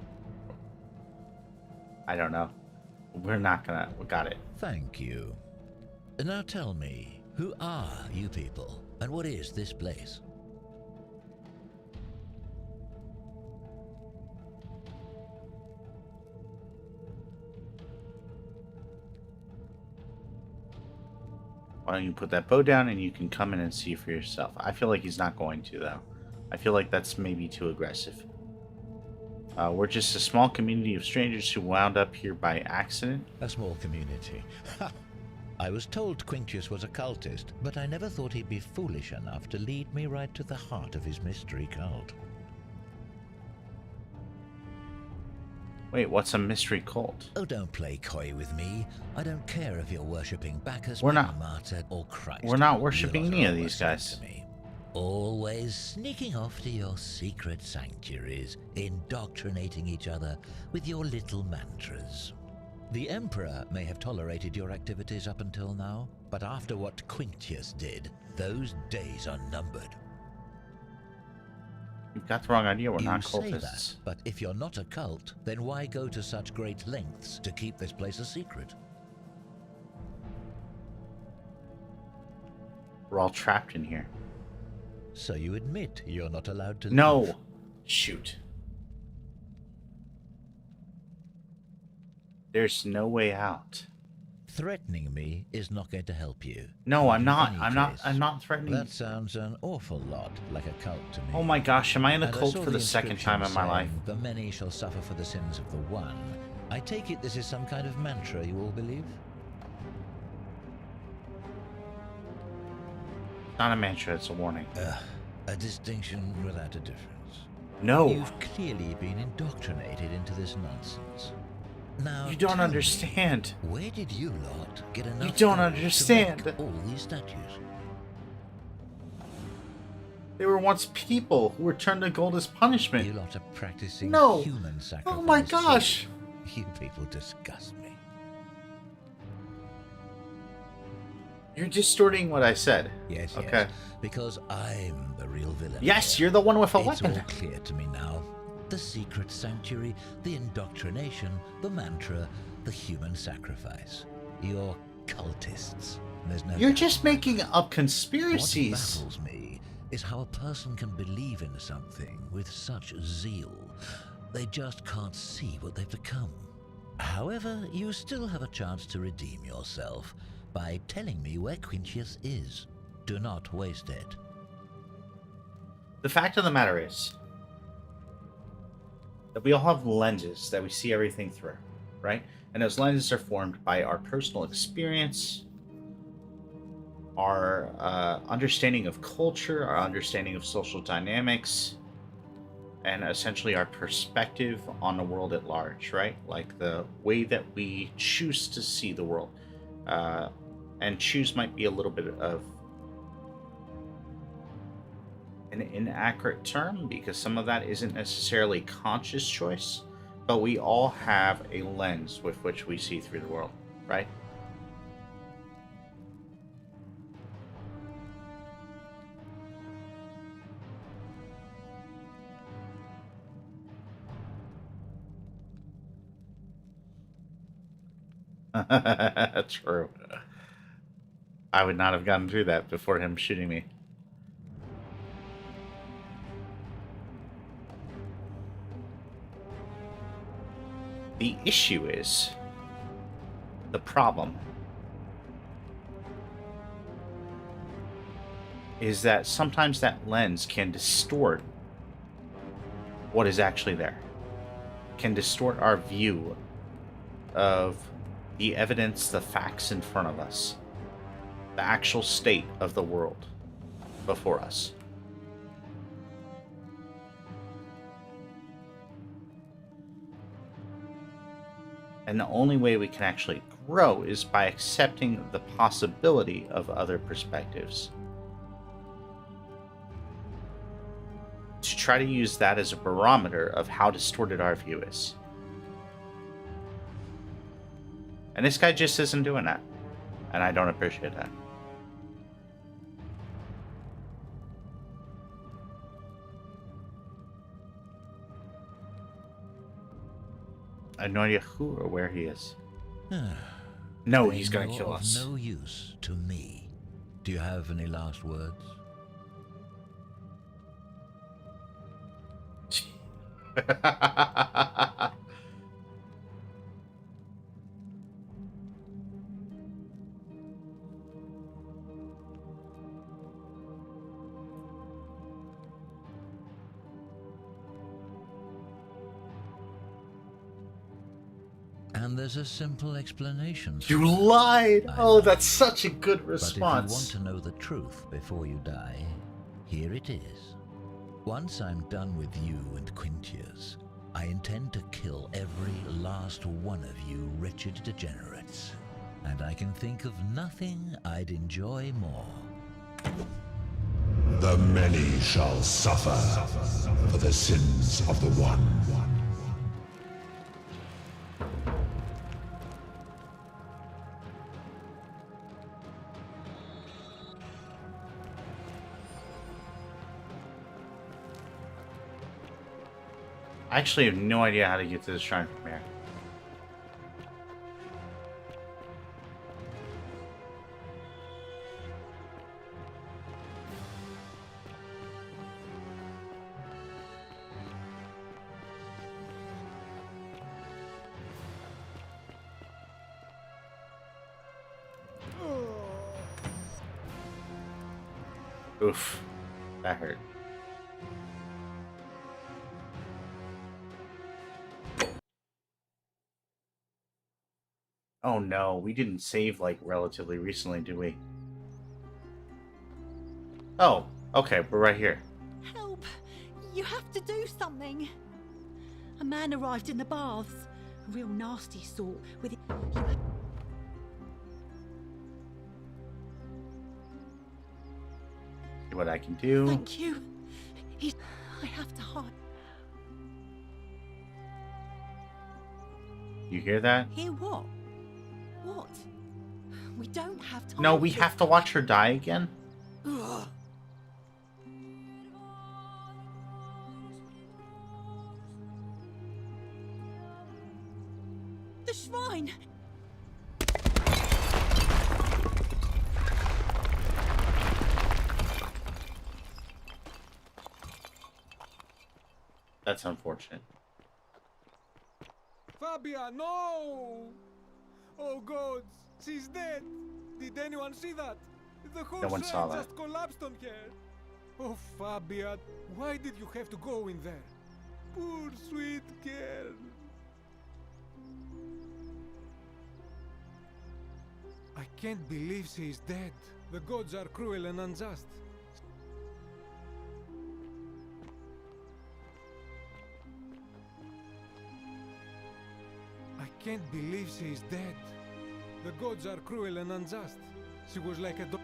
Speaker 1: I don't know. We're not gonna... We got it.
Speaker 18: Thank you. Now tell me, who are you people? And what is this place?
Speaker 1: Why don't you put that bow down and you can come in and see for yourself. I feel like he's not going to, though. I feel like that's maybe too aggressive. We're just a small community of strangers who wound up here by accident.
Speaker 18: A small community. I was told Quinctius was a cultist, but I never thought he'd be foolish enough to lead me right to the heart of his mystery cult.
Speaker 1: Wait, what's a mystery cult?
Speaker 18: Oh, don't play coy with me. I don't care if you're worshipping Bacchus, Martyr, or Christ.
Speaker 1: We're not worshipping any of these guys.
Speaker 18: Always sneaking off to your secret sanctuaries, indoctrinating each other with your little mantras. The Emperor may have tolerated your activities up until now, but after what Quinctius did, those days are numbered.
Speaker 1: You've got the wrong idea. We're not
Speaker 18: cultists.
Speaker 1: cultists.
Speaker 18: That, but if you're not a cult, then why go to such great lengths to keep this place a secret?
Speaker 1: We're all trapped in here.
Speaker 18: So you admit you're not allowed to
Speaker 1: No.
Speaker 18: leave?
Speaker 1: Shoot. There's no way out.
Speaker 18: Threatening me is not going to help you.
Speaker 1: No, I'm not.
Speaker 18: In
Speaker 1: I'm
Speaker 18: any
Speaker 1: not.
Speaker 18: case,
Speaker 1: I'm not threatening.
Speaker 18: That sounds an awful lot like a cult to me.
Speaker 1: Oh my gosh, am I in a
Speaker 18: And
Speaker 1: cult
Speaker 18: saw
Speaker 1: for the second time in my life?
Speaker 18: saying, The many shall suffer for the sins of the one. I take it this is some kind of mantra you all believe?
Speaker 1: Not a mantra, it's a warning.
Speaker 18: A distinction without a difference.
Speaker 1: No.
Speaker 18: You've clearly been indoctrinated into this nonsense. Now,
Speaker 1: You don't
Speaker 18: tell
Speaker 1: understand.
Speaker 18: me, where did you lot get enough
Speaker 1: You don't
Speaker 18: gold
Speaker 1: understand.
Speaker 18: to make all these statues?
Speaker 1: They were once people who were turned to gold as punishment.
Speaker 18: You lot are practicing
Speaker 1: No.
Speaker 18: human sacrifice.
Speaker 1: Oh my gosh.
Speaker 18: You people disgust me.
Speaker 1: You're distorting what I said.
Speaker 18: Yes,
Speaker 1: Okay.
Speaker 18: yes. Because I'm the real villain.
Speaker 1: Yes, you're the one with a
Speaker 18: It's
Speaker 1: weapon.
Speaker 18: all clear to me now. The secret sanctuary, the indoctrination, the mantra, the human sacrifice. You're cultists. There's no
Speaker 1: You're
Speaker 18: doubt.
Speaker 1: just making up conspiracies.
Speaker 18: What baffles me is how a person can believe in something with such zeal. They just can't see what they've become. However, you still have a chance to redeem yourself by telling me where Quinctius is. Do not waste it.
Speaker 1: The fact of the matter is that we all have lenses that we see everything through, right? And those lenses are formed by our personal experience, our understanding of culture, our understanding of social dynamics, and essentially our perspective on the world at large, right? Like the way that we choose to see the world. And choose might be a little bit of an inaccurate term because some of that isn't necessarily conscious choice, but we all have a lens with which we see through the world, right? True. I would not have gotten through that before him shooting me. The issue is, the problem is that sometimes that lens can distort what is actually there. Can distort our view of the evidence, the facts in front of us, the actual state of the world before us. And the only way we can actually grow is by accepting the possibility of other perspectives. To try to use that as a barometer of how distorted our view is. And this guy just isn't doing that. And I don't appreciate that. I have no idea who or where he is. No, he's gonna kill us.
Speaker 18: No use to me. Do you have any last words? And there's a simple explanation.
Speaker 1: You lied! Oh, that's such a good response.
Speaker 18: But if you want to know the truth before you die, here it is. Once I'm done with you and Quintius, I intend to kill every last one of you wretched degenerates. And I can think of nothing I'd enjoy more.
Speaker 11: The many shall suffer for the sins of the one.
Speaker 1: I actually have no idea how to get to the shrine from here. Oof, that hurt. Oh no, we didn't save like relatively recently, did we? Oh, okay, we're right here.
Speaker 16: Help! You have to do something. A man arrived in the baths. A real nasty sort with
Speaker 1: See what I can do.
Speaker 16: Thank you. I have to hide.
Speaker 1: You hear that?
Speaker 16: Hear what? What? We don't have time.
Speaker 1: No, we have to watch her die again?
Speaker 16: Ugh. The shrine!
Speaker 1: That's unfortunate.
Speaker 17: Fabia, no! Oh gods, she's dead! Did anyone see that? The whole
Speaker 1: No one saw
Speaker 17: shrine
Speaker 1: that.
Speaker 17: just collapsed on her. Oh, Fabian, why did you have to go in there? Poor sweet girl. I can't believe she is dead. The gods are cruel and unjust. I can't believe she is dead. The gods are cruel and unjust. She was like a dog.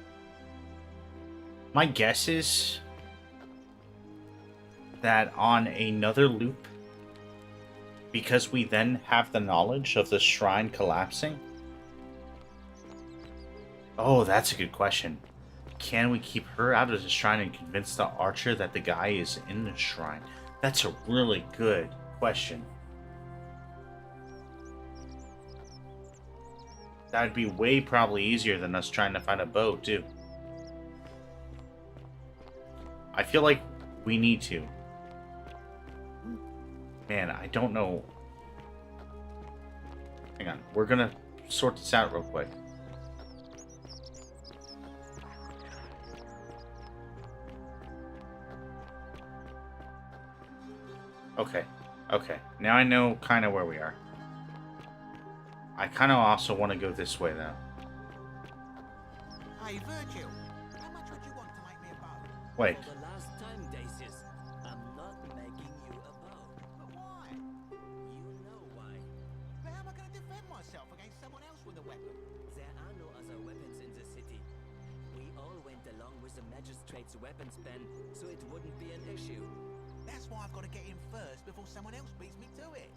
Speaker 1: My guess is that on another loop, because we then have the knowledge of the shrine collapsing. Oh, that's a good question. Can we keep her out of the shrine and convince the archer that the guy is in the shrine? That's a really good question. That'd be way probably easier than us trying to find a boat, too. I feel like we need to. Man, I don't know. Hang on. We're gonna sort this out real quick. Okay. Okay. Now I know kind of where we are. I kind of also want to go this way, though.
Speaker 19: Hey, Virgil. How much would you want to make me a bow?
Speaker 1: Wait.
Speaker 15: For the last time, Dacius, I'm not making you a bow.
Speaker 19: But why?
Speaker 15: You know why.
Speaker 19: But how am I going to defend myself against someone else with a weapon?
Speaker 15: There are no other weapons in the city. We all went along with the magistrate's weapons ban, so it wouldn't be an issue.
Speaker 19: That's why I've got to get in first before someone else beats me to it.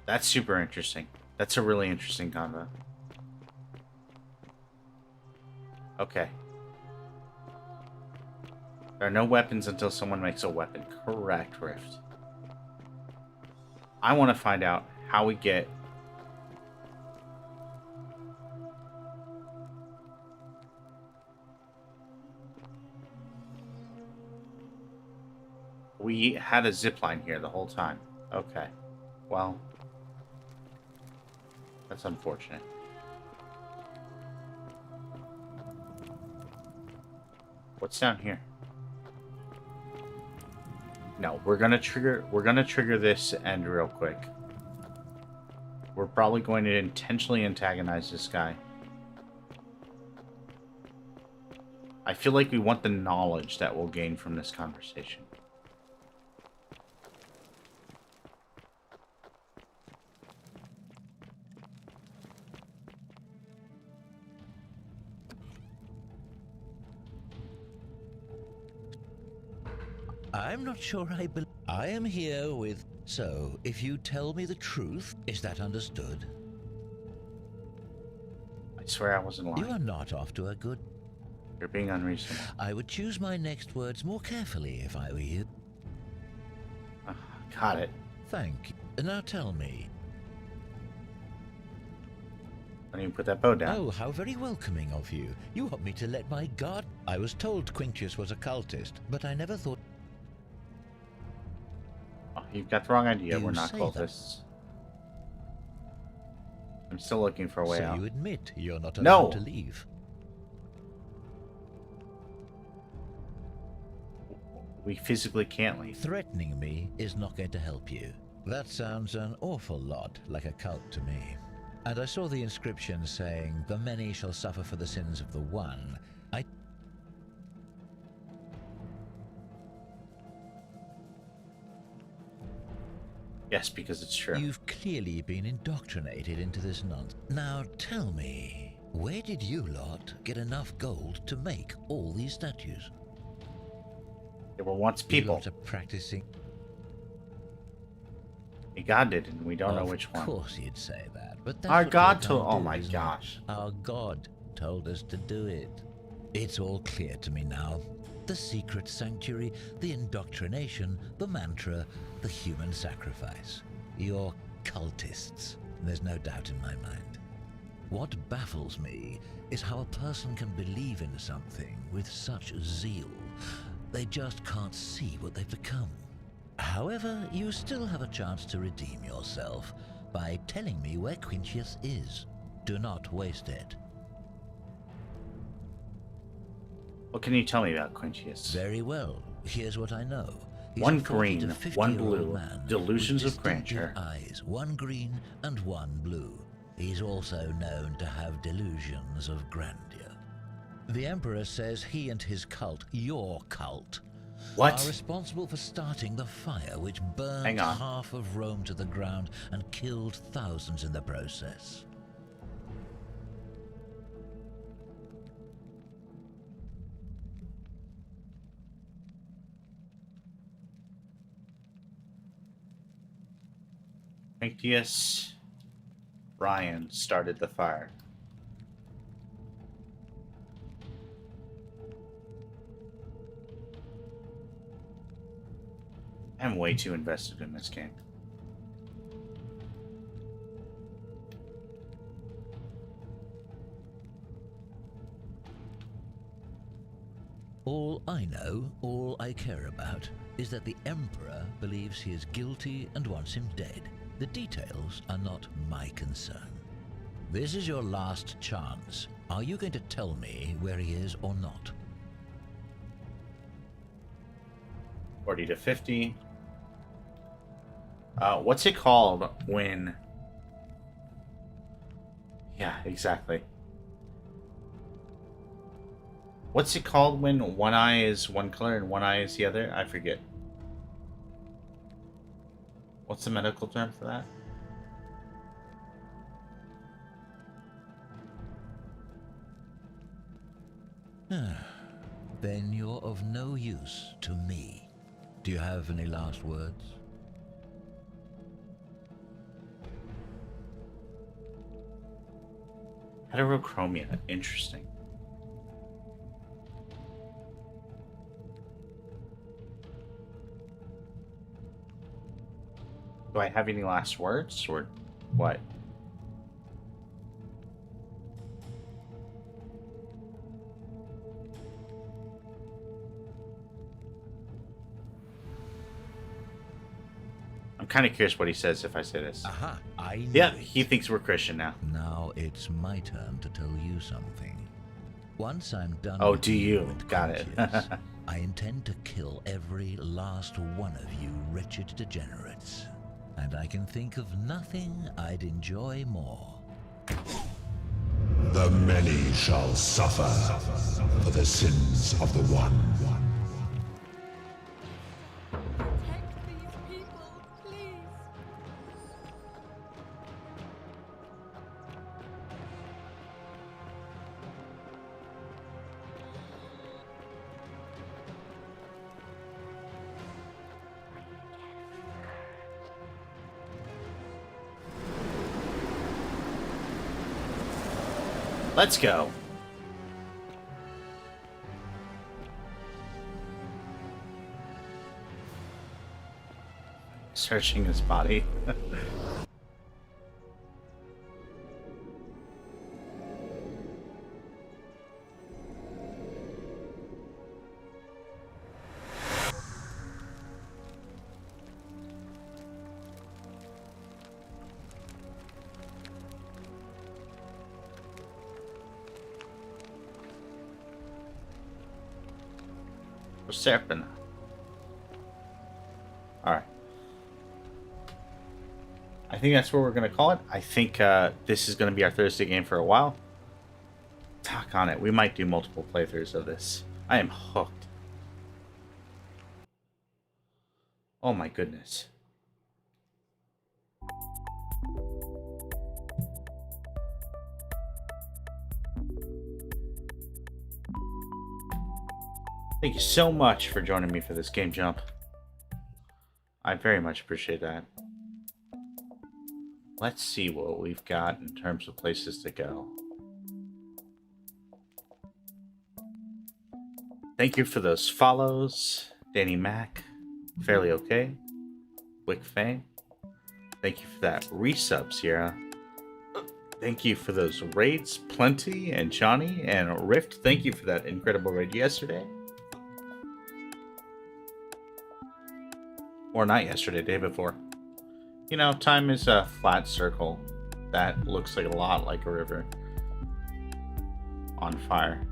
Speaker 1: That's super interesting. That's a really interesting combo. Okay. There are no weapons until someone makes a weapon. Correct, Rift. I want to find out how we get... We had a zipline here the whole time. Okay. Well... That's unfortunate. What's down here? No, we're gonna trigger this end real quick. We're probably going to intentionally antagonize this guy. I feel like we want the knowledge that we'll gain from this conversation.
Speaker 18: I'm not sure I am here with... So, if you tell me the truth, is that understood?
Speaker 1: I swear I wasn't lying.
Speaker 18: You are not off to a good...
Speaker 1: You're being unreasonable.
Speaker 18: I would choose my next words more carefully if I were you.
Speaker 1: Got it.
Speaker 18: Thank you. Now tell me.
Speaker 1: Why don't you put that bow down?
Speaker 18: Oh, how very welcoming of you. You want me to let my guard... I was told Quinctius was a cultist, but I never thought...
Speaker 1: You've got the wrong idea. We're not cultists. I'm still looking for a way out.
Speaker 18: So you admit you're not allowed to leave?
Speaker 1: We physically can't leave.
Speaker 18: Threatening me is not going to help you. That sounds an awful lot like a cult to me. And I saw the inscription saying, "The many shall suffer for the sins of the one."
Speaker 1: Yes, because it's true.
Speaker 18: You've clearly been indoctrinated into this nonsense. Now tell me, where did you lot get enough gold to make all these statues?
Speaker 1: They were once people.
Speaker 18: You lot are practicing.
Speaker 1: God did, and we don't know which one.
Speaker 18: Of course you'd say that, but that's
Speaker 1: our
Speaker 18: what
Speaker 1: God
Speaker 18: we
Speaker 1: told.
Speaker 18: can't
Speaker 1: Oh
Speaker 18: do,
Speaker 1: my
Speaker 18: isn't
Speaker 1: gosh!
Speaker 18: it? Our God told us to do it. It's all clear to me now. The secret sanctuary, the indoctrination, the mantra, the human sacrifice. You're cultists. There's no doubt in my mind. What baffles me is how a person can believe in something with such zeal. They just can't see what they've become. However, you still have a chance to redeem yourself by telling me where Quinctius is. Do not waste it.
Speaker 1: What can you tell me about Quintius?
Speaker 18: Very well. Here's what I know. He's
Speaker 1: one
Speaker 18: a 40
Speaker 1: green,
Speaker 18: to 50
Speaker 1: one
Speaker 18: year old
Speaker 1: blue.
Speaker 18: man
Speaker 1: Delusions
Speaker 18: with
Speaker 1: of grandeur.
Speaker 18: eyes, one green and one blue. He's also known to have delusions of grandeur. The Emperor says he and his cult, your cult,
Speaker 1: what?
Speaker 18: are responsible for starting the fire which burned half of Rome to the ground and killed thousands in the process.
Speaker 1: Quintius Ryan started the fire. I'm way too invested in this game.
Speaker 18: All I know, all I care about, is that the Emperor believes he is guilty and wants him dead. The details are not my concern. This is your last chance. Are you going to tell me where he is or not?
Speaker 1: 40 to 50. What's it called when... Yeah, exactly. What's it called when one eye is one color and one eye is the other? I forget. What's the medical term for
Speaker 18: that? Then you're of no use to me. Do you have any last words?
Speaker 1: Heterochromia. Interesting. Do I have any last words or what? I'm kind of curious what he says if I say this.
Speaker 18: Aha, I knew
Speaker 1: Yeah,
Speaker 18: it.
Speaker 1: he thinks we're Christian now.
Speaker 18: Now it's my turn to tell you something. Once I'm done
Speaker 1: Oh,
Speaker 18: with
Speaker 1: do you?
Speaker 18: and
Speaker 1: Got it.
Speaker 18: Quintius, I intend to kill every last one of you wretched degenerates. And I can think of nothing I'd enjoy more.
Speaker 11: The many shall suffer for the sins of the one.
Speaker 9: Protect these people, please.
Speaker 1: Let's go. Searching his body. Serpent. Alright. I think that's what we're going to call it. I think this is going to be our Thursday game for a while. Talk on it. We might do multiple playthroughs of this. I am hooked. Oh my goodness. Thank you so much for joining me for this game jump. I very much appreciate that. Let's see what we've got in terms of places to go. Thank you for those follows. Danny Mac, Fairly Okay, Wick Fang. Thank you for that resub, Sierra. Thank you for those raids, Plenty and Johnny and Rift. Thank you for that incredible raid yesterday. Or not yesterday, day before. You know, time is a flat circle that looks like a lot like a river on fire.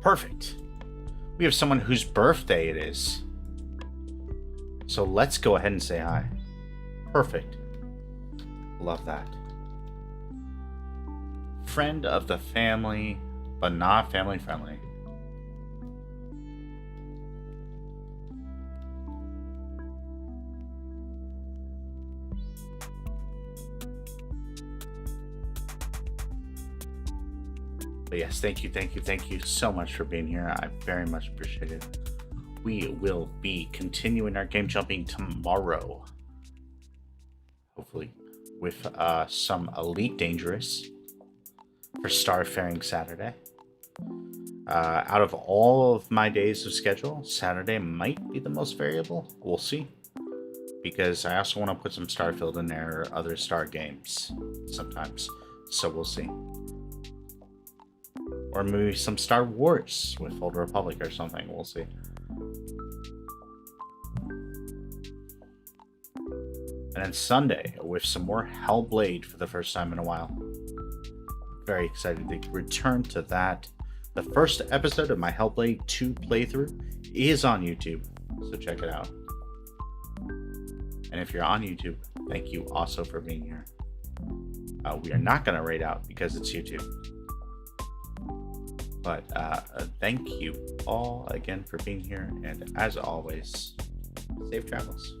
Speaker 1: Perfect. We have someone whose birthday it is. So let's go ahead and say hi. Perfect. Love that. Friend of the family, but not family friendly. But yes, thank you so much for being here. I very much appreciate it. We will be continuing our game jumping tomorrow. Hopefully with some Elite Dangerous for Starfaring Saturday. Out of all of my days of schedule, Saturday might be the most variable. We'll see. Because I also want to put some Starfield in there or other Star games sometimes. So we'll see. Or maybe some Star Wars with Old Republic or something. We'll see. And then Sunday with some more Hellblade for the first time in a while. Very excited to return to that. The first episode of my Hellblade 2 playthrough is on YouTube, so check it out. And if you're on YouTube, thank you also for being here. We are not going to raid out because it's YouTube. But thank you all again for being here, and as always, safe travels.